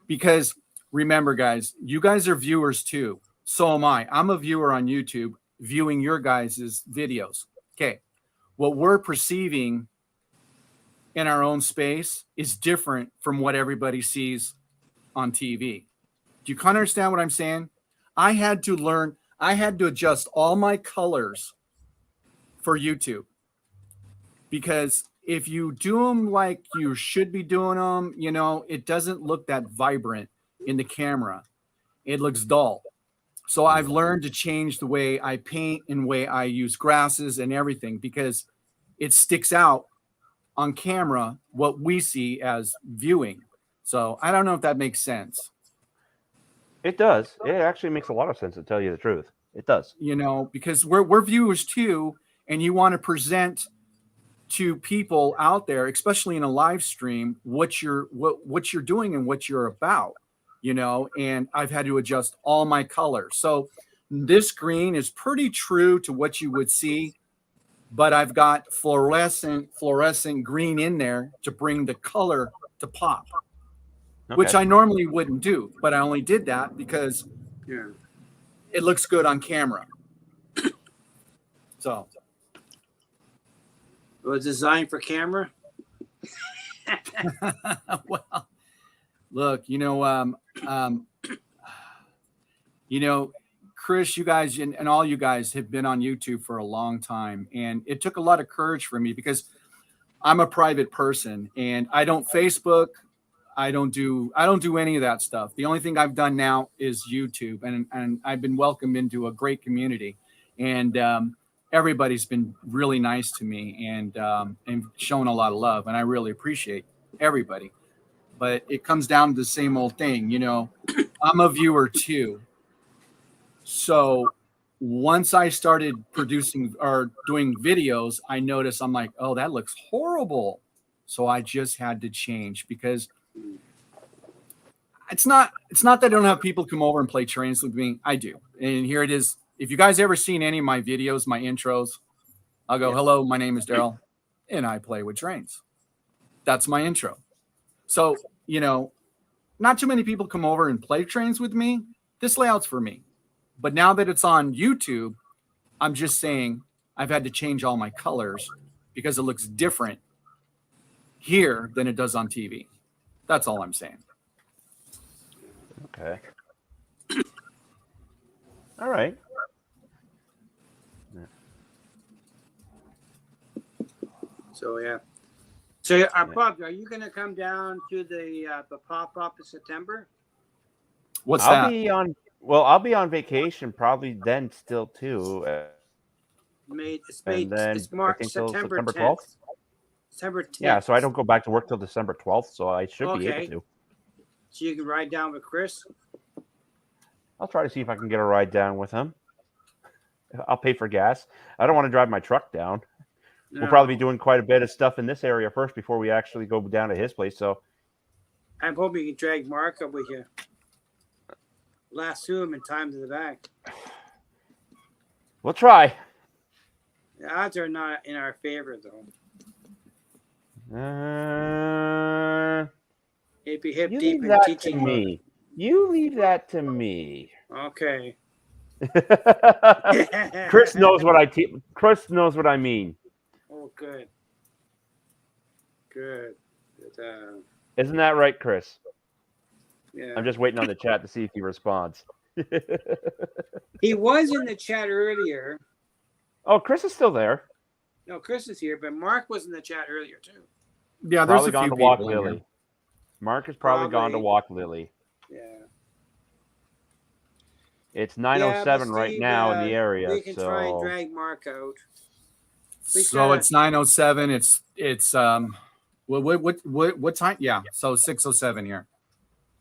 because remember, guys, you guys are viewers too. So am I. I'm a viewer on YouTube viewing your guys' videos. Okay. What we're perceiving in our own space is different from what everybody sees on TV. Do you kind of understand what I'm saying? I had to adjust all my colors for YouTube because if you do them like you should be doing them, it doesn't look that vibrant in the camera. It looks dull. So I've learned to change the way I paint and the way I use grasses and everything because it sticks out on camera what we see as viewing. So I don't know if that makes sense. It does. It actually makes a lot of sense, to tell you the truth. It does. Because we're viewers too, and you want to present to people out there, especially in a live stream, what you're doing and what you're about, and I've had to adjust all my colors. So this green is pretty true to what you would see, but I've got fluorescent green in there to bring the color to pop, which I normally wouldn't do, but I only did that because it looks good on camera. So it was designed for camera. Well, look, Chris, you guys and all you guys have been on YouTube for a long time, and it took a lot of courage for me because I'm a private person and I don't Facebook. I don't do any of that stuff. The only thing I've done now is YouTube, and I've been welcomed into a great community, and everybody's been really nice to me and shown a lot of love, and I really appreciate everybody. But it comes down to the same old thing, I'm a viewer too. So once I started producing or doing videos, I noticed I'm like, oh, that looks horrible. So I just had to change because it's not that I don't have people come over and play trains with me. I do. And here it is. If you guys ever seen any of my videos, my intros, I'll go, hello, my name is Daryl, and I play with trains. That's my intro. So, not too many people come over and play trains with me. This layout's for me. But now that it's on YouTube, I'm just saying I've had to change all my colors because it looks different here than it does on TV. That's all I'm saying. Okay. All right. So yeah. So Bob, are you going to come down to the pop-up in September? What's that? I'll be on vacation probably then still too. It's March, September 12th. September 10th. Yeah, so I don't go back to work till December 12th, so I should be able to. So you can ride down with Chris? I'll try to see if I can get a ride down with him. I'll pay for gas. I don't want to drive my truck down. No. We'll probably be doing quite a bit of stuff in this area first before we actually go down to his place. So I'm hoping you can drag Mark up with you. Lasso him in time to the back. We'll try. The odds are not in our favor, though. If you hip deep in teaching me. You leave that to me. Okay. Chris knows what Chris knows what I mean. Oh, good. Good. Isn't that right, Chris? Yeah. I'm just waiting on the chat to see if he responds. He was in the chat earlier. Oh, Chris is still there. No, Chris is here, but Mark was in the chat earlier too. Yeah, there's probably a gone few to walk people Lily. Mark has probably gone to walk Lily. Yeah. It's 9:07 right now in the area. We can try and drag Mark out. So it's 9:07. It's what time? Yeah, so 6:07 here.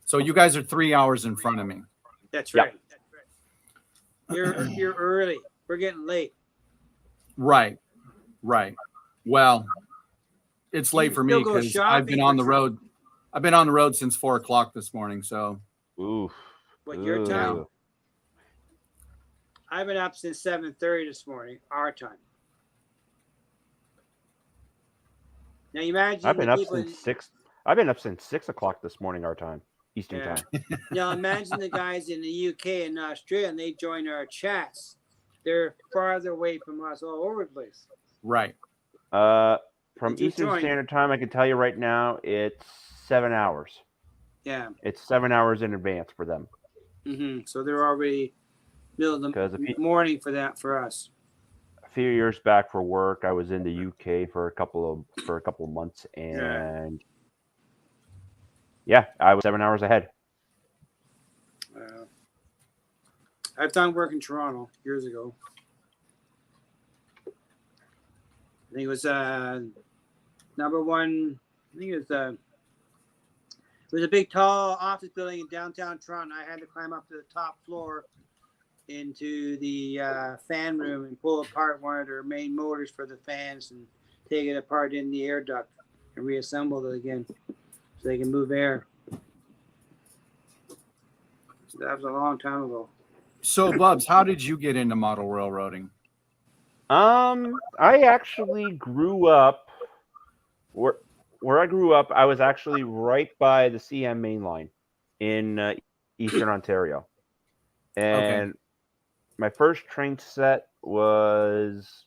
So you guys are 3 hours in front of me. That's right. Yep. That's right. You're early. We're getting late. Right. Well, it's late for me because I've been on the road. I've been on the road since 4 o'clock this morning. So. Oof. What your time? I've been up since 7:30 this morning, our time. Now you imagine I've been up since 6. I've been up since 6 o'clock this morning, our time, Eastern time. Now imagine the guys in the UK and Australia, and they join our chats. They're farther away from us, all over the place. Right. From Eastern Standard Time, I can tell you right now, it's 7 hours. Yeah. It's 7 hours in advance for them. Mm-hmm. So they're already middle of the morning for us. A few years back for work, I was in the UK for a couple of months, and I was 7 hours ahead. I've done work in Toronto years ago. I think it was number one. I think it was a big, tall office building in downtown Toronto. I had to climb up to the top floor into the fan room and pull apart one of their main motors for the fans and take it apart in the air duct and reassemble it again so they can move air. So that was a long time ago. So, Bubs, how did you get into model railroading? I actually grew up where I grew up. I was actually right by the CM main line in Eastern Ontario, and my first train set was,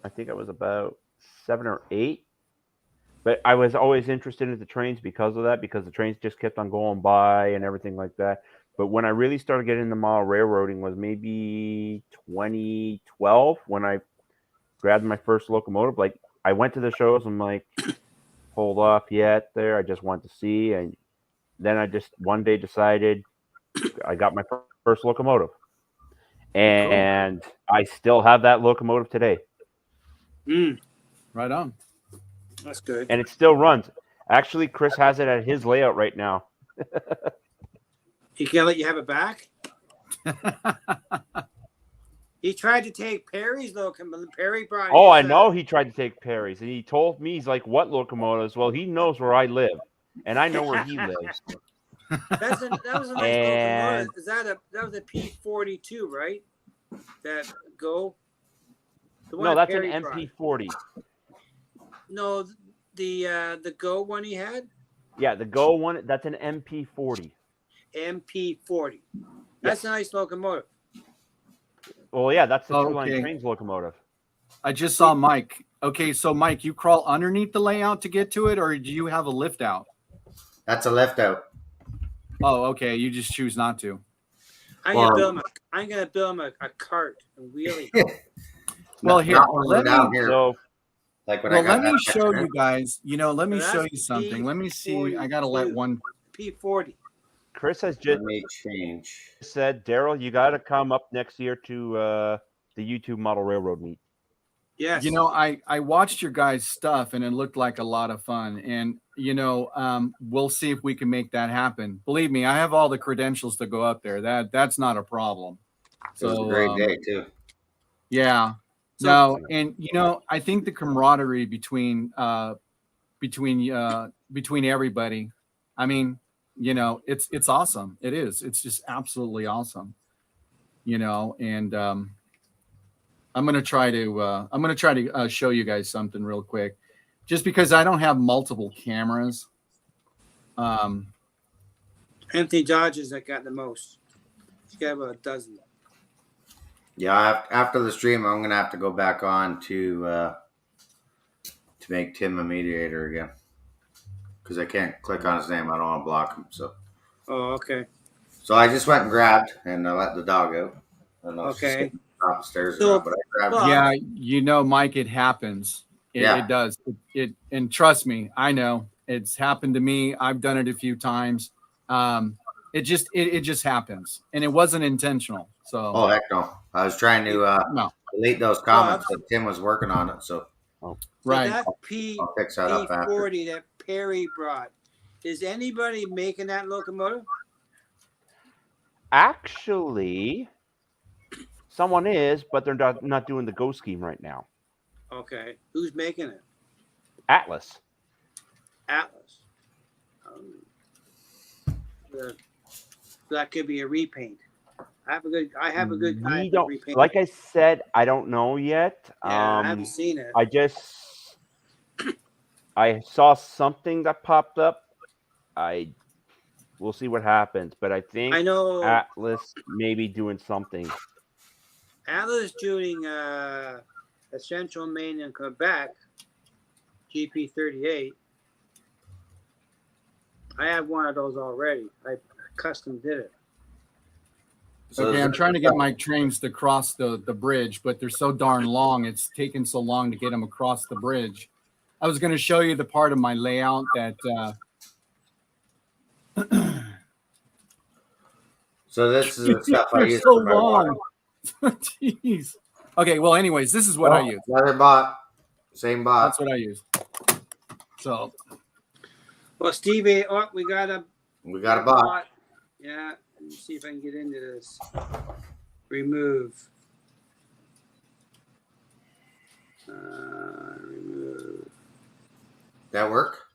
I think I was about 7 or 8. But I was always interested in the trains because of that, because the trains just kept on going by and everything like that. But when I really started getting into model railroading was maybe 2012 when I grabbed my first locomotive. Like, I went to the shows. I'm like, hold off yet there. I just want to see. And then I just one day decided I got my first locomotive. And I still have that locomotive today. Right on. That's good. And it still runs. Actually, Chris has it at his layout right now. He can't let you have it back? He tried to take Perry's locomotive. Perry brought Oh, I know he tried to take Perry's. And he told me, he's like, what locomotives? Well, he knows where I live. And I know where he lives. that was a nice locomotive. That was a P42, right? That Go? No, that's Perry an MP40. No, the Go one he had? Yeah, the Go one, that's an MP40. MP40. That's a nice locomotive. Well, yeah, that's the True Line Trains locomotive. I just saw Mike. Okay, so Mike, you crawl underneath the layout to get to it, or do you have a lift out? That's a lift out. Oh, okay. You just choose not to. I'm gonna build him a cart and wheelie. Well, here, let me show you guys. Let me show you something. Let me see. I gotta let one P40. Chris has just said, Daryl, you got to come up next year to the YouTube Model Railroad meet. Yes. I watched your guys' stuff and it looked like a lot of fun. And, we'll see if we can make that happen. Believe me, I have all the credentials to go up there. That's not a problem. So, it was a great day too. Yeah. No, and I think the camaraderie between everybody, I mean, it's awesome. It is. It's just absolutely awesome. And I'm gonna try to show you guys something real quick, just because I don't have multiple cameras. Anthony Dodges that got the most. He's got about a dozen. Yeah, after the stream, I'm gonna have to go back on to make Tim a mediator again, because I can't click on his name. I don't want to block him. So. Oh, okay. So I just went and grabbed and I let the dog out. Okay. Upstairs. So, but I grabbed Mike, it happens. It does. And trust me, I know it's happened to me. I've done it a few times. It just happens, and it wasn't intentional. So. Oh heck no! I was trying to delete those comments, but Tim was working on it. So. Right. So that P40 that Perry brought. Is anybody making that locomotive? Actually, someone is, but they're not doing the Go scheme right now. Okay. Who's making it? Atlas. That could be a repaint. I have a good time to repaint. Like I said, I don't know yet. I haven't seen it. I saw something that popped up. We'll see what happens, but I think Atlas may be doing something. Atlas doing Essential Main in Quebec, GP38. I have one of those already. I custom did it. Okay, I'm trying to get my trains to cross the bridge, but they're so darn long. It's taken so long to get them across the bridge. I was going to show you the part of my layout that. So this is the stuff I use. So long. Jeez. Okay. Well, anyways, this is what I use. Another bot. Same bot. That's what I use. So. Well, Stevie, we got a bot. Yeah. Let me see if I can get into this. Remove. Remove. That work?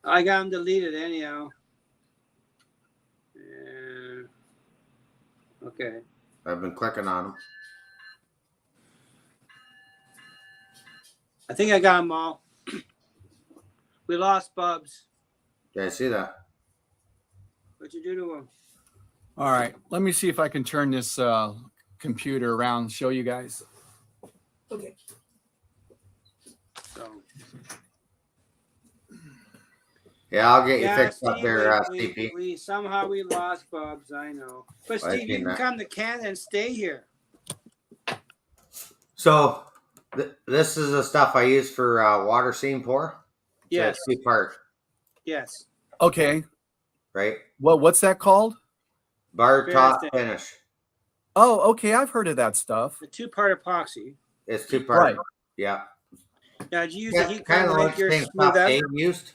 I got them deleted anyhow. Yeah. Okay. I've been clicking on them. I think I got them all. We lost Bubs. Yeah, I see that. What'd you do to him? All right, let me see if I can turn this computer around and show you guys. Okay. So. Yeah, I'll get you Yeah, fixed up Steve, there, we CP. somehow we lost Bubs. I know, but I've Steve, you seen can that. come to Canada and stay here. So this is the stuff I use for water seam pour. Yes. It's a 2-part, Yes. Okay. right? What's that called? Bar top Finish. finish. Oh, okay. I've heard of that stuff. The 2-part epoxy. It's 2-part. Right. Yeah. Now, did you use the heat Kind gun of to like make the your same smooth stuff out? Dave used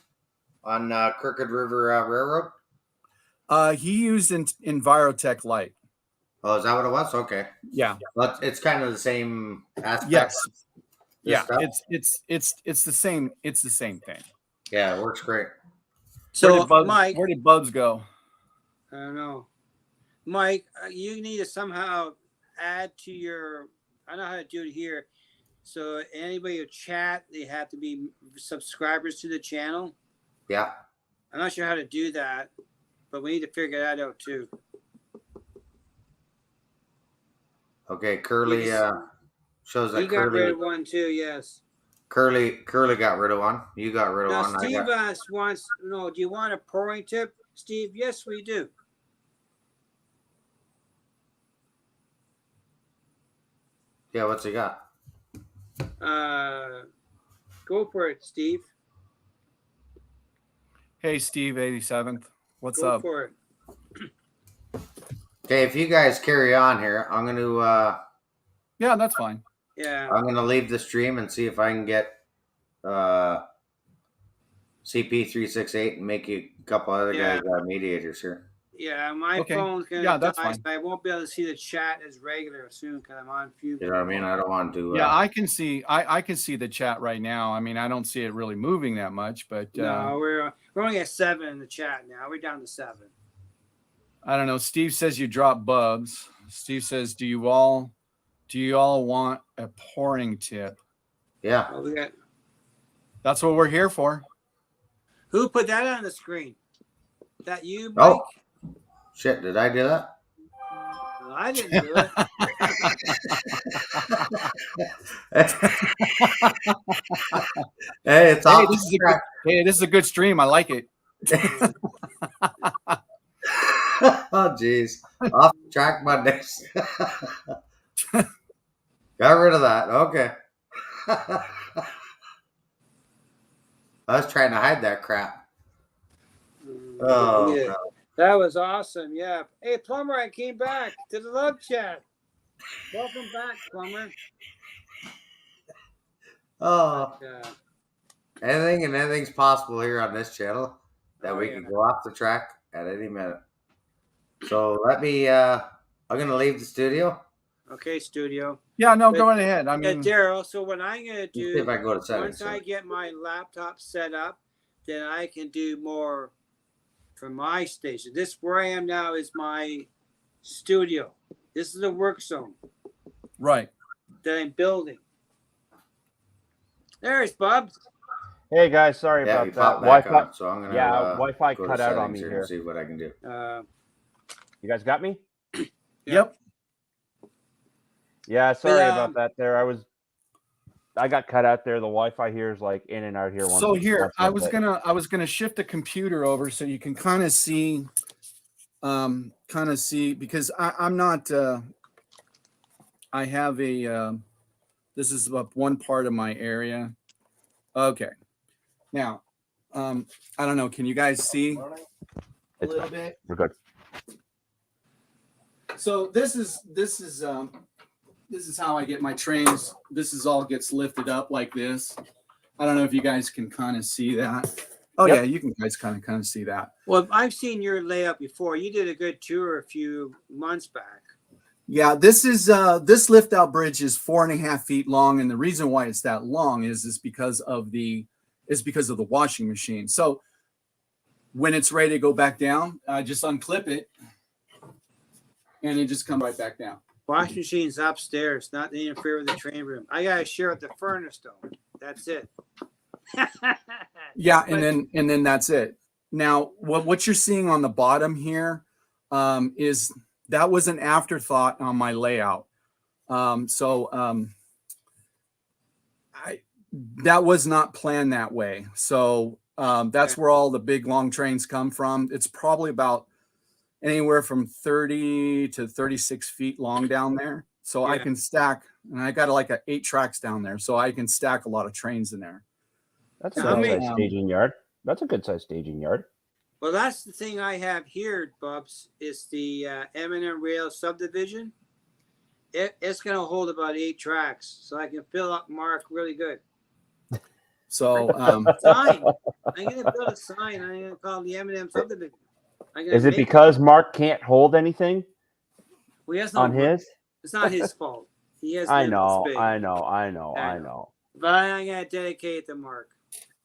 on Crooked River Railroad. He used Envirotech Light. Oh, is that what it was? Okay. Yeah. But it's kind of the same aspect. Yes. This Yeah. stuff. It's the same. It's the same thing. Yeah, it works great. So, Mike, where did Bubs go? I don't know. Mike, you need to somehow add to your. I know how to do it here. So anybody who chat, they have to be subscribers to the channel. Yeah. I'm not sure how to do that, but we need to figure that out too. Okay, Curly shows that You got rid Curly of one too, yes. Curly got rid of one. You got rid of Now, one. Steve wants, no, do you want a pouring tip? Steve, yes, we do. Yeah, what's he got? Go for it, Steve. Hey, Steve, 87th. What's Go up? for it. Okay, if you guys carry on here, I'm gonna Yeah, that's fine. Yeah. I'm gonna leave the stream and see if I can get CP368 and make you a couple other guys mediators here. Yeah, my Okay. phone's gonna Yeah, that's die, fine. so I won't be able to see the chat as regular soon because I'm on few. You know what I mean? I don't want to. Yeah, I can see. I can see the chat right now. I mean, I don't see it really moving that much, but No, we're only at 7 in the chat now. We're down to 7. I don't know. Steve says you dropped Bubs. Steve says, do you all want a pouring tip? Yeah. Oh, we got. That's what we're here for. Who put that on the screen? That you, Mike? Oh, shit! Did I do that? No, I didn't do it. Hey, it's Hey, off this is a track. this is a good stream. I like it. Oh, jeez. Off track Mondays. Got rid of that. Okay. I was trying to hide that crap. Oh, Yeah. no. That was awesome. Yeah. Hey, Plumber, I came back to the love chat. Welcome back, Plumber. Oh, But, anything and anything's possible here on this channel that we can yeah. go off the track at any minute. So let me, I'm going to leave the studio. okay, studio. Yeah, no, go right ahead. I mean, Daryl, so what I'm going to Let's see do, if I can go to settings. once I get my laptop set up, then I can do more for my station. This, where I am now, is my studio. This is the work zone right. that I'm building. There's Bubs. Hey guys, sorry Yeah, about you that. popped back Wi-Fi. on, so I'm going to Wi-Fi go cut to out on settings me here here. and see what I can do. You guys got me? Yep. Yeah, sorry But, about that. I got cut out there. The Wi-Fi here is like in and out here. So here, I was gonna. gonna shift the computer over so you can kind of see, because I'm not. I have a. This is one part of my area. Okay. Now, I don't know. Can you guys see a little bit? We're good. So this is how I get my trains. This is all gets lifted up like this. I don't know if you guys can kind of see that. Oh Yep. yeah, you can guys kind of see that. Well, I've seen your layout before. You did a good tour a few months back. Yeah, this is this lift out bridge is 4.5 feet long, and the reason why it's that long is because of the washing machine. So when it's ready to go back down, just unclip it, and it just comes right back down. Washing machine's upstairs, not to interfere with the train room. I gotta share with the furnace though. That's it. Yeah, and then that's it. Now, what you're seeing on the bottom here is that was an afterthought on my layout. That was not planned that way. So that's where all the big long trains come from. It's probably about anywhere from 30 to 36 feet long down there. So I can stack, and I got like 8 tracks down there, so I can stack a lot of trains in there. That's a good size staging yard. That's a good size staging yard. Well, that's the thing I have here, Bubs, is the M&M Rail subdivision. It's going to hold about 8 tracks, so I can fill up Mark really good. So sign. I'm going to build a sign. I'm going to call it the M&M subdivision. Is it because Mark can't hold anything on his? It's not his fault. He has. I know. But I'm going to dedicate it to Mark.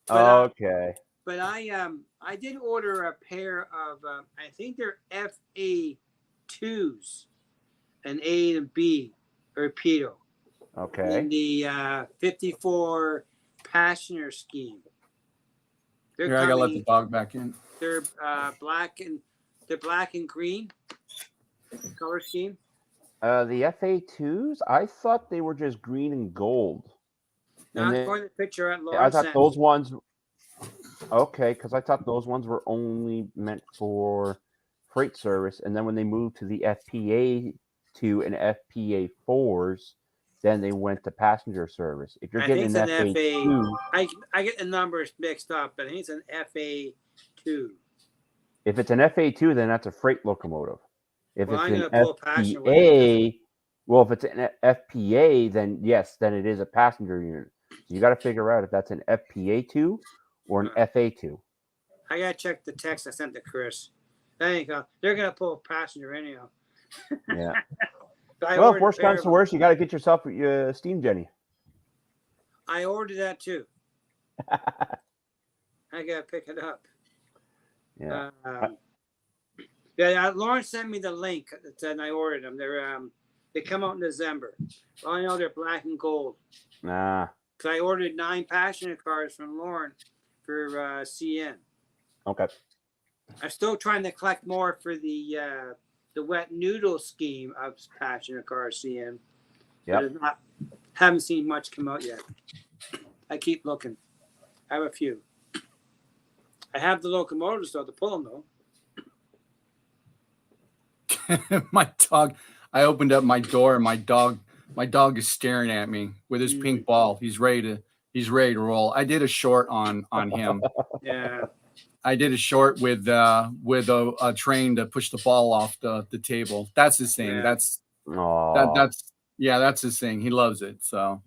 But, okay. But I did order a pair of I think they're FA2s, an A and B torpedo. Okay. In the 54 passenger scheme. Here, I gotta let the dog back in. They're black and green color scheme. The FA2s, I thought they were just green and gold. Not according to the picture at Lawrence. I thought those ones. Okay, because I thought those ones were only meant for freight service, and then when they moved to the FPA2 and FPA4s, then they went to passenger service. If you're getting an FA2, I get the numbers mixed up, but I think it's an FA2. If it's an FA2, then that's a freight locomotive. If it's an FPA, well, if it's an FPA, then yes, then it is a passenger unit. So you got to figure out if that's an FPA2 or an FA2. I got to check the text I sent to Chris. There you go. They're going to pull a passenger anyhow. Yeah. Well, if worst comes to worst, you got to get yourself a steam Jenny. I ordered that too. I got to pick it up. Yeah. Lawrence sent me the link and I ordered them. They come out in December. Well, I know they're black and gold. Nah. Because I ordered 9 passenger cars from Lauren for CN. Okay. I'm still trying to collect more for the wet noodle scheme of passenger car CN. Yeah. Haven't seen much come out yet. I keep looking. I have a few. I have the locomotives though to pull them though. My dog. I opened up my door, and my dog is staring at me with his pink ball. He's ready to roll. I did a short on him. Yeah. I did a short with a train to push the ball off the table. That's his thing. Yeah. That's his thing. He loves it. So,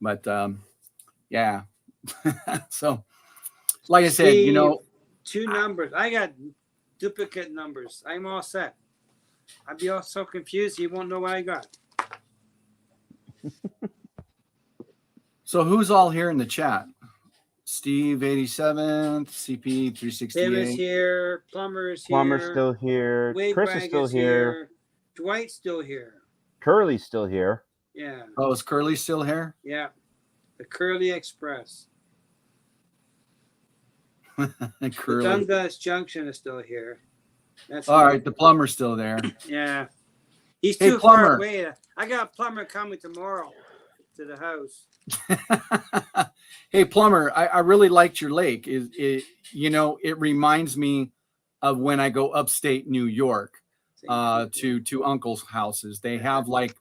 but yeah. So like I said, 2 numbers. I got duplicate numbers. I'm all set. I'd be all so confused you won't know what I got. So who's all here in the chat? Steve 87th, CP 368. Tim is here. Plumber is here. Plumber's still here. Chris is still here. Dwight's still here. Curly's still here. Yeah. Oh, is Curly still here? Yeah. The Curly Express. Curly. Dundas Junction is still here. That's all right. The plumber's still there. Yeah. He's too far away. I got a plumber coming tomorrow to the house. Hey, plumber, I really liked your lake. It reminds me of when I go upstate New York to uncle's houses. They have like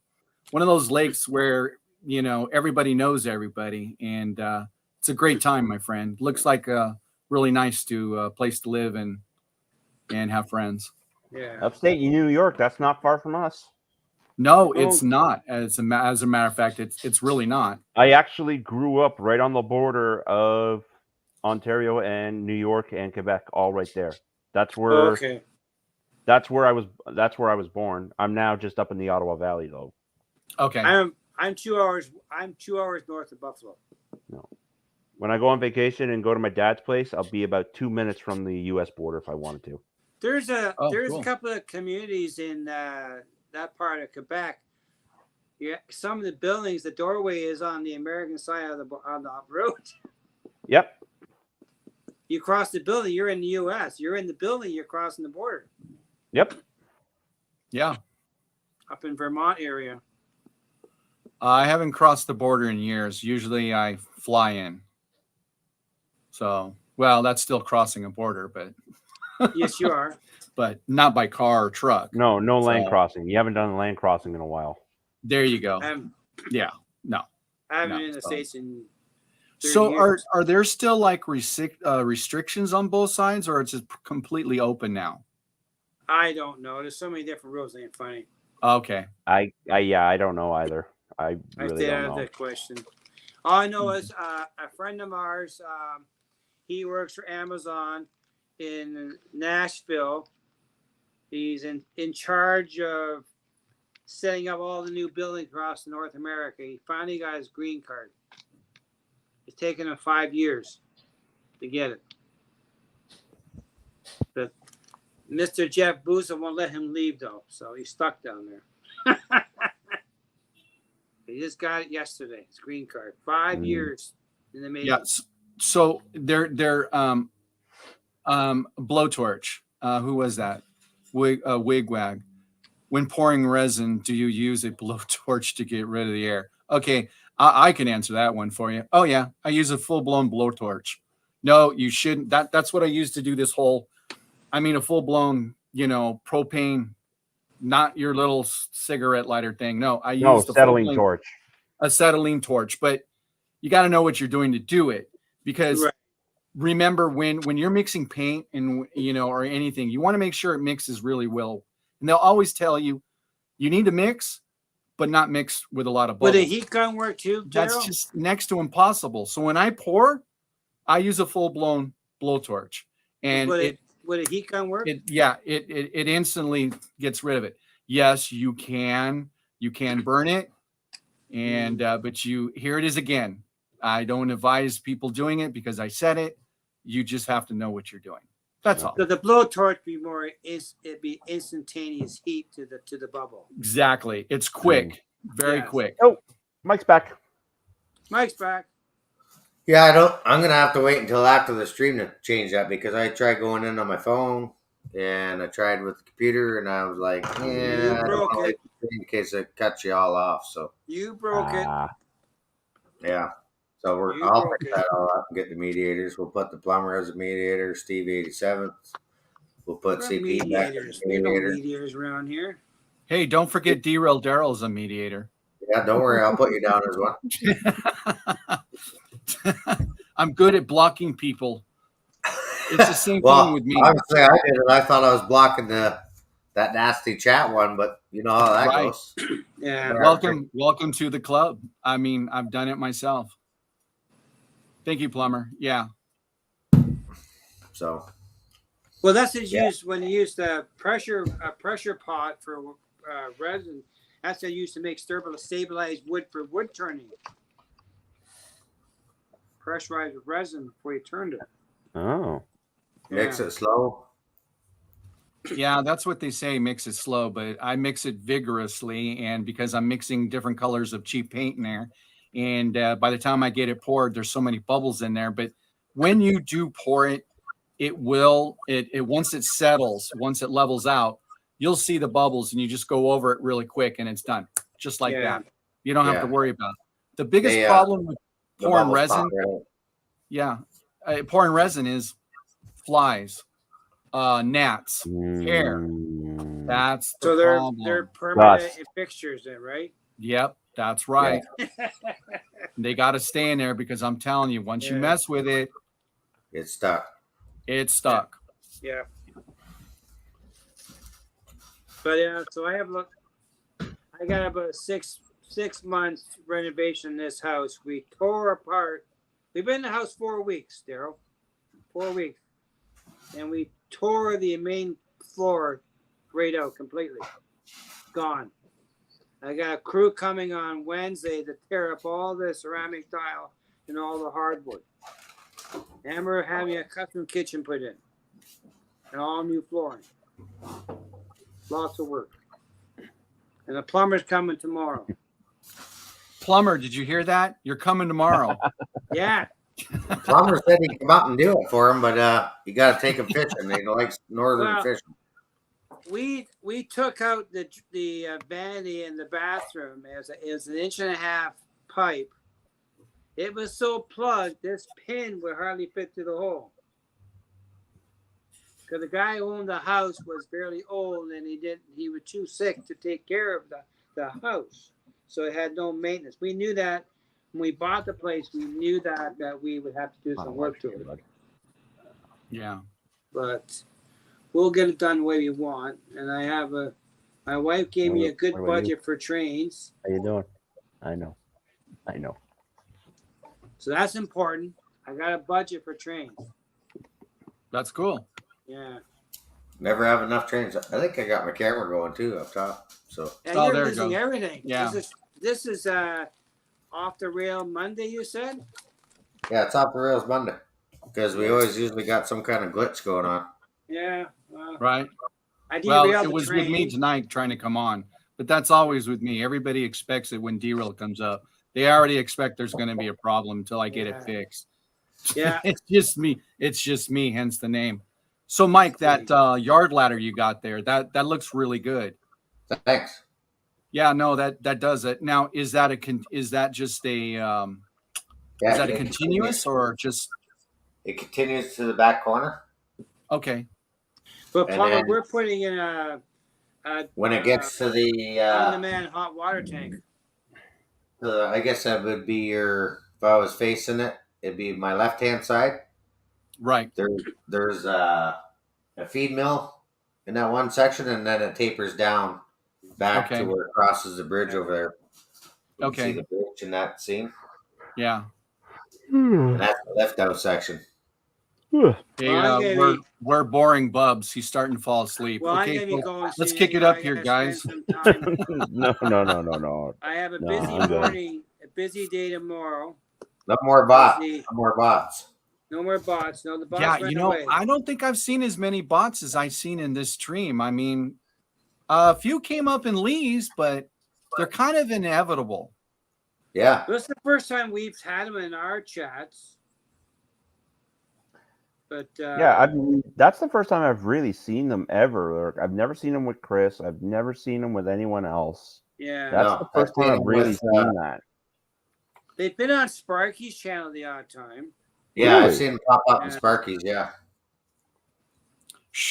one of those lakes where, everybody knows everybody. And it's a great time, my friend. Looks like a really nice place to live and have friends. Yeah. Upstate New York, that's not far from us. No, Oh. it's not. As a matter of fact, it's really not. I actually grew up right on the border of Ontario and New York and Quebec, all right there. That's where Okay. that's where I was born. I'm now just up in the Ottawa Valley though. Okay. I'm 2 hours. I'm 2 hours north of Buffalo. No. When I go on vacation and go to my dad's place, I'll be about 2 minutes from the US border if I wanted to. There's a cool. couple of communities in that part of Quebec. Yeah, some of the buildings, the doorway is on the American side of on the road. Yep. You cross the building, you're in the U.S. You're in the building, you're crossing the border. Yep. Yeah. Up in Vermont area. I haven't crossed the border in years. Usually I fly in. So, well, that's still crossing a border, but Yes, you are. but not by car or truck. No land So- crossing. You haven't done a land crossing in a while. There you go. Yeah. No. I haven't No, been in the so- States in 30 So years. are there still like restrictions on both sides, or it's just completely open now? I don't know. There's so many different rules. They ain't funny. Okay. I don't know either. I I really stay out don't of know. that question. All I know is a friend of ours. He works for Amazon in Nashville. He's in charge of setting up all the new buildings across North America. He finally got his green card. It's taken him 5 years to get it. But Mr. Jeff Booza won't let him leave though, so he's stuck down there. He just got it yesterday. His green card. 5 years in the making. Yeah. So they're blowtorch. Who was that? Wigwag. When pouring resin, do you use a blowtorch to get rid of the air? Okay, I can answer that one for you. Oh yeah, I use a full-blown blowtorch. No, you shouldn't. That's what I use to do this whole. I mean, a full-blown, propane, not your little cigarette lighter thing. No, I use the acetylene torch. Acetylene torch. But you got to know what you're doing to do it, because Right. remember when you're mixing paint and or anything, you want to make sure it mixes really well. And they'll always tell you need to mix, but not mix with a lot of Would bubbles. a heat gun work too, That's Daryl? just next to impossible. So when I pour, I use a full-blown blowtorch, and Would a heat gun work? it instantly gets rid of it. Yes, you can burn it, and but here it is again. I don't advise people doing it because I said it. You just have to know what you're doing. That's all. So the blowtorch be it'd be instantaneous heat to the bubble. Exactly. It's quick, very Yes. quick. Oh, Mike's back. Mike's back. Yeah, I'm gonna have to wait until after the stream to change that, because I tried going in on my phone and I tried with the computer, and I was like, yeah, I don't broke wanna it. wait in case it cuts you all off. So You broke it. yeah, so You I'll broke fix it. that all up and get the mediators. We'll put the plumber as a mediator, Steve 87th. We'll put We're CP back as mediators. a We don't mediator. mediators around here. Hey, don't forget Derail Daryl as a mediator. Yeah, don't worry, I'll put you down as well. I'm good at blocking people. It's the same thing Well, with me. obviously I did it. I thought I was blocking that nasty chat one, but you know how that Right. goes. Yeah. Welcome to the club. I mean, I've done it myself. Thank you, plumber. Yeah. So Well, that's his use when you use the pressure pot for resin. That's what I used to make stabilized wood for wood turning. Pressurized with resin before you turned it. Oh. mix it slow. Yeah, that's what they say, mix it slow, but I mix it vigorously, and because I'm mixing different colors of cheap paint in there, and by the time I get it poured, there's so many bubbles in there. But when you do pour it, once it settles, once it levels out, you'll see the bubbles, and you just go over it really quick, and it's done, just like that. You don't have to worry about it. The biggest problem with pouring resin, pouring resin is flies, gnats, hair. That's so the they're problem. permanent fixtures then, right? Yep, that's right. They got to stay in there, because I'm telling you, once you mess with it, it's stuck. It's stuck. Yeah. But yeah, so I have I got about a six months renovation in this house. We tore apart. We've been in the house 4 weeks, Daryl. 4 weeks. And we tore the main floor right out completely. Gone. I got a crew coming on Wednesday to tear up all the ceramic tile and all the hardwood. And we're having a custom kitchen put in. And all new flooring. Lots of work. And the plumber's coming tomorrow. Plumber, did you hear that? You're coming tomorrow. Yeah. Plumber said he'd come out and do it for him, but you got to take him fishing. He likes northern Well, fishing. We took out the vanity in the bathroom as an 1.5 inch pipe. It was so plugged, this pin would hardly fit through the hole. Because the guy who owned the house was fairly old, and he was too sick to take care of the house, so it had no maintenance. We knew that when we bought the place. We knew that we would have to do some work to it. Yeah. But we'll get it done the way we want. And I have my wife gave me a good budget for trains. How you doing? I know. So that's important. I got a budget for trains. That's cool. Yeah. Never have enough trains. I think I got my camera going too up top. So And Oh, you're there it losing goes. everything. Yeah. This is off the rail Monday, you said? yeah, it's off the rails Monday because we always usually got some kind of glitch going on. Yeah. Well, Right. I Well, derailed it the was train. with me tonight trying to come on, but that's always with me. Everybody expects it when derail comes up. They already expect there's going to be a problem until I get it fixed. Yeah. It's just me. It's just me, hence the name. So, Mike, that yard ladder you got there, that looks really good. Thanks. Yeah, no, that does it. Now, is that just a Yeah, is that a it continuous or just It continues to the back corner. okay? But And plumber, then- we're putting in a When it gets to the, on-demand hot water tank. I guess that would be if I was facing it, it'd be my left-hand side. Right. There's a feed mill in that one section, and then it tapers down back Okay. to where it crosses the bridge over there. You can Okay. see the bridge in that scene. Yeah. And that's the left-out section. Hey, Well, I'm gonna we're boring Bubs. He's starting to fall asleep. Well, I'm Okay, going to be folks, going. let's see kick it now. up I here, gotta guys. spend some time. No. I have a No, busy I'm good. morning, a busy day tomorrow. No more bots. Busy. No more bots. No more bots. No, the bots Yeah, ran away. I don't think I've seen as many bots as I've seen in this stream. I mean, a few came up in Lee's, but they're kind of inevitable. Yeah. This is the first time we've had them in our chats. But Yeah, that's the first time I've really seen them ever. I've never seen them with Chris. I've never seen them with anyone else. yeah, That's No, the first I've time seen I've really with, seen that. they've been on Sparky's channel the odd time. Yeah, I've Really? seen them pop up in Yeah. Sparky's, yeah.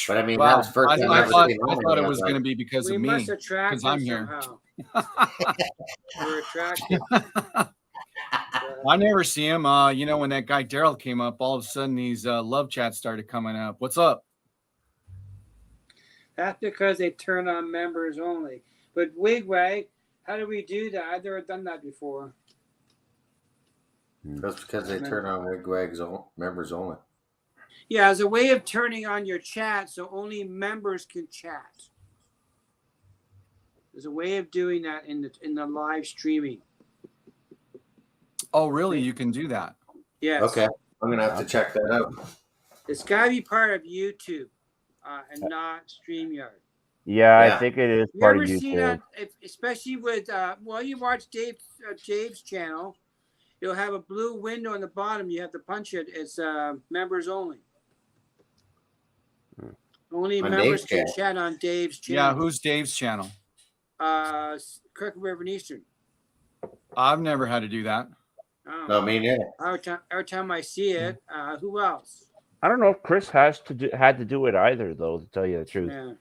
But I mean, Wow. that was the first time I've ever seen I one. thought it I was like, going to be because We of must me. attract 'cause them I'm here. somehow. We're attracted. I never see him. When that guy Daryl came up, all of a sudden these love chats started coming up. What's up? That's because they turn on members only. But Wigwag, how do we do that? I've never done that before. That's because they turn on Wigwags members only. Yeah, as a way of turning on your chat so only members can chat. There's a way of doing that in the live streaming. Oh, really? You can do that? Yes. Okay. I'm going to have to check that out. It's got to be part of YouTube and not StreamYard. Yeah, Yeah. I think it is You part ever of seen YouTube. that? Especially with, you watch Dave's channel, you'll have a blue window on the bottom. You have to punch it. It's members only. Only On members Dave's can channel? chat on Dave's Yeah. channel. Who's Dave's channel? Crooked River and Eastern. I've never had to do that. Oh. No, me neither. Every time I see it, who else? I don't know if Chris had to do it either, though, to tell you the truth. Yeah.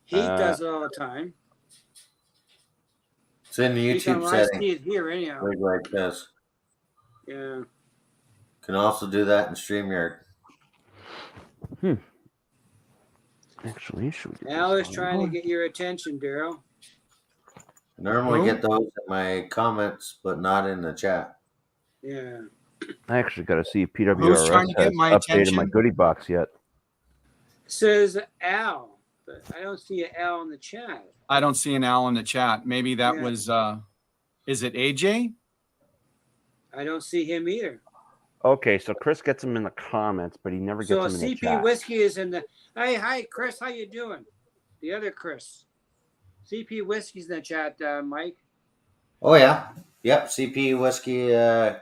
He does it all the time. It's in the Anytime YouTube I setting. see it here, anyhow. Wigwag does. Yeah. Can also do that in StreamYard. Actually, should we get Al this is on? trying to get your attention, Daryl. I normally Who? get those in my comments, but not in the chat. Yeah. I actually got to see if Who's trying PWRS to get has my updated my attention? goodie box yet. It says Al, but I don't see an Al in the chat. I don't see an Al in the chat. Maybe that Yeah. was is it AJ? I don't see him either. Okay, so Chris gets them in the comments, but he never gets So them in the CP chat. Whiskey is in the. Hey, hi Chris, how you doing? The other Chris. CP Whiskey's in the chat, Mike. Oh yeah, yep. CP Whiskey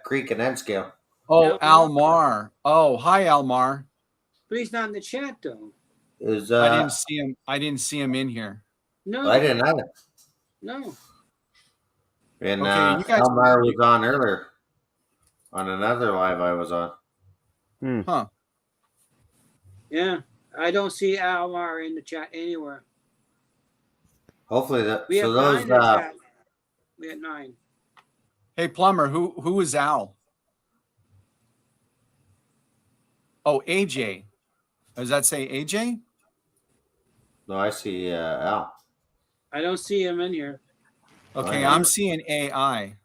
Creek and N scale. Oh, Almar. Almar. Oh, hi, Almar. But he's not in the chat though. Is I didn't see him. I didn't see him in here. No. I didn't have it. No. And Okay, you guys. Elmar was on earlier on another live I was on. Huh. Yeah. I don't see Almar in the chat anywhere. Hopefully that. We have So 9 those in the chat. We had 9. Hey, Plumber. Who is Al? Oh, AJ. Does that say AJ? no, I see Al. I don't see him in here. Okay, yeah. I'm seeing AI.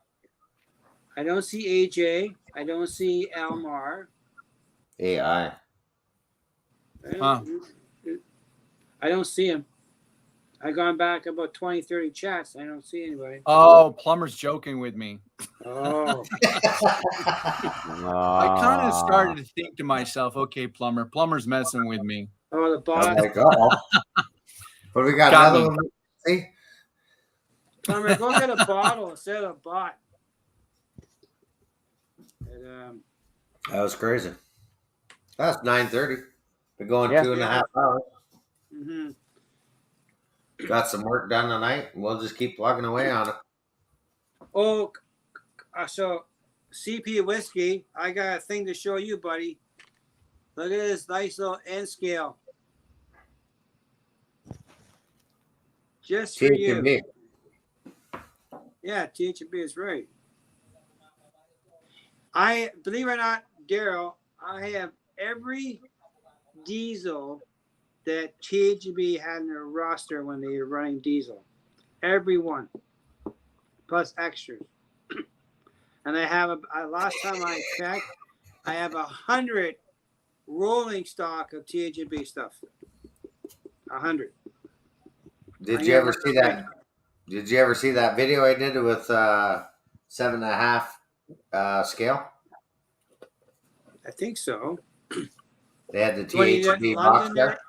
I don't see AJ. I don't see Almar. AI. Huh. I don't see him. I've gone back about 20, 30 chats. I don't see anybody. Oh, Plumber's joking with me. Oh. I kind of started to think to myself, okay, Plumber's messing with me. Oh, the I'm bot. like, oh. But we got Got another me. one. See? Plumber, go get a bottle instead of a bot. And, That was crazy. That's 9:30. Been going Yeah. 2.5 hours. mhm. Got some work done tonight. And we'll just keep plugging away on it. Oh, so CP Whiskey, I got a thing to show you, buddy. Look at this nice little N scale. Just for you. THB. Yeah, THB is right. I believe it or not, Daryl, I have every diesel that THB had in their roster when they were running diesel. Every one. Plus extras. And I have last time I checked, I have 100 rolling stock of THB stuff. 100. Did you ever see that? Did you ever see that video I did with 7.5 scale? I think so. They had the When you did THB London box there. there?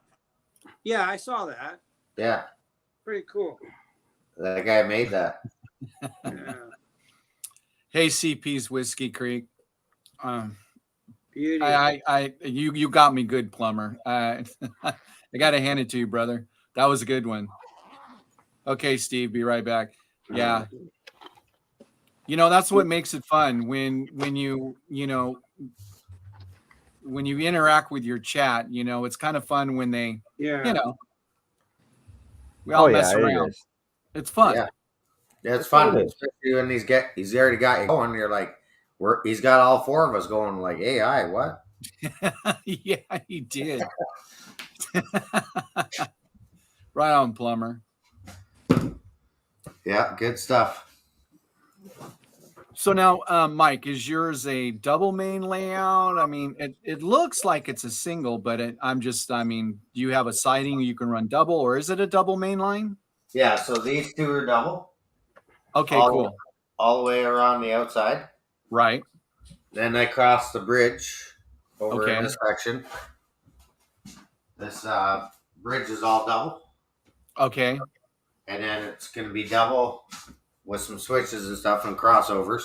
Yeah, I saw that. Yeah, Pretty cool. that guy made that. Yeah. Hey, CP's Whiskey Creek. Beauty. You got me good, Plumber. I got to hand it to you, brother. That was a good one. Okay, Steve, be right back. Yeah. You know, that's what makes it fun when you interact with your chat, it's kind of fun when they, Yeah. we all mess it around. is. It's fun. Yeah, yeah, it's That's what fun. it is. Especially when he's already got you going. You're like, he's got all 4 of us going. Like, AI, what? Yeah, he did. Right on, Plumber. Yeah, good stuff. So now, Mike, is yours a double main layout? I mean, it looks like it's a single, but do you have a siding you can run double, or is it a double main line? Yeah, so these 2 are double. Okay, cool. All the way around the outside. Right. Then I cross the bridge over Okay. in this section. This bridge is all double. Okay. And then it's going to be double with some switches and stuff and crossovers.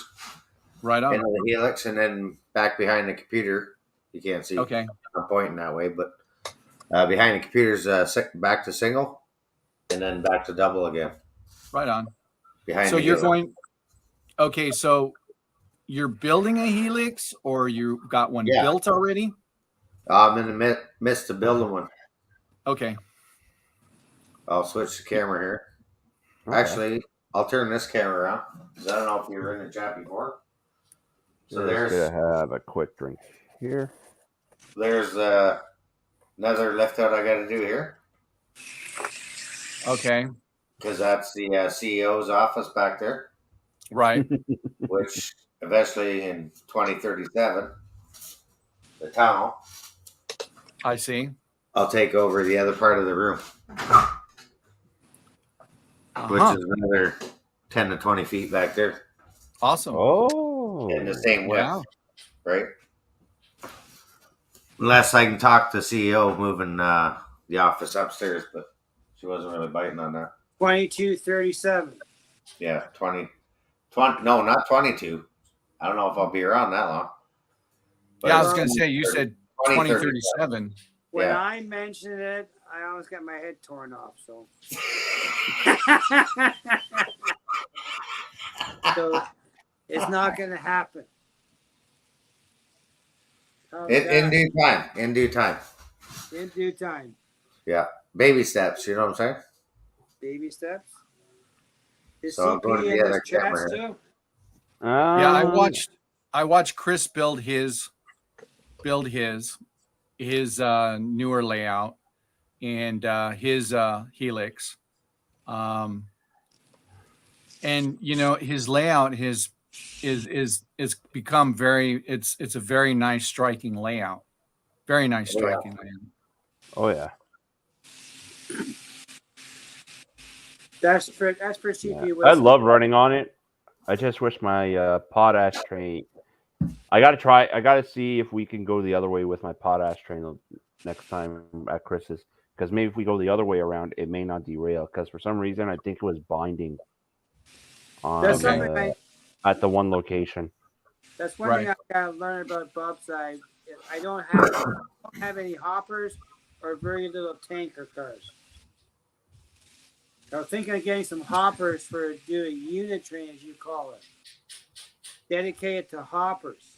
Right on. Into the helix and then back behind the computer. You can't see. Okay. I'm pointing that way, but behind the computer's back to single and then back to double again. Right on. Behind So the you're helix. going. Okay, so you're building a helix, or you got one built already? I'm in the midst of building one. Okay. I'll switch the camera here. Okay. Actually, I'll turn this camera around because I don't know if you were in the chat before. So Just gonna have a quick drink here. There's another lift out I got to do here. Okay. because that's the CEO's office back there, Right. which eventually in 2037, the town, I see. I'll take over the other part of the room, which Uh-huh. is another 10 to 20 feet back there Awesome. Oh, in the same width, Yeah. right? Unless I can talk to CEO moving the office upstairs, but she wasn't really biting on that. 2237. Yeah, 20, no, not 22. I don't know if I'll be around that long. But Yeah, I was it's going to say, you said 2037. When Yeah. I mentioned it, I almost got my head torn off. So, so it's not going to happen. In due time. In due time. In due time. Yeah. Baby steps, you know what I'm saying? Baby steps. Is So I'll go to CP the in other this chat camera here. still? Yeah, I watched Chris build his newer layout and his Helix. And you know, his layout is become very it's a very nice striking layout. Very nice striking layout. Oh yeah. That's for CP. I love running on it. I just wish my potash train. I gotta see if we can go the other way with my potash train next time at Chris's. Because maybe if we go the other way around, it may not derail. Because for some reason, I think it was binding on That's something at the one location. That's one thing I gotta learn about Bob's side. I don't have any hoppers or very little tanker cars. I was thinking of getting some hoppers for doing unit train, as you call it, dedicated to hoppers.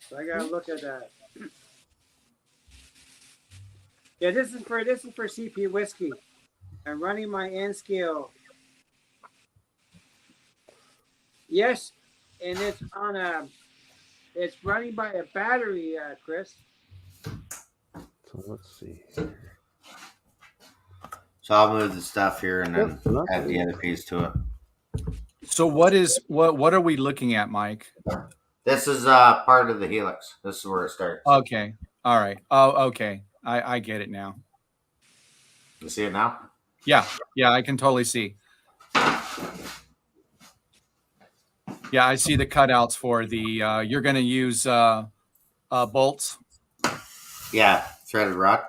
So I gotta look at that. Yeah, this is for CP whiskey. I'm running my N scale. Yes, and it's on it's running by a battery, Chris. So let's see. So I'll move the stuff here and then add the other piece to it. So what are we looking at, Mike? This is part of the Helix. This is where it starts. Okay. All right. Oh, okay. I get it now. You see it now? Yeah. Yeah, I can totally see. Yeah, I see the cutouts for the you're going to use bolts. Yeah, threaded rod.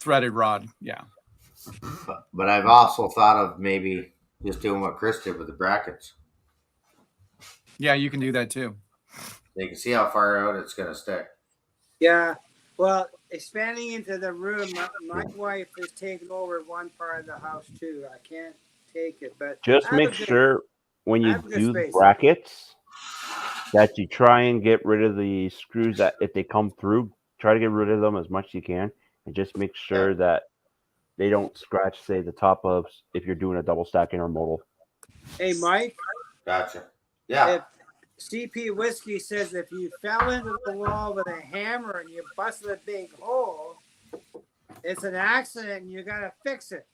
Threaded rod. Yeah. But I've also thought of maybe just doing what Chris did with the brackets. Yeah, you can do that too. You can see how far out it's going to stick. Yeah. Well, expanding into the room, my wife is taking over one part of the house too. I can't take it, but just make sure when you do the brackets that you try and get rid of the screws that if they come through, try to get rid of them as much as you can, and just make sure that they don't scratch, say, the top of if you're doing a double stack intermodal. Hey, Mike. Gotcha. Yeah. If CP Whiskey says if you fell into the wall with a hammer and you busted a big hole, it's an accident and you got to fix it.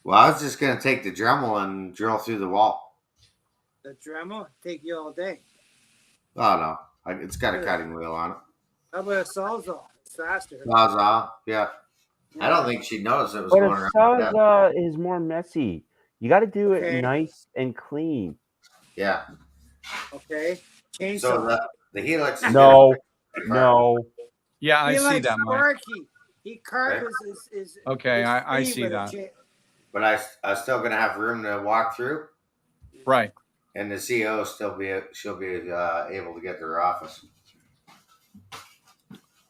Well, I was just going to take the Dremel and drill through the wall. The Dremel? Take you all day. Oh, no. It's got a cutting wheel on it. How about a Sawzall? It's faster. Sawzall, yeah. I don't think she'd notice it was going around. But a Sawzall is more messy. You got to do it nice and clean. Yeah. Okay. Chainsaw. So the Helix is no. Yeah, I see that, Mike. He carves his okay, I see that. But I'm still going to have room to walk through. Right. And the CEO she'll be able to get to her office.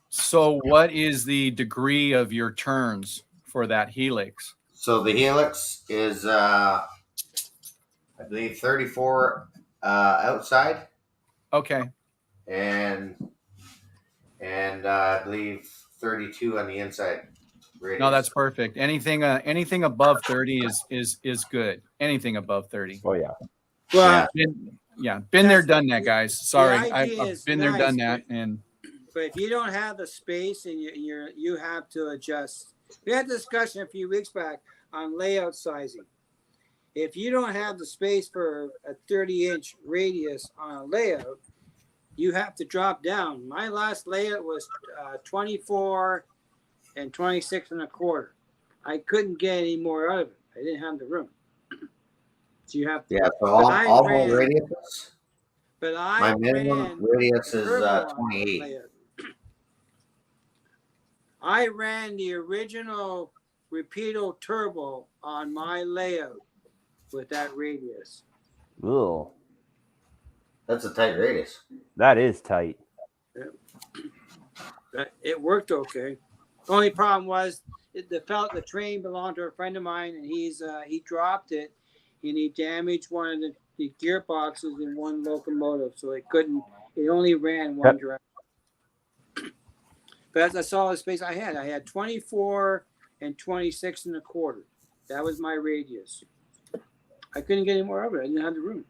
So what is the degree of your turns for that Helix? So the Helix is, I believe, 34 outside. Okay. And I believe 32 on the inside. Radius. No, that's perfect. Anything above 30 is good. Anything above 30. Oh yeah. Well, been there, done that, guys. Sorry, I've been there, done that. And but if you don't have the space and you have to adjust, we had a discussion a few weeks back on layout sizing. If you don't have the space for a 30-inch radius on a layout, you have to drop down. My last layout was 24 and 26 and a quarter. I couldn't get any more out of it. I didn't have the room. So you have to. Yeah, so But I all my ran- radiuses, But I my minimum ran radius is turbo on that 28. layout. I ran the original Rapido Turbo on my layout with that radius. Ugh, That's a tight radius. that is tight. It worked okay. Only problem was the train belonged to a friend of mine, and he dropped it, and he damaged one of the gearboxes in one locomotive, so it only ran one direction. But that's all the space I had. I had 24 and 26 and a quarter. That was my radius. I couldn't get any more of it. I didn't have the room.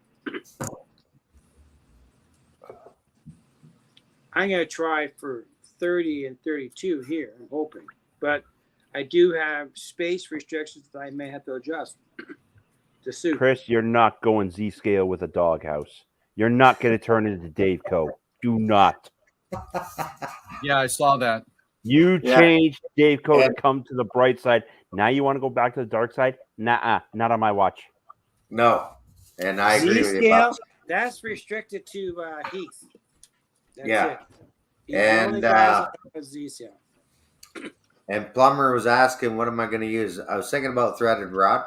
I'm going to try for 30 and 32 here, I'm hoping. But I do have space restrictions that I may have to adjust to suit. Chris, you're not going Z scale with a doghouse. You're not going to turn into Dave Co. Do not. Yeah, I saw that. You Yeah. changed Dave Co. to And- come to the bright side. Now you want to go back to the dark side? Nah, not on my watch. No, and I agree with you. Z-scale, Bob. that's restricted to Heath. That's Yeah. it. He's the only And guy that has Z-scale. and Plumber was asking, what am I going to use? I was thinking about threaded rod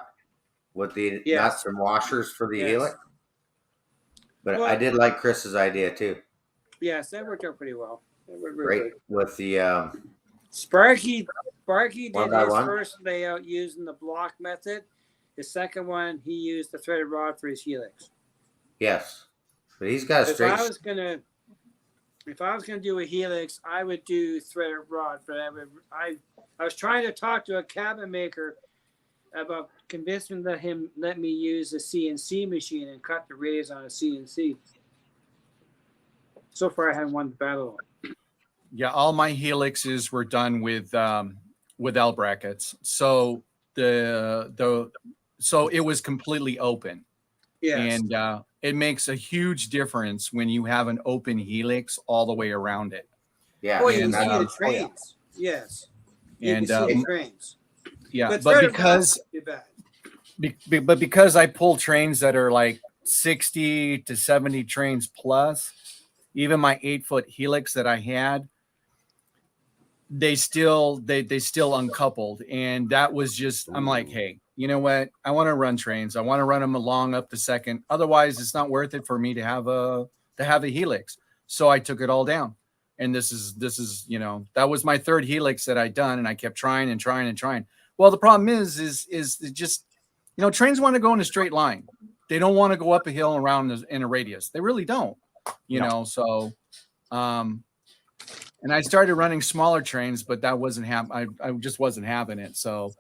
with the Yes. nuts and washers for the Yes. helix. But Well- I did like Chris's idea too. Yes, that worked out pretty well. That worked really Right good. with the Sparky One did by his one? first layout using the block method. His second one, he used the threaded rod for his helix. yes, but he's got a If straight. I was gonna do a helix, I would do threaded rod. But I was trying to talk to a cabinet maker about convincing him let me use a CNC machine and cut the radius on a CNC. So far, I haven't won the battle. Yeah, all my helixes were done with L brackets. So so it was completely open. Yes. And it makes a huge difference when you have an open helix all the way around it. Yeah, Oh, you and, can see the oh, yeah. trains. Yes. You And can see the trains. yeah, but threaded rod's because not too bad. but because I pull trains that are like 60 to 70 trains plus, even my 8-foot helix that I had, they still uncoupled. And that was just, I'm like, hey, you know what? I want to run trains. I want to run them along up to second. Otherwise, it's not worth it for me to have a helix. So I took it all down. And this is, that was my third helix that I'd done. And I kept trying and trying and trying. Well, the problem is it just, trains want to go in a straight line. They don't want to go up a hill and around in a radius. They really don't, so, and I started running smaller trains, but that wasn't I just wasn't having it. So,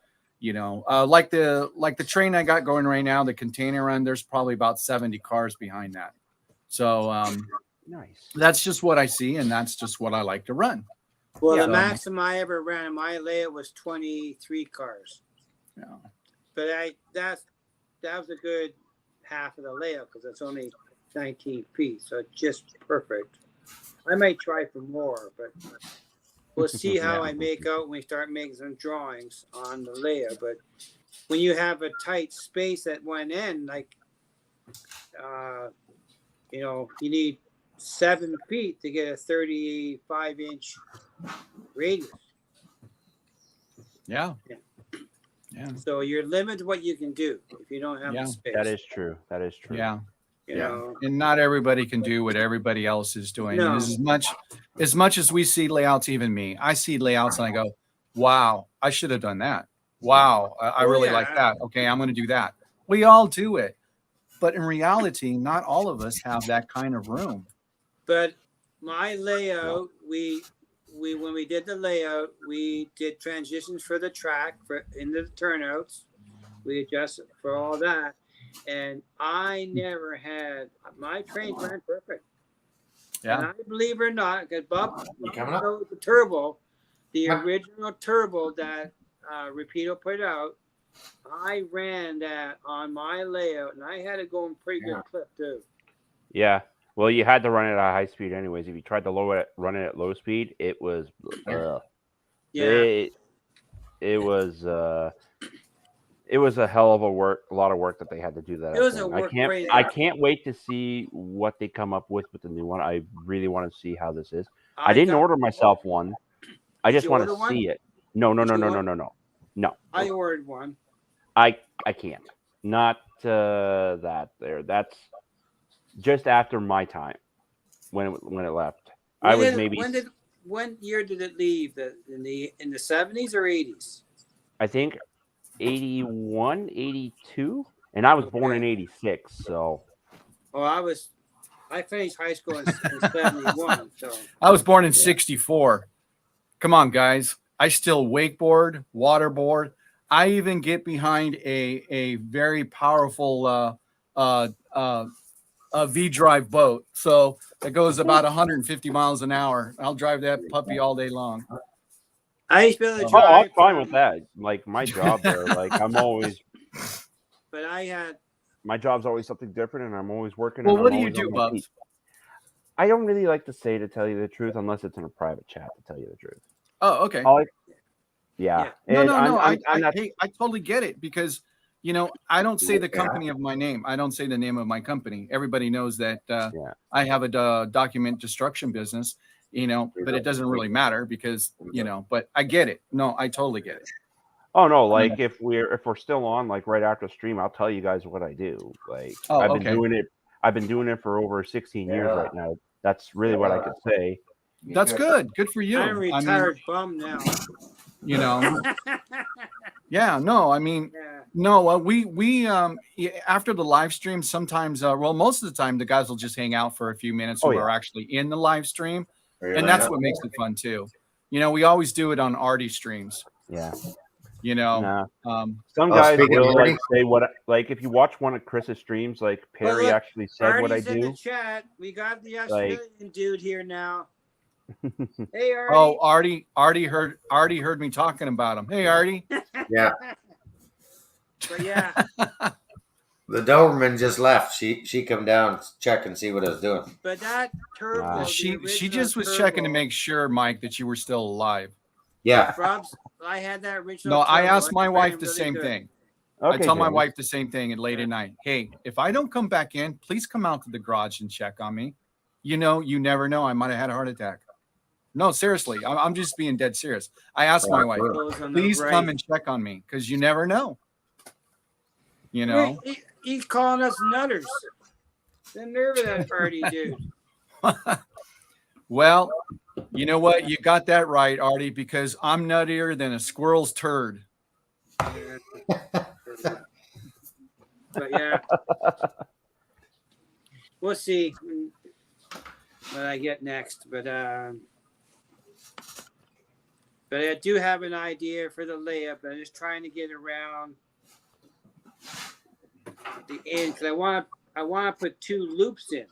like the train I got going right now, the container run, there's probably about 70 cars behind that. So, Nice. that's just what I see. And that's just what I like to run. Well, Yeah. the maximum I ever ran in my layout was 23 cars. Yeah. But that was a good half of the layout because it's only 19 feet, so it's just perfect. I might try for more, but we'll see how I make out when we start making some drawings on the layout. But when you have a tight space at one end, like you need 7 feet to get a 35-inch radius. Yeah. Yeah. Yeah. So you're limited to what you can do if you don't have Yeah, the space. That is true. Yeah. You know? And not everybody can do what everybody else is doing. No. And as much as we see layouts, even me, I see layouts and I go, wow, I should have done that. Wow. I Oh, really yeah. like that. Okay. I'm going to do that. We all do it. But in reality, not all of us have that kind of room. But my layout, we when we did the layout, we did transitions for the track into the turnouts. We adjusted for all that, and I never had my trains ran perfect. Yeah. And I believe it or not, because Bob coming up? knows the turbo, the Huh? original turbo that Rapido put out I ran that on my layout, and I had it going pretty good clip too. Yeah. Well, you had to run it at high speed anyways. If you tried to run it at low speed, it was Yeah. it was a hell of a lot of work that they had to do that. It was a thing. work crazy. I can't wait to see what they come up with the new one. I really want to see how this is. I didn't order myself one. I just want to see it. No. I ordered one. I can't. Not that there. That's just after my time when it left. When year did it leave? In the 70s or 80s? I think 81, 82, and I was born in 86. So. Oh, I finished high school in 71. So I was born in 64. Come on, guys. I still wakeboard, waterboard. I even get behind a very powerful V-drive boat. So it goes about 150 miles an hour. I'll drive that puppy all day long. I used to be able to Oh, drive. I'm fine with that. Like my job there, like I'm always. But my job's always something different, and I'm always working. Well, what do you do, Bubs? I don't really like to say to tell you the truth unless it's in a private chat. To tell you the truth. Oh, okay. Yeah. No. I totally get it because, I don't say the company of my name. I don't say the name of my company. Everybody knows that I have a document destruction business, but it doesn't really matter because, but I get it. No, I totally get it. Oh no, like if we're still on, like right after the stream, I'll tell you guys what I do. Like I've been doing it for over 16 years right now. That's really what I could say. That's good. Good for you. I'm a retired bum now. Yeah, no, I mean, no, we after the live stream, sometimes, most of the time, the guys will just hang out for a few minutes who are actually in the live stream. And that's what makes it fun too. We always do it on Artie streams. Yeah. Some guys will like say if you watch one of Chris's streams, like Perry actually said Artie's what I do. In the chat. We got the Australian dude here now. Hey, Artie. Oh, Artie heard me talking about him. Hey, Artie. Yeah. But yeah. The Doberman just left. She come down, check and see what I was doing. But that turbo, she just was checking to make sure, Mike, that you were still alive. Yeah. Rob's, I had that original. No, I asked my wife the same thing. Okay, I tell my wife the same thing at late at night. Hey, if I don't come back in, please come out to the garage and check on me. You never know. I might have had a heart attack. No, seriously. I'm just being dead serious. I asked my wife, please come and check on me because you never know. He's calling us nutters. The nerve of that Artie dude. Well, you know what? You got that right, Artie, because I'm nuttier than a squirrel's turd. But yeah. We'll see what I get next. But I do have an idea for the layup. I'm just trying to get around the end because I want to put 2 loops in.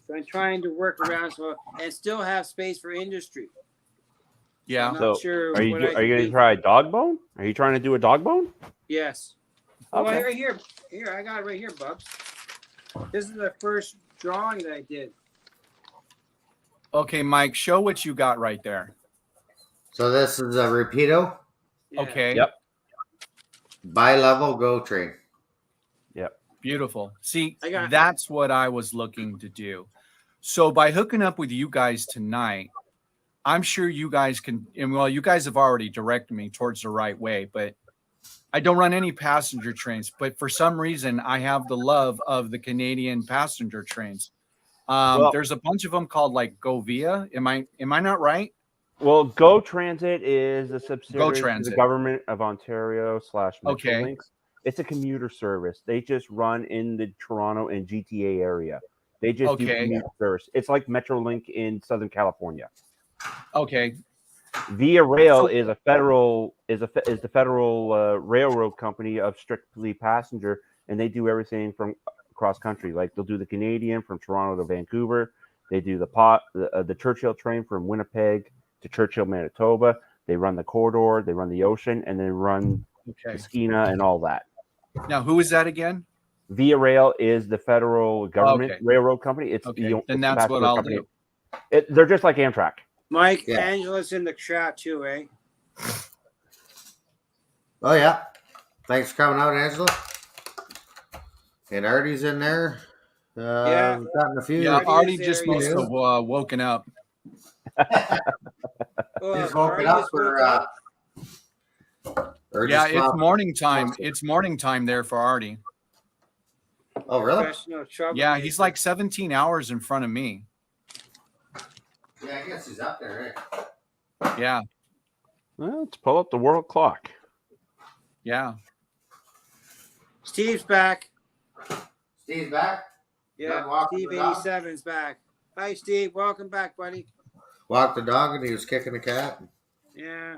So I'm trying to work around and still have space for industry. Yeah. So sure are you going to try a dog bone? Are you trying to do a dog bone? Yes. Okay. Oh, right here. Here, I got it right here, Bubs. This is the first drawing that I did. Okay, Mike, show what you got right there. So this is a Rapido. Yeah. Okay. Yep. Bi-level go train. Yep. Beautiful. See, that's what I was looking to do. So by hooking up with you guys tonight, I'm sure you guys can, and well, you guys have already directed me towards the right way, but I don't run any passenger trains, but for some reason I have the love of the Canadian passenger trains. There's a bunch of them called like Go Via. Am I not right? Well, Go Transit is a subsidiary to the government of Ontario / Metrolinx. It's a commuter service. They just run in the Toronto and GTA area. They just do commuter service. It's like Metrolink in Southern California. Okay. Via Rail is the federal railroad company of strictly passenger, and they do everything from cross country. Like they'll do the Canadian from Toronto to Vancouver. They do the Churchill train from Winnipeg to Churchill, Manitoba. They run the corridor, they run the ocean, and they run Okay. Skeena, and all that. Now, who is that again? Via Rail is the federal government Okay. railroad company. It's Okay, it's then the that's what passenger I'll company. do. They're just like Amtrak. Mike, Yeah. Angela's in the chat too, eh? Oh yeah. Thanks for coming out, Angela. And Artie's in there. Yeah. We've gotten a few. Yeah, Artie Artie is just there, must yes. have woken up. Just Artie woken up just woke or, up? or Yeah, just it's flopped? morning time. It's morning time there for Artie. Oh, really? Professional troublemaker. Yeah, he's like 17 hours in front of me. Yeah, I guess he's up there, eh? Yeah, Well, let's pull up the world clock. yeah. Steve's back. Steve's back. Yeah, Done walking Steve the dog? 87's back. Hi, Steve. Welcome back, buddy. Walked the dog and he was kicking the cat. Yeah.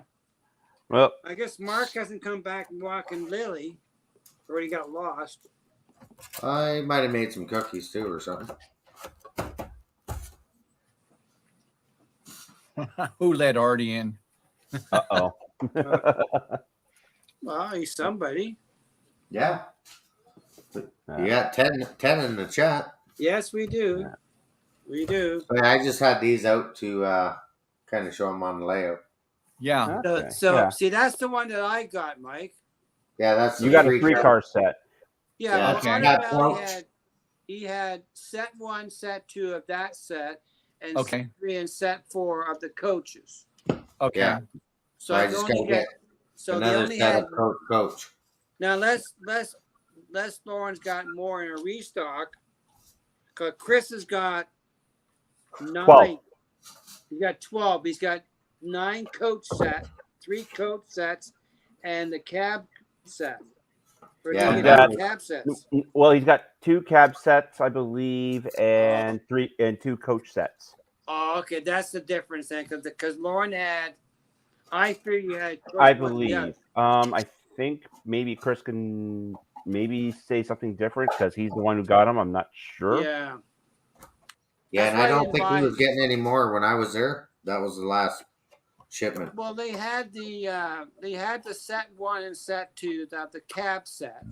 Well, I guess Mark hasn't come back and walking Lily. Or he got lost. I might have made some cookies too or something. Who let Artie in? uh-oh. Well, he's somebody. Yeah. You got 10 in the chat. Yes, we do. Yeah. We do. I just had these out to kind of show them on the layout. Yeah. Okay, So yeah. see, that's the one that I got, Mike. Yeah, that's You the got a three-car set. Yeah, Yeah, well, okay. Artie he had set 1, set 2 of that set, and Okay. set 3 and set 4 of the coaches. Okay. Yeah. So I I just only gotta get. get So they another only set had. of coach. Now Les Lauren's got more in a restock. Cause Chris has got 9. 12. He's got 12. He's got 9 coach set, 3 coach sets, and the cab set. Or Yeah, no, he got does. cab sets. Well, he's got 2 cab sets, I believe, and 2 coach sets. Oh, okay, that's the difference then, because Lauren had. I figured you had. I one or the believe. other. I think maybe Chris can maybe say something different because he's the one who got him. I'm not sure. Yeah. Yeah, That's and why I I don't didn't think he buy was it. getting any more when I was there. That was the last shipment. Well, they had the set 1 and set 2, the cab set.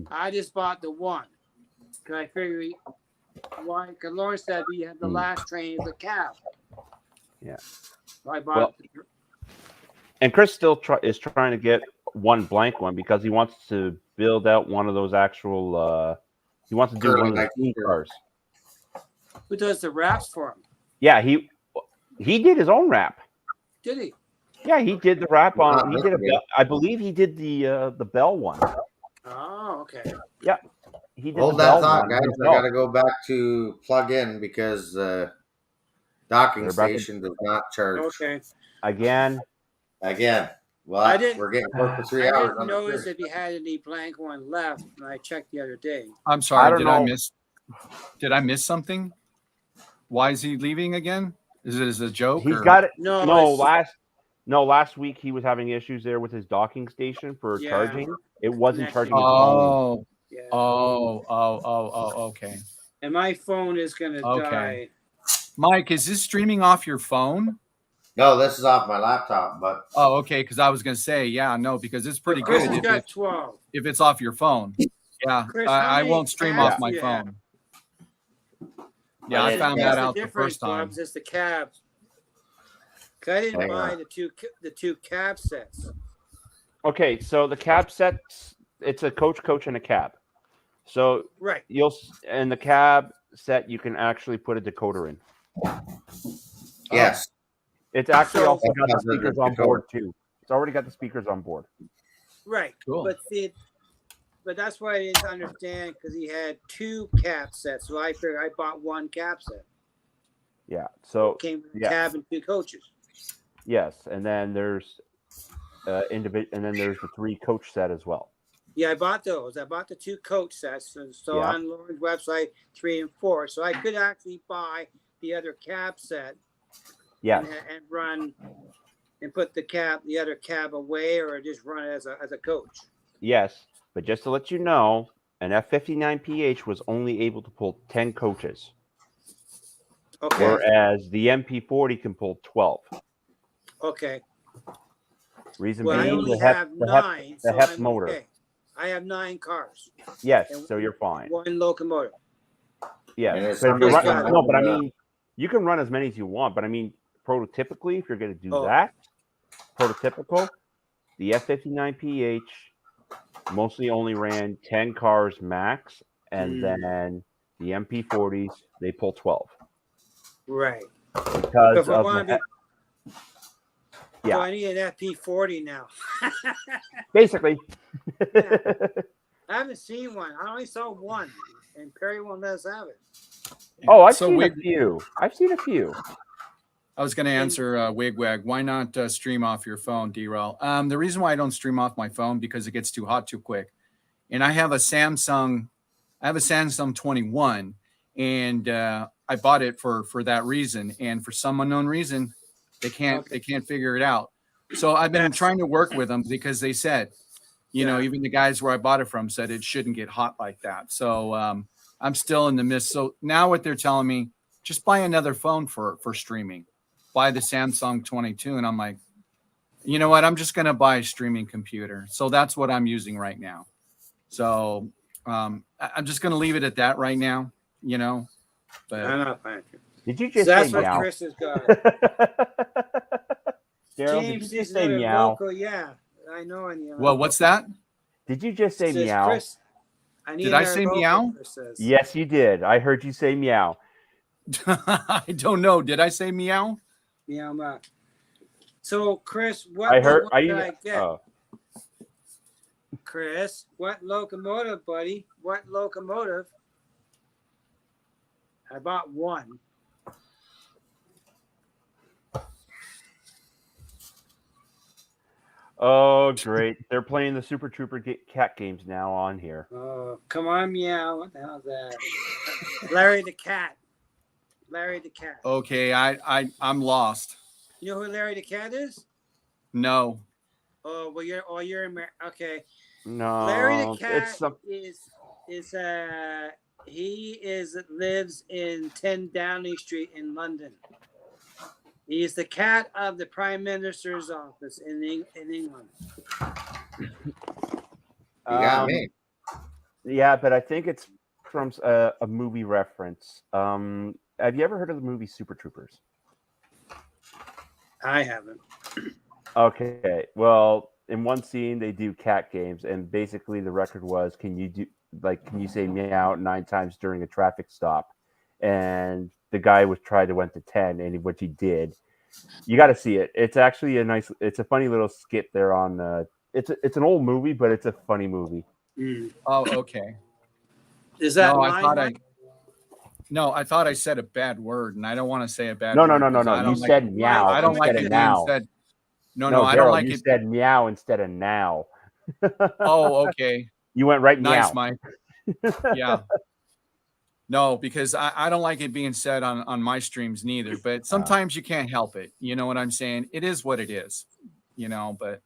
I just bought the 1 because I figured why? Because Lauren said we had the last train is the cab. Yeah. So I bought. And Chris still is trying to get one blank one because he wants to build out one of those actual. He wants to do one of the theme cars. Who does the wraps for him? Yeah, he did his own wrap. Did he? Yeah, he did the wrap on. He did I believe he did the Bell one. Oh, okay. Yeah, he did. Hold the that Bell thought, one guys. I himself. got to go back to plug in because docking They're about to- station does not charge. Okay. Again. Well, I didn't- we're getting close to 3 I hours. didn't on the notice first. if he had any blank one left, and I checked the other day. I'm I sorry. don't Did know. I miss something? Why is he leaving again? Is it as a joke? He's or? got it. No, Last week he was having issues there with his docking station for Yeah. charging. It wasn't Connecting. charging his phone. Oh, Yeah. okay. And my phone is gonna Okay. die. Mike, is this streaming off your phone? No, this is off my laptop, but Oh, okay. Because I was going to say, yeah, no, because it's pretty Chris good has if got it's, 12. if it's off your phone. Yeah, Chris, how I many won't stream tabs off my do you have? phone. Yeah, I found That's that the out the difference, first time. Bubs, it's the cabs. 'Cause I didn't Hang buy on. the two cab sets. Okay, so the cab sets, it's a coach, and a cab. So Right. in the cab set, you can actually put a decoder in. yes. It's actually So- also got the That's the speakers on decoder. board too. It's already got the speakers on board. Right. Cool. But that's why I didn't understand because he had 2 cab sets. So I figured I bought 1 cab set. Yeah. So Came with a yeah. cab and 2 coaches. yes, and then there's and then there's the 3 coach set as well. Yeah, I bought those. I bought the 2 coach sets. And so Yeah. on Lauren's website, 3 and 4. So I could actually buy the other cab set Yeah. and run and put the other cab away or just run it as a coach. Yes, but just to let you know, an F59PH was only able to pull 10 coaches, Okay. whereas the MP40 can pull 12. Okay. Reason Well, I being, only the HEP, have the 9, the so HEP I'm motor. okay. I have 9 cars. Yes, and so you're fine. 1 locomotive. Yes, And it's but if you're just running, got- no, but I mean, you can run as many as you want. But I mean, prototypically, if you're going to do Oh. that, prototypical, the F59PH mostly only ran 10 cars max, and then the MP40s they pull 12 Right. because If I of want the to be, yeah. so I need an FP40 now. Basically. Yeah. I haven't seen one. I only saw one, and Perry won't let us have it. Oh, I've So seen Wig, a few. I've seen a few. I was going to answer Wigwag. Why not stream off your phone, D-Rel? The reason why I don't stream off my phone because it gets too hot too quick. And I have a Samsung 21, and I bought it for that reason. And for some unknown reason, they can't figure it out. So I've been trying to work with them because they said, you know, even the guys where I bought it from said it shouldn't get hot like that. So I'm still in the midst. So now what they're telling me, just buy another phone for streaming. Buy the Samsung 22. And I'm like, you know what? I'm just going to buy a streaming computer. So that's what I'm using right now. So I'm just going to leave it at that right now, you know. But I'm not fine. Did you So just that's say what meow? Chris has got. Daryl, did James you is just say another meow? vocal. Yeah, I know. I need. well, what's that? Did you just say Says meow? Chris, I need Did I another say vocal, meow? Chris says. Yes, you did. I heard you say meow. I don't know. Did I say meow? Meow, meow. So, Chris, what I heard. one did I get? Oh, Chris, what locomotive, buddy? What locomotive? I bought one. oh, great! They're playing the Super Trooper cat games now on here. Oh, come on, meow. What the hell's that? Larry the Cat. Larry the Cat. Okay, I'm lost. You know who Larry the Cat is? No. Oh, well, you're okay. No, Larry the Cat it's some. lives in 10 Downing Street in London. He is the cat of the Prime Minister's office in England. You got me. Yeah, but I think it's from a movie reference. Have you ever heard of the movie Super Troopers? I haven't. Okay, well, in one scene they do cat games, and basically the record was, can you say meow 9 times during a traffic stop? And the guy went to 10, and what he did, you got to see it. It's actually it's a funny little skit there on. It's an old movie, but it's a funny movie. Oh, okay. Is that no? I thought I said a bad word, and I don't want to say a bad No, word. no. You said meow. I don't like it now. being said. No, I Daryl, don't like you it. said meow instead of now. Oh, okay. You went right Nice, meow. Mike. Yeah. No, because I don't like it being said on my streams neither. But sometimes you can't help it. You know what I'm saying? It is what it is. You know, but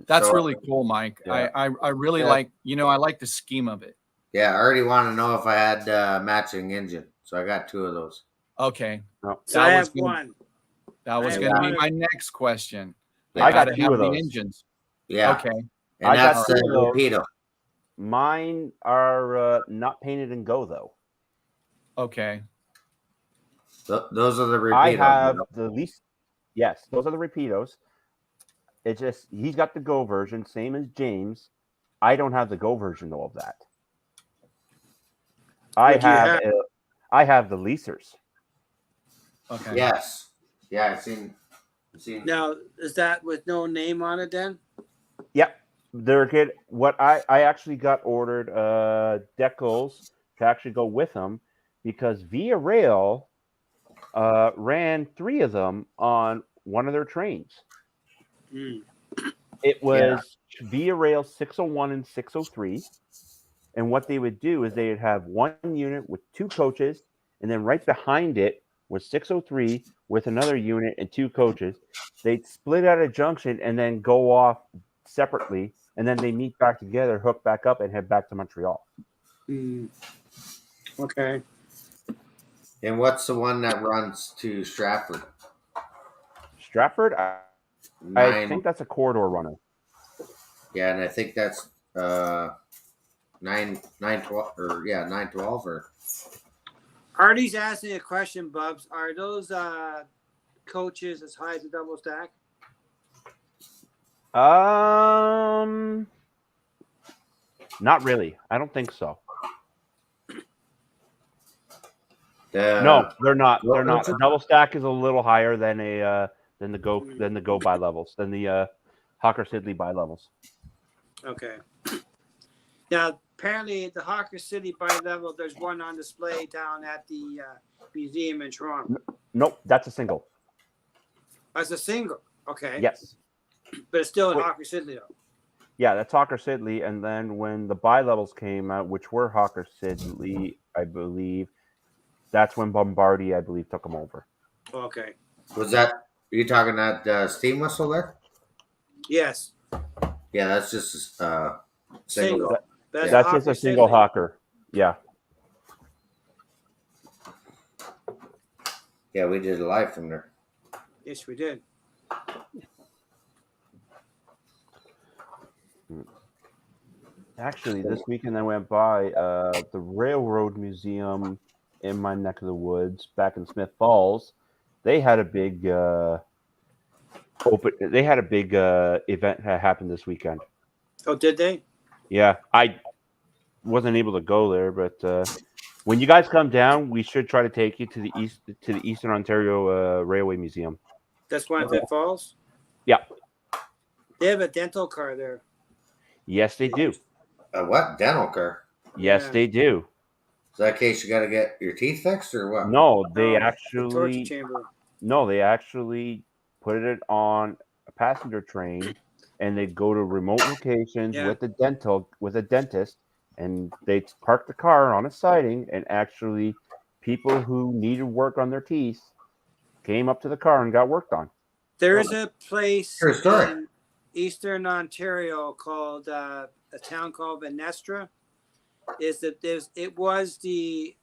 that's really cool, Mike. Yeah. I really like. I like the scheme of it. Yeah, I already want to know if I had matching engine, so I got 2 of those. Okay. No. So I have one. That was going to be my next question. Yeah, I got gotta 2 have of the those. engines. Yeah, Okay. and I got that's 2 of those. Rapido. Mine are not painted in Go though. Okay. Those are the Rapidos. I have the least. Yes, those are the Rapidos. It's just he's got the Go version, same as James. I don't have the Go version though of that. I have the leasers. Okay. Yes. Yeah, I've seen. Now, is that with no name on it then? Yep. They're good. What I actually got ordered decals to actually go with them because Via Rail ran 3 of them on one of their trains. It was Via Rail 601 and 603. And what they would do is they would have one unit with 2 coaches, and then right behind it was 603 with another unit and 2 coaches. They'd split at a junction and then go off separately, and then they meet back together, hook back up, and head back to Montreal. Okay. And what's the one that runs to Stratford? Stratford, nine. I think that's a corridor runner. Yeah, and I think that's 912 or 912 or Artie's asking a question, Bubs. Are those coaches as high as a double stack? Not really. I don't think so. the No, they're not. Well, They're not. that's- The double stack is a little higher than the go by levels than the Hawker Sidley by levels. Okay. Now, apparently, the Hawker City bi-level, there's one on display down at the museum in Toronto. Nope, that's a single. As a single. Okay. Yes. But it's still in Wait. Hawker City, though. Yeah, that's Hawker Sidley. And then when the bi levels came out, which were Hawker Sidley, I believe, that's when Bombardier, I believe, took them over. Okay. was that? Are you talking that steam whistle there? Yes. Yeah, that's just single. Single. That's Hawker just a single Sidley. Hawker. Yeah. Yeah, we did it live from there. Yes, we did. Actually, this weekend I went by the Railroad Museum in my neck of the woods back in Smith Falls. They had a big event that happened this weekend. Oh, did they? Yeah, I wasn't able to go there, but when you guys come down, we should try to take you to the Eastern Ontario Railway Museum. That's one at Pitt Falls? Yeah. They have a dental car there. Yes, they do. A what? Dental care? Yes, Yeah. they do. Is that case you got to get your teeth fixed or what? No, they The torture actually chamber. no, they actually put it on a passenger train, and they go to remote locations Yeah. with a dentist, and they park the car on a siding, and actually, people who needed work on their teeth came up to the car and got worked on. There is a place True story. in Eastern Ontario called a town called Venestra. It was the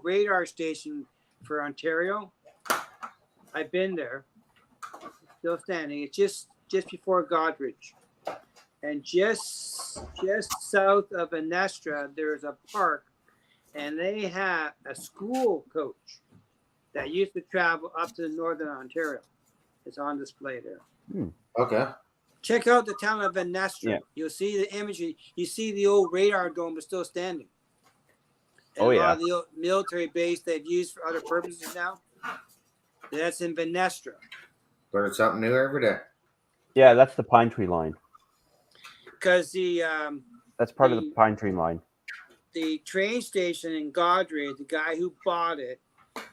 radar station for Ontario. I've been there, still standing. It's just before Godrich, and just south of Venestra, there's a park, and they have a school coach that used to travel up to Northern Ontario. It's on display there. Okay. Check out the town of Venestra. Yeah. You'll see the imagery. You see the old radar dome is still standing. And Oh, a lot yeah. of the old military base they've used for other purposes now. That's in Venestra. Learn something new every day. Yeah, that's the Pine Tree Line. Because That's part of the Pine Tree Line. the train station in Godrey, the guy who bought it,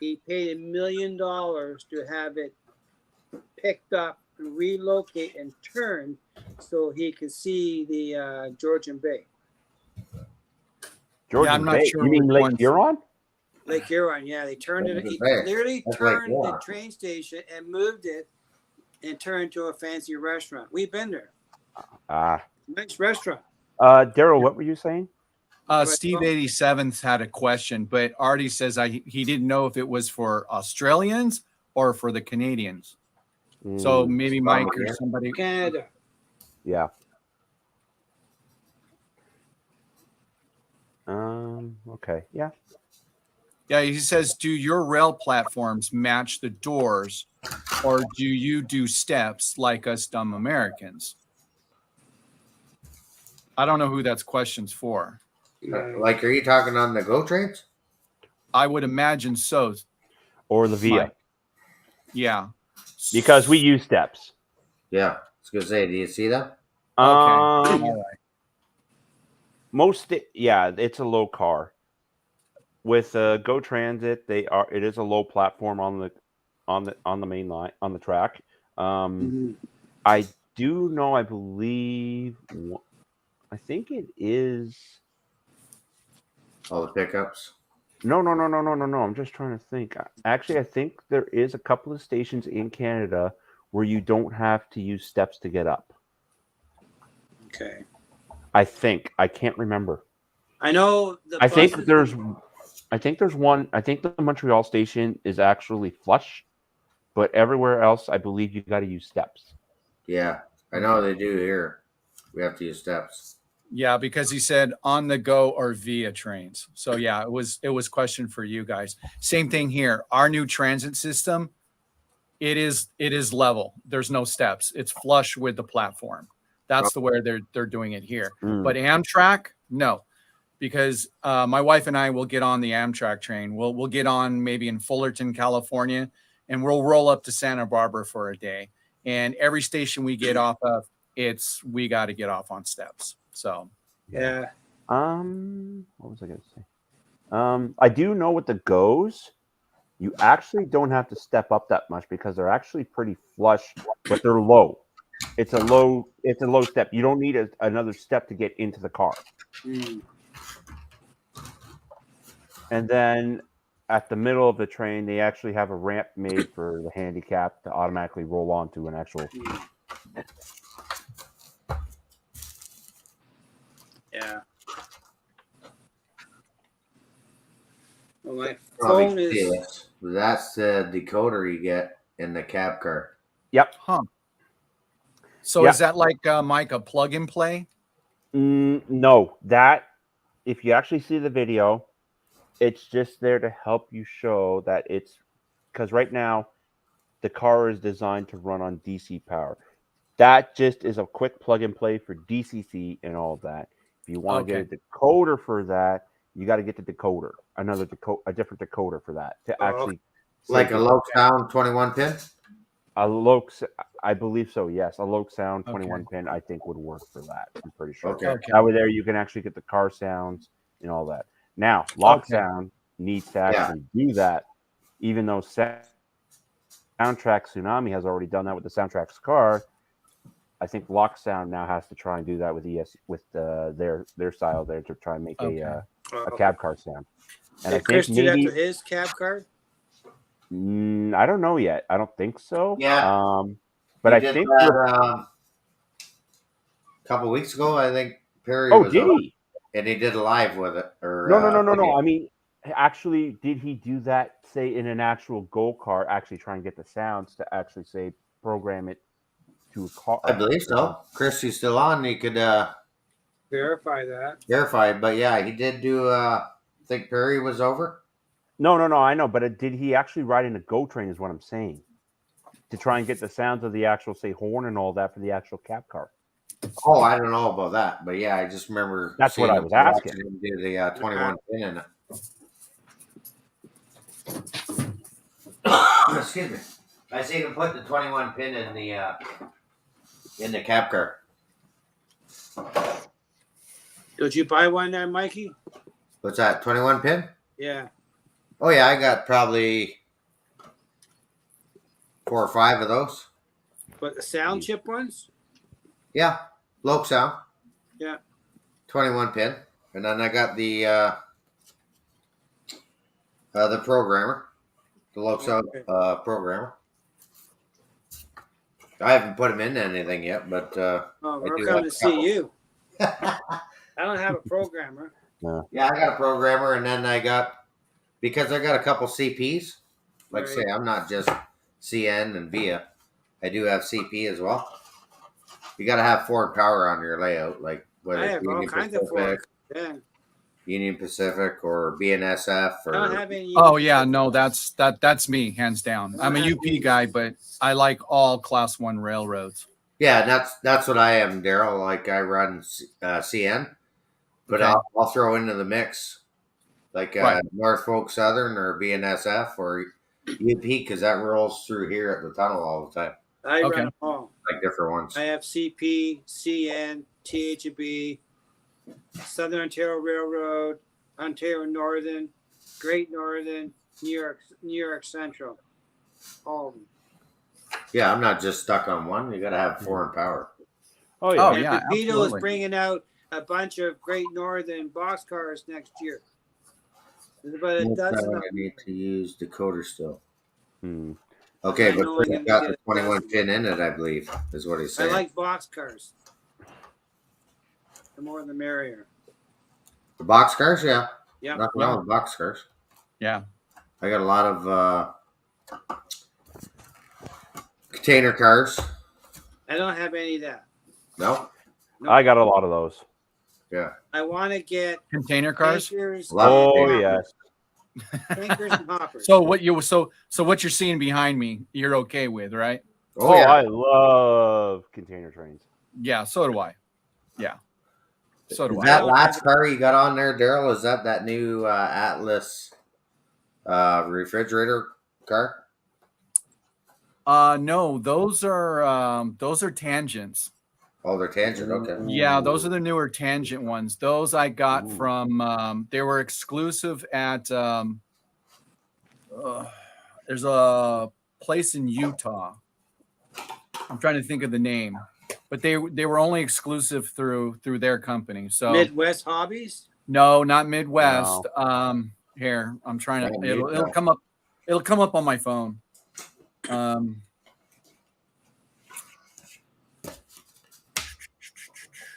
he paid $1 million to have it picked up and relocate and turn so he could see the Georgian Bay. Georgian I'm not Bay. sure You mean which Lake one. Huron? Lake Huron, yeah, they turned it. Georgian He Bay. literally That's Lake turned the Huron. train station and moved it and turned to a fancy restaurant. We've been there. Nice restaurant. Daryl, what were you saying? Steve 87th had a question, but Artie says he didn't know if it was for Australians or for the Canadians. So maybe Mike or somebody. Canada. Yeah. Okay. Yeah. Yeah, he says, do your rail platforms match the doors, or do you do steps like us dumb Americans? I don't know who that's questions for. Like, are you talking on the GO trains? I would imagine so. Or the Via. Mike. Yeah. Because we use steps. Yeah. I was gonna say, do you see that? All right. It's a low car. With Go Transit, it is a low platform on the main line on the track. I do know. I believe. I think it is. All the pickups. No. I'm just trying to think. Actually, I think there is a couple of stations in Canada where you don't have to use steps to get up. Okay. I think. I can't remember. I know I think there's one. I think the Montreal station is actually flush, but everywhere else, I believe you got to use steps. Yeah, I know they do here. We have to use steps. Yeah, because he said on the go or via trains. So yeah, it was questioned for you guys. Same thing here. Our new transit system, it is level. There's no steps. It's flush with the platform. That's the way they're doing it here. But Amtrak, no, because my wife and I will get on the Amtrak train. We'll get on maybe in Fullerton, California, and we'll roll up to Santa Barbara for a day. And every station we get off of, we got to get off on steps. So Yeah. What was I going to say? I do know with the goes, you actually don't have to step up that much because they're actually pretty flush, but they're low. It's a low step. You don't need another step to get into the car. And then at the middle of the train, they actually have a ramp made for the handicap to automatically roll onto an actual. Yeah. Well, my Probably phone is. this. That's the decoder you get in the cab car. Yep. Huh. So is that like Mike, a plug and play? No, that if you actually see the video, it's just there to help you show that it's because right now the car is designed to run on DC power. That just is a quick plug and play for DCC and all of that. If you want to get a decoder for that, you got to get the decoder, a different decoder for that to actually like a low sound 21 pin. A Loke, I believe so. Yes, a Loke sound 21 pin, I think would work for that. I'm pretty sure. Okay. That way, there you can actually get the car sounds and all that. Now, Lock Sound needs to actually do that, even though Soundtrack Tsunami has already done that with the Soundtrack's car. I think Lock Sound now has to try and do that with their style there to try and make a cab car sound. And Did Chris do that to his cab car? I don't know yet. I don't think so. Yeah. But I think that, a couple weeks ago, I think Perry was did on, he? And he did a live with it. Or No. I mean, actually, did he do that? Say in an actual Go car, actually try and get the sounds to actually say program it to a car. I believe so. Chris, he's still on. He could verify that. Verify, but yeah, he did do. I think Perry was over. No, I know, but did he actually ride in a Go train? Is what I'm saying. To try and get the sounds of the actual, say, horn and all that for the actual cab car. Oh, I don't know about that, but yeah, I just remember. That's what I was asking. Him do the 21 pin in it. Excuse me. I seen him put the 21 pin in the cab car. Did you buy one there, Mikey? What's that? 21 pin? Yeah. Oh yeah, I got probably 4 or 5 of those. But the sound chip ones? Yeah, Loke sound. Yeah. 21 pin, and then I got the programmer, the Loke sound programmer. I haven't put him into anything yet, but we're coming to see you. I don't have a programmer. No. Yeah, I got a programmer, and then because I got a couple CPs. Like I say, I'm not just CN and VIA. I do have CP as well. You got to have foreign power on your layout, like whether it's Union Pacific, Union Pacific, or BNSF. Or I don't have any. Oh yeah, no, that's me, hands down. I'm a UP guy, but I like all Class 1 railroads. Yeah, that's what I am, Daryl. Like I run CN, but I'll throw into the mix like Norfolk Southern or BNSF or UP because that rolls through here at the tunnel all the time. I run them all. Like different ones. I have CP, CN, THB, Southern Ontario Railroad, Ontario Northern, Great Northern, New York Central. All of them. Yeah, I'm not just stuck on one. You got to have foreign power. Oh yeah, and Vito is bringing out a bunch of Great Northern boxcars next year. But it doesn't. I need to use decoder still. Hmm. Okay, but it's got the 21 pin in it, I believe, is what he's saying. I like boxcars. The more the merrier. The boxcars, yeah. Yeah. Nothing wrong with boxcars. Yeah. I got a lot of container cars. I don't have any of that. No. No. I got a lot of those. Yeah. I want to get Container cars. tankers. Love Oh it. yes. Tankers and hoppers. So what what you're seeing behind me, you're okay with, right? Oh, yeah. I love container trains. Yeah, so do I. Yeah. So do Is I. that last car you got on there, Daryl? Is that new Atlas refrigerator car? No, those are tangents. Oh, they're tangent. Okay. Yeah, those are the newer tangent ones. Those I got Ooh. from they were exclusive at there's a place in Utah. I'm trying to think of the name, but they were only exclusive through their company. So Midwest Hobbies. no, not Midwest. Here, I'm trying to. It'll come up. It'll come up on my phone.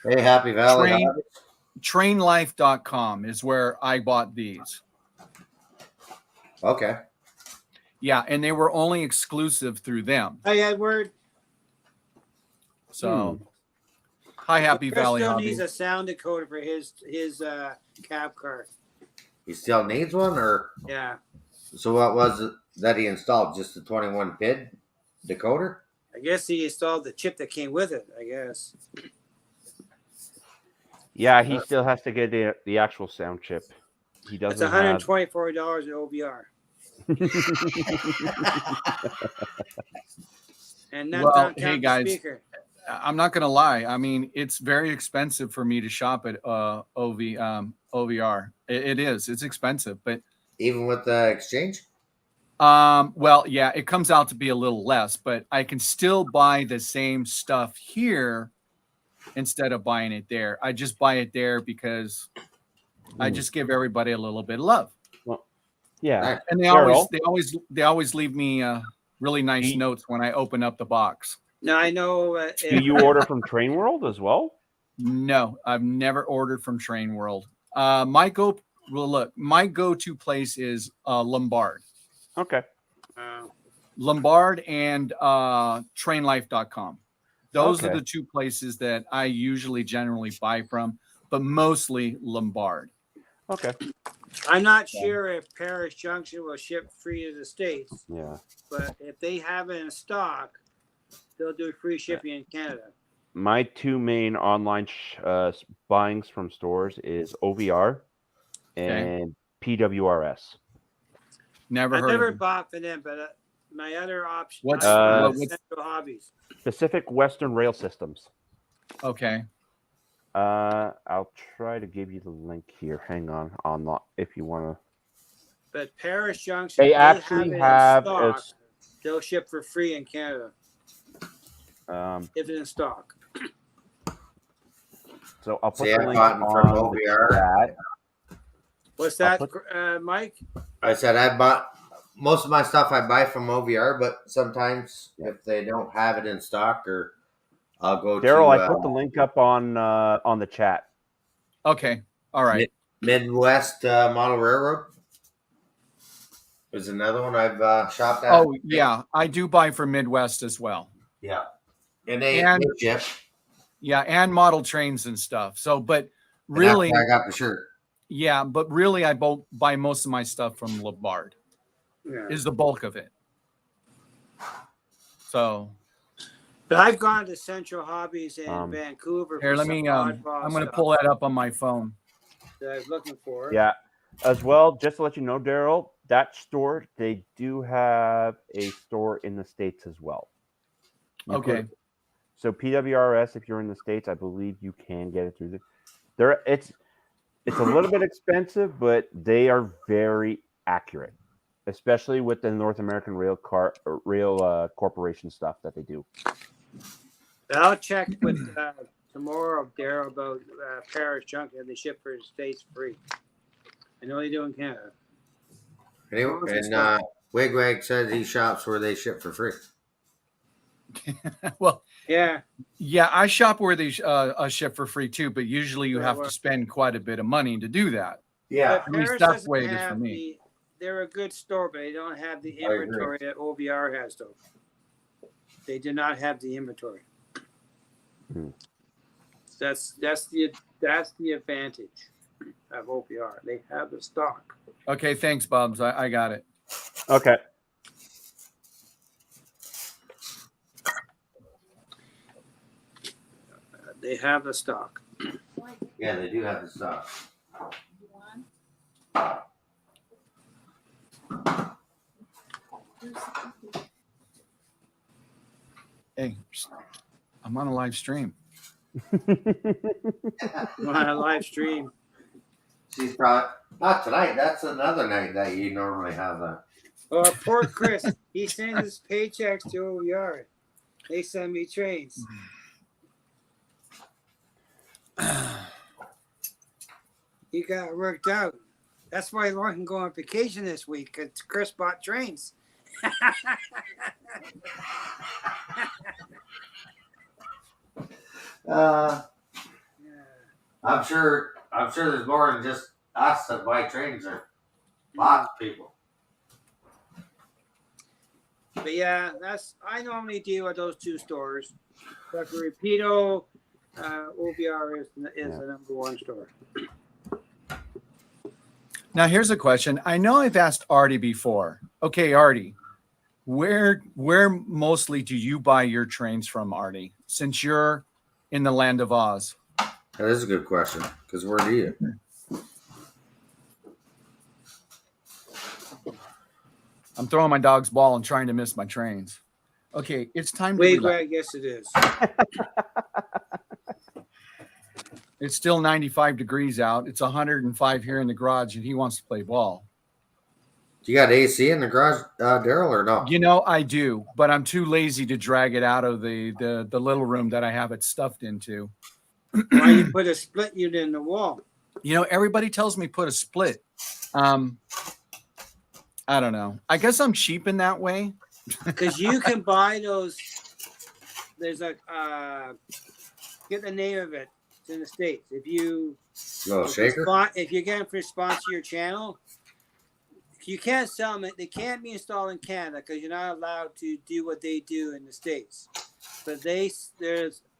Hey, Happy Valley. Trainlife.com is where I bought these. Okay. Yeah, and they were only exclusive through them. Hey, Edward. So, hi, Happy Chris Valley still Hobby. needs a sound decoder for his cab car. He still needs one, or Yeah, so? What was it that he installed? Just the 21 PID decoder? I guess he installed the chip that came with it. I guess. Yeah, he still has to get the actual sound chip. He That's doesn't have. $124 at OVR. And that's Well, not hey, counting the guys. speaker. I'm not gonna lie. I mean, it's very expensive for me to shop at OVR. It is. It's expensive, but Even with the exchange? well, yeah, it comes out to be a little less, but I can still buy the same stuff here instead of buying it there. I just buy it there because I just give everybody a little bit of love. Yeah, And they always leave me really nice notes when I open up the box. Now I know. do you order from Train World as well? No, I've never ordered from Train World. My go-to place is Lombard. Okay. Lombard and trainlife.com. Those are Okay. the two places that I usually generally buy from, but mostly Lombard. Okay. I'm not sure if Paris Junction will ship free to the States, Yeah. but if they have it in stock, they'll do free shipping in Canada. My two main online buyings from stores is OVR and PWRS. Never I've heard never of it. bought for them, but my other option What's- is what's- Central Hobbies. Pacific Western Rail Systems. Okay. I'll try to give you the link here. Hang on if you want to. But Paris Junction, They actually have have it in stock, they'll ship for free in Canada if it's in stock. So I'll put See, the I link bought them from on the OVR. chat. What's I'll that, Mike? I said I bought most of my stuff I buy from OVR, but sometimes if they don't have it in stock, or I'll go Daryl, to I put the link up on the chat. Okay. All right. Midwest Model Railroad. Is another one I've shopped at. Oh, yeah. I do buy from Midwest as well. Yeah. And they ship. Yeah, and model trains and stuff. So, but And really, that's where I got the shirt. yeah, but really, I buy most of my stuff from Lombard. Yeah. Is the bulk of it. So But I've gone to Central Hobbies in Vancouver. here, for let me. some I'm oddball going to stuff pull that up on my phone. that I was looking for. Yeah. As well, just to let you know, Daryl, that store, they do have a store in the States as well. You Okay. could- so PWRS, if you're in the States, I believe you can get it through there. It's a little bit expensive, but they are very accurate, especially with the North American Rail Corporation stuff that they do. But I'll check with tomorrow, Daryl, about Paris Junction. If they ship for the States free. I know they do in Canada. Anyway, and Wigwag says he shops where they ship for free. Well, Yeah. yeah, I shop where they ship for free too, but usually you Yeah, have well- to spend quite a bit of money to do that. Yeah. But At least Paris that's doesn't the way it is for have me. they're a good store, but they don't have the I agree. inventory that OVR has, though. They did not have the inventory. Hmm. That's the advantage of OPR. They have the stock. Okay, thanks, Bubs. I got it. Okay. They have the stock. Yeah, they do have the stuff. Hey, I'm on a live stream. On a live stream. She's probably not tonight. That's another night that you normally have that. Oh, poor Chris. He sends his paychecks to OPR. They send me trains. He got worked out. That's why Lauren can go on vacation this week, because Chris bought trains. I'm sure there's more than just us that buy trains. There, lots of people. But yeah, I normally deal with those two stores. But for Rapido, OBR is the number one store. Now, here's a question. I know I've asked Artie before. Okay, Artie, where mostly do you buy your trains from, Artie, since you're in the land of Oz? That is a good question. Because where do you? I'm throwing my dog's ball and trying to miss my trains. Okay, it's time to Wait, relax. I guess it is. It's still 95 degrees out. It's 105 here in the garage, and he wants to play ball. Do you got AC in the garage, Daryl, or no? You know, I do, but I'm too lazy to drag it out of the little room that I have it stuffed into. Why you put a split unit in the wall? You know, everybody tells me put a split. I don't know. I guess I'm cheap in that way. Because you can buy those. There's a get the name of it. It's in the States. If you Little shaker. if you're getting for sponsor your channel, you can't sell them. They can't be installed in Canada because you're not allowed to do what they do in the States. But there's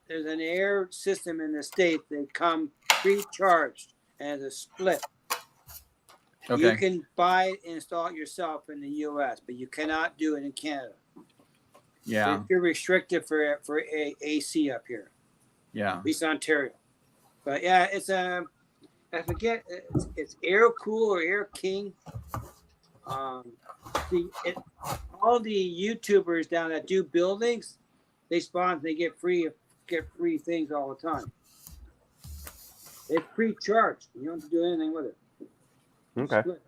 an air system in the States that come pre-charged as a split. Okay. You can buy it and install it yourself in the U.S., but you cannot do it in Canada. Yeah. You're restricted for AC up here, Yeah. at least Ontario. But yeah, it's I forget it's Air Cool or Air King. All the YouTubers down that do buildings, they get free things all the time. It's pre-charged. You don't have to do anything with it. Okay. Split.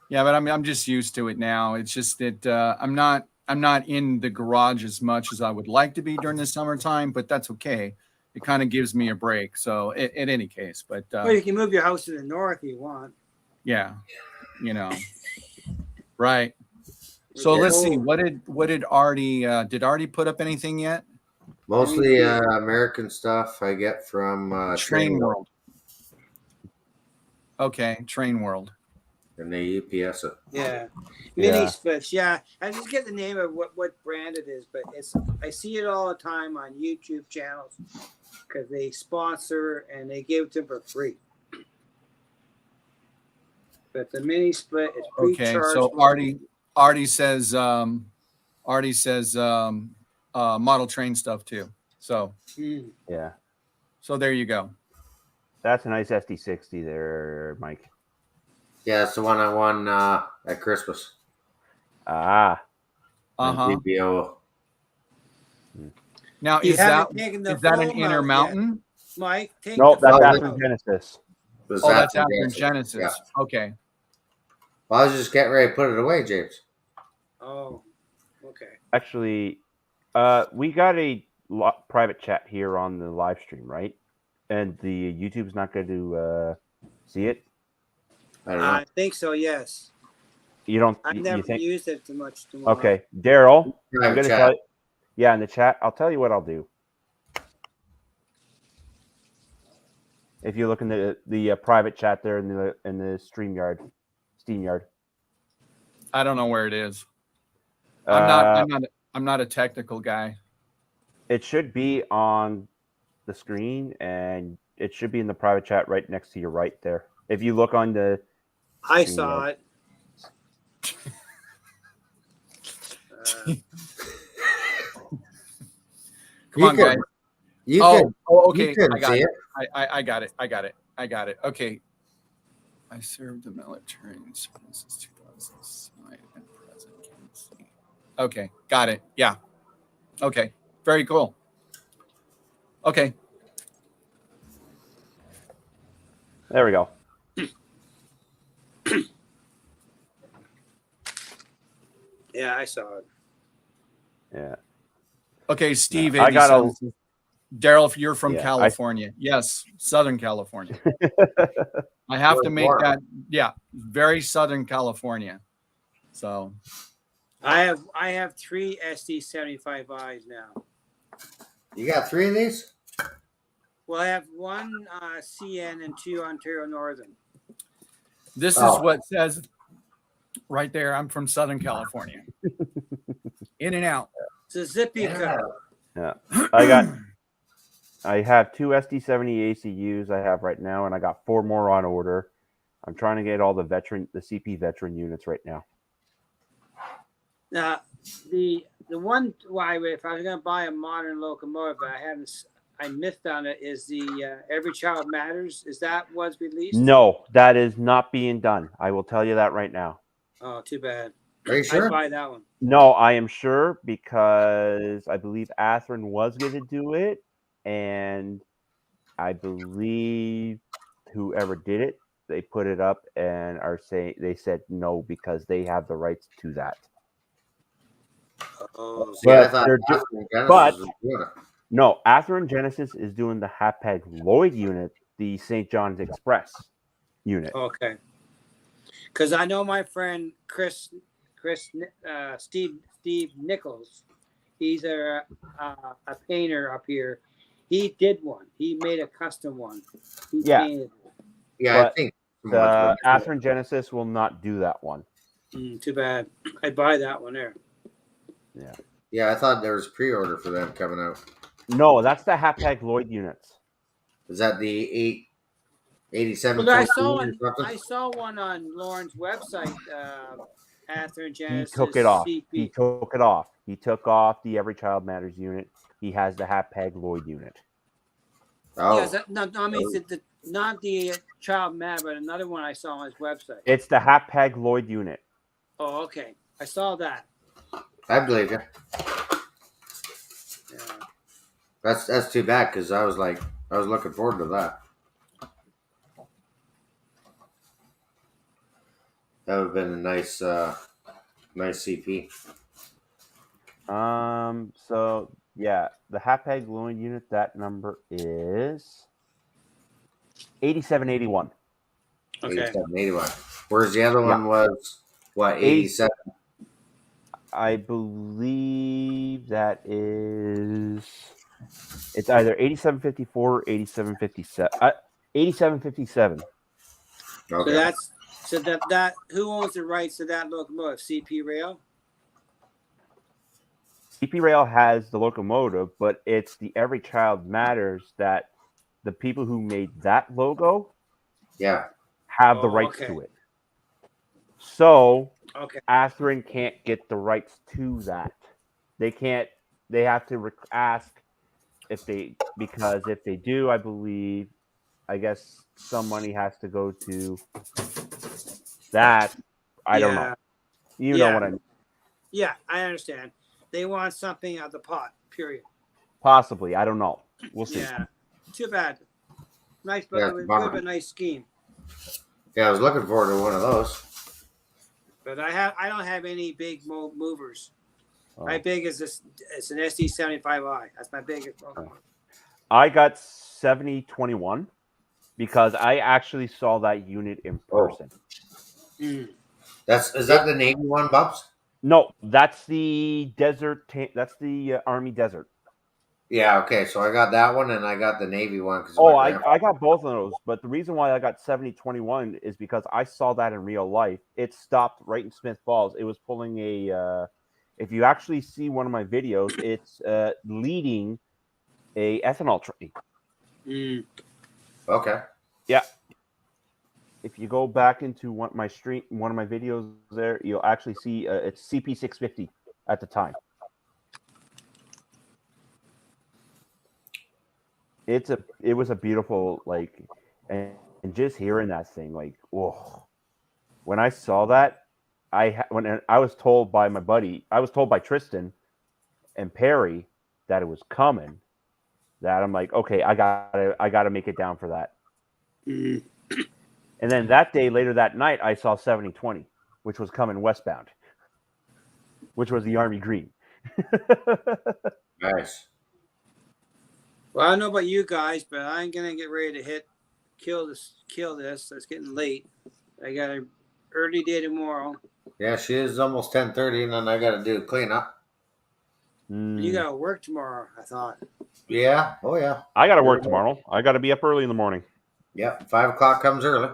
Yeah, but I'm just used to it now. It's just that I'm not in the garage as much as I would like to be during the summertime, but that's okay. It kind of gives me a break. So in any case, but Well, you can move your house to the north if you want. yeah, you know, right. So let's see. What did Artie did Artie put up anything yet? Mostly American stuff I get from Train World. Okay, Train World. And they UPS it. Yeah. Yeah. Mini splits. Yeah. I just get the name of what brand it is, but I see it all the time on YouTube channels because they sponsor and they give it to them for free. But the mini split is Okay, pre-charged. so Artie says model train stuff too. So Yeah. so there you go. That's a nice SD60 there, Mike. Yeah, it's the one I won at Christmas. Ah. Uh-huh. DPO. Now You is that haven't taken the an foam inner out mountain? Mike, take No, the that's foam after out. Genesis. Was Oh, that's after after Genesis. Yeah. Okay. Well, I was just getting ready to put it away, James. Oh, okay. Actually, we got a private chat here on the live stream, right? And the YouTube's not going to see it. I don't know. I think so, yes. You don't. I've you never think? used it too much. Okay, Daryl. I'm Private going to chat. tell you. Yeah, in the chat, I'll tell you what I'll do. If you look in the private chat there in the StreamYard, SteamYard. I don't know where it is. I'm not a technical guy. It should be on the screen, and it should be in the private chat right next to your right there. If you look on the, I saw it. Come on, guys. You okay. couldn't I got see it. it. I got it. I got it. Okay. I served the military in services 2009 and present. Can't see. Okay, got it. Yeah. Okay. Very cool. Okay. there we go. Yeah, I saw it. Yeah. Okay, Steve. I got a. Daryl, if you're from Yeah, California. Yes, Southern California. I have to make that. Yeah, very Southern California. So I have 3 SD75Is now. You got 3 of these? Well, I have 1 CN and 2 Ontario Northern. this is what says right there. I'm from Southern California. In and out. It's a zippy cut. Yeah. I have 2 SD70 ACUs I have right now, and I got 4 more on order. I'm trying to get all the CP veteran units right now. Now, the one why if I was going to buy a modern locomotive, I missed on it is the Every Child Matters. Is that was released? No, that is not being done. I will tell you that right now. Oh, too bad. Are you sure? I'd buy that one. No, I am sure because I believe Athrun was going to do it, and I believe whoever did it, they put it up and they said no because they have the rights to that. Oh, See, I thought but was doing it. no, Athrun Genesis is doing the Hapag Lloyd unit, the St. John's Express unit. okay. Because I know my friend Steve Nichols. He's a painter up here. He did one. He made a custom one. He painted it. Yeah, But I think the Athrun Genesis will not do that one. Too bad. I'd buy that one there. Yeah. Yeah, I thought there was pre-order for them coming out. No, that's the Hapag Lloyd units. Is that the 87? Well, I saw one on Lauren's website. Athrun Genesis. He took it off. CP. He took it off. He took off the Every Child Matters unit. He has the Hapag Lloyd unit. Oh, Yes, I mean, not the Child Mad, but another one I saw on his website. It's the Hapag Lloyd unit. Oh, okay. I saw that. I believe you. Yeah. That's too bad because I was looking forward to that. That would have been a nice CP. So yeah, the Hapag Lloyd unit, that number is 8781. Okay. 8781. Whereas the other one was what, 87? I believe that is. It's either 8754 or 8757. 8757. Okay. So that who owns the rights to that locomotive? CP Rail. CP Rail has the locomotive, but it's the Every Child Matters that the people who made that logo have the rights to it. So Athrun can't get the rights to that. They can't. They have to ask because if they do, I guess some money has to go to that. I don't know. You know what I mean? Yeah, I understand. They want something out of the pot. Period. Possibly. I don't know. We'll see. Yeah. Too bad. Nice, but it was a nice scheme. Yeah, I was looking forward to one of those. But I don't have any big movers. Oh. My big is it's an SD75i. That's my biggest. I got 7021 because I actually saw that unit in person. Mm. Is that the Navy one, Bubs? No, that's the desert. That's the Army Desert. Yeah. Okay. So I got that one, and I got the Navy one. I got both of those. But the reason why I got 7021 is because I saw that in real life. It stopped right in Smith Falls. It was pulling a If you actually see one of my videos, it's leading a ethanol train. Mm. Okay. Yeah. If you go back into one of my videos there, you'll actually see it's CP650 at the time. It was a beautiful, like, and just hearing that thing, like, whoa. When I saw that, when I was told by my buddy, I was told by Tristan and Perry that it was coming. That I'm like, okay, I gotta make it down for that. Mm. And then that day, later that night, I saw 7020, which was coming westbound, which was the Army Green. Nice. Well, I don't know about you guys, but I'm gonna get ready to kill this. It's getting late. I got an early day tomorrow. Yeah, she is almost 10:30, and then I got to do cleanup. You gotta work tomorrow, I thought. Yeah. Oh, yeah. I got to work tomorrow. I got to be up early in the morning. Yep. 5 o'clock comes early.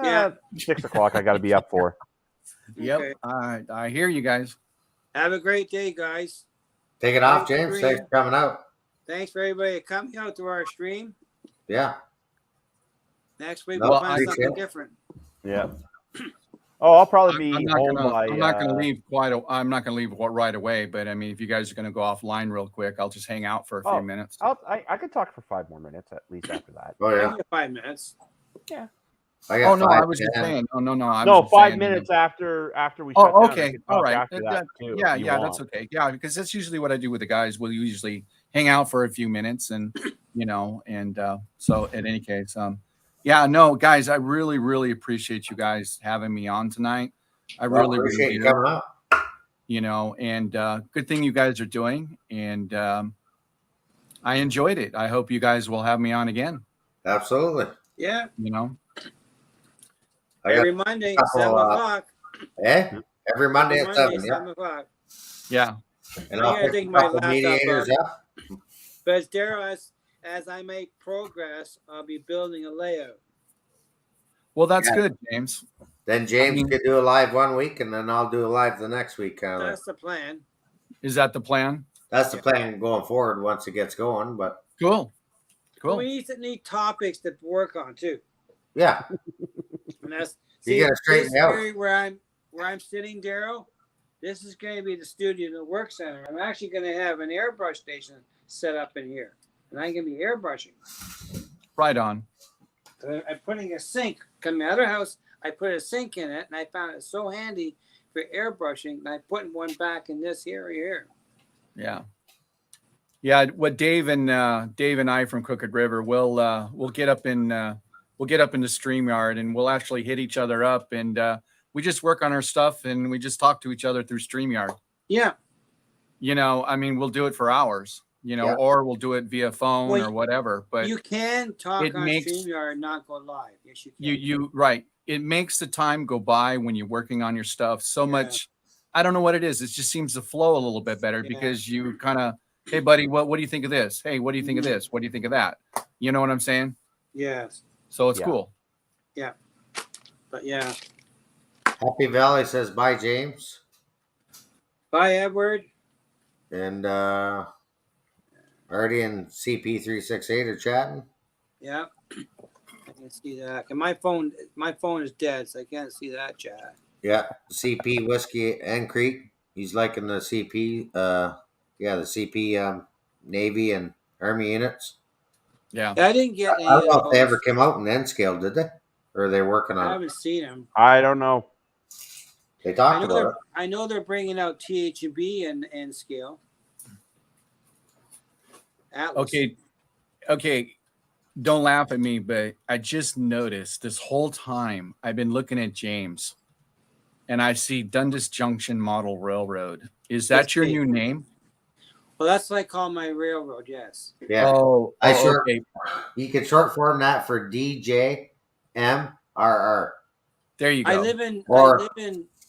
Yeah. 6 o'clock. I got to be up for. Yep. Okay. I hear you guys. Have a great day, guys. Take it off, Thanks, James. Bree. Thanks for coming out. Thanks for everybody coming out to our stream. Yeah. Next week No, we'll find appreciate something it. different. Yeah. Oh, I'll probably be I'm not home gonna, by. I'm not gonna leave I'm not gonna leave right away. But I mean, if you guys are gonna go offline real quick, I'll just hang out for a few minutes. I could talk for 5 more minutes at least after that. Oh, I yeah. get 5 minutes. Yeah. I got Oh no, 5, I was just 10. saying. Oh no, I No, was 5 saying, minutes after we. Shut Oh, down. I okay, could all talk right. After that too, Yeah, if you yeah, want. that's okay. Yeah, because that's usually what I do with the guys. We'll usually hang out for a few minutes, and so in any case, yeah, no, guys, I really, really appreciate you guys having me on tonight. I Well, really, appreciate really you do. coming out. And good thing you guys are doing, and I enjoyed it. I hope you guys will have me on again. Absolutely. Yeah. Every Monday, 7 o'clock. Every Monday at 7. Yeah. 7 o'clock. Yeah. And I I'll gotta pick take a my couple laptop mediators up. But as Daryl, as I make progress, I'll be building a layout. Well, that's good, James. Then James could do a live one week, and then I'll do a live the next week. That's the plan. Is that the plan? That's the plan going forward once it gets going. But cool. Well, we need topics to work on too. Yeah. And that's you gotta straighten this out. area where I'm sitting, Daryl. This is going to be the studio, the work center. I'm actually going to have an airbrush station set up in here, and I'm going to be airbrushing. Right on. I'm putting a sink. Come out of the house, I put a sink in it, and I found it so handy for airbrushing. And I put one back in this area here. Yeah. Yeah. What Dave and I from Crooked River we'll get up in the StreamYard, and we'll actually hit each other up, and we just work on our stuff, and we just talk to each other through StreamYard. Yeah. I mean, we'll do it for hours, or we'll do it via phone or whatever. But you can talk on StreamYard and not go live. Yes, you can. You right. It makes the time go by when you're working on your stuff so much. I don't know what it is. It just seems to flow a little bit better because you kind of, hey, buddy, what do you think of this? Hey, what do you think of this? What do you think of that? You know what I'm saying? Yes. So it's cool. Yeah. But yeah. Happy Valley says bye, James. Bye, Edward. And Artie and CP368 are chatting. Yeah. I can see that. And my phone is dead, so I can't see that chat. Yeah. CP Whiskey and Creek. He's liking the CP the CP Navy and Army units. Yeah. I didn't get any. I don't know if they ever came out in N scale, did they? Or are they working on it? I haven't seen them. I don't know. They talked about it. I know they're bringing out TH&B and N scale. Atlas. Okay. Don't laugh at me, but I just noticed this whole time I've been looking at James, and I see Dundas Junction Model Railroad. Is that your new name? Well, that's what I call my railroad. Yes. Yeah. Okay. You can short form that for DJMRR. There you go.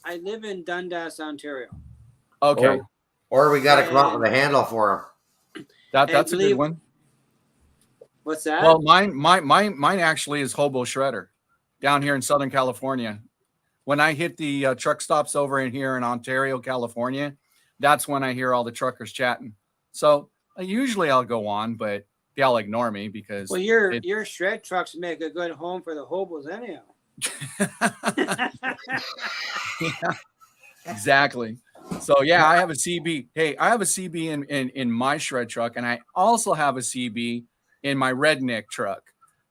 I live in Dundas, Ontario. Okay. Or we got to come up with a handle for them. That's a good one. What's that? Well, mine actually is Hobo Shredder down here in Southern California. When I hit the truck stops over in here in Ontario, California, that's when I hear all the truckers chatting. So usually I'll go on, but they'll ignore me because Well, your shred trucks make a good home for the hobos anyhow. Yeah, exactly. So yeah, I have a CB. Hey, I have a CB in my shred truck, and I also have a CB in my redneck truck,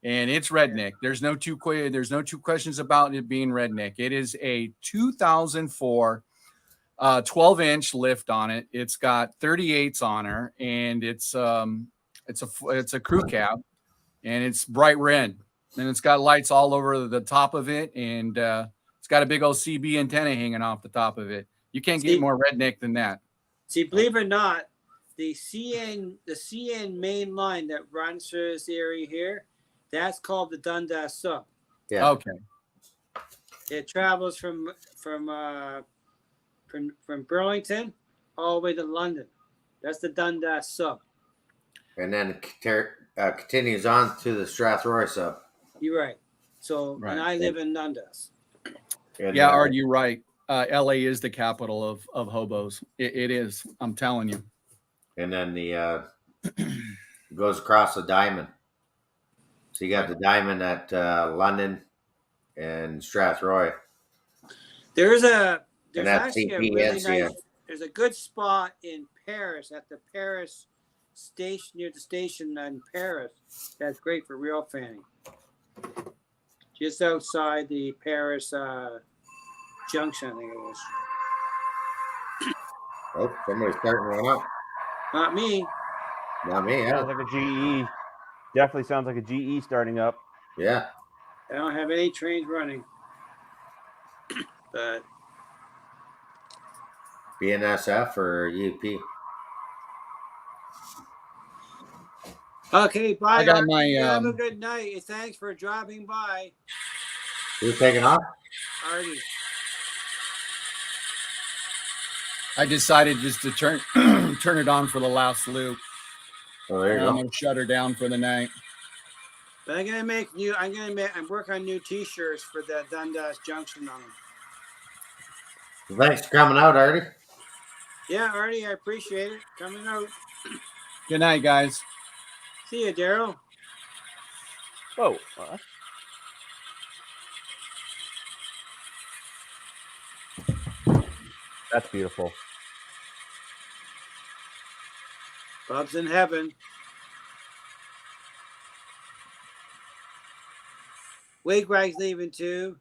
and it's redneck. There's no two questions about it being redneck. It is a 2004 12-inch lift on it. It's got 38s on her, and it's a crew cab, and it's bright red, and it's got lights all over the top of it, and it's got a big old CB antenna hanging off the top of it. You can't get more redneck than that. See, believe it or not, the CN main line that runs through this area here, that's called the Dundas Sub. Yeah. Okay. It travels from Burlington all the way to London. That's the Dundas Sub. And then continues on to the Strathroy sub. You're right. So, Right. and I live in Dundas. And, Yeah, Art, you're right. LA is the capital of hobos. It is. I'm telling you. And then the goes across the diamond. So you got the diamond at London and Strathroy. There's And that's actually a CP, really NCN. nice. There's a good spot in Paris at the Paris station, near the station in Paris. That's great for real fanning. Just outside the Paris junction, I think it is. Oh, somebody's starting one up. Not me. Not me, Sounds yeah. like a GE. Definitely sounds like a GE starting up. Yeah. I don't have any trains running. But BNSF or UP? okay, bye. I got Artie. my, Have a good night. Thanks for dropping by, Who's taking off? Artie. I decided just to turn it on for the last loop. Oh, there you I'm go. gonna shut her down for the night. But I'm working on new T-shirts for the Dundas Junction on them. Well, thanks for coming out, Artie. Yeah, Artie, I appreciate it. Coming out. Good night, guys. See you, Daryl. Whoa. That's beautiful. Bub's in heaven. Wigwag's leaving too.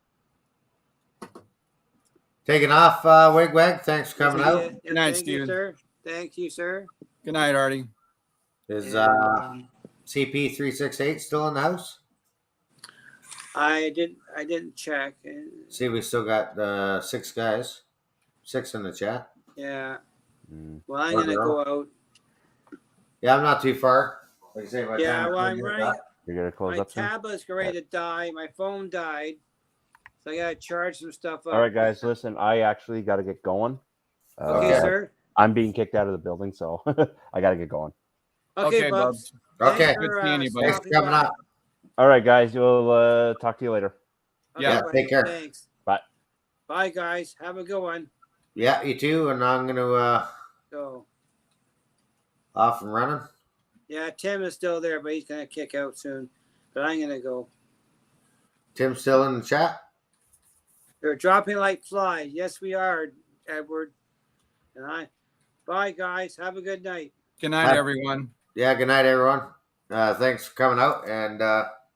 Taking off, Wigwag. Thanks for coming out. Good night, Thank Steven. you, sir. Thank you, sir. Good night, Artie. Is And, CP368 still in the house? I didn't check. See, we still got 6 guys. 6 in the chat. Yeah. Mm. Well, I'm Or gonna girl. go out. Yeah, I'm not too far. Like I say, by the Yeah, time well, I'm I running. You're gonna close My up soon? tablet's ready to die. My phone died, so I gotta charge some stuff up. All right, guys. Listen, I actually got to get going. Okay, Okay. sir. I'm being kicked out of the building, so I got to get going. Okay, Okay, Bubs. Okay. Thanks Good for, seeing you, buddy. Thanks for stopping coming by. out. All right, guys. We'll talk to you later. Okay, Yeah, buddy, take care. Thanks. Bye. Bye, guys. Have a good one. Yeah, you too. And I'm going to So, off and running. yeah, Tim is still there, but he's gonna kick out soon. But I'm gonna go. Tim's still in the chat. They're dropping like flies. Yes, we are, Edward. And bye, guys. Have a good night. Good night, Bye. everyone. Yeah, good night, everyone. Thanks for coming out. And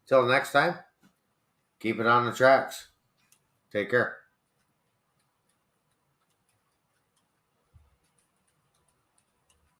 till next time, keep it on the tracks. Take care.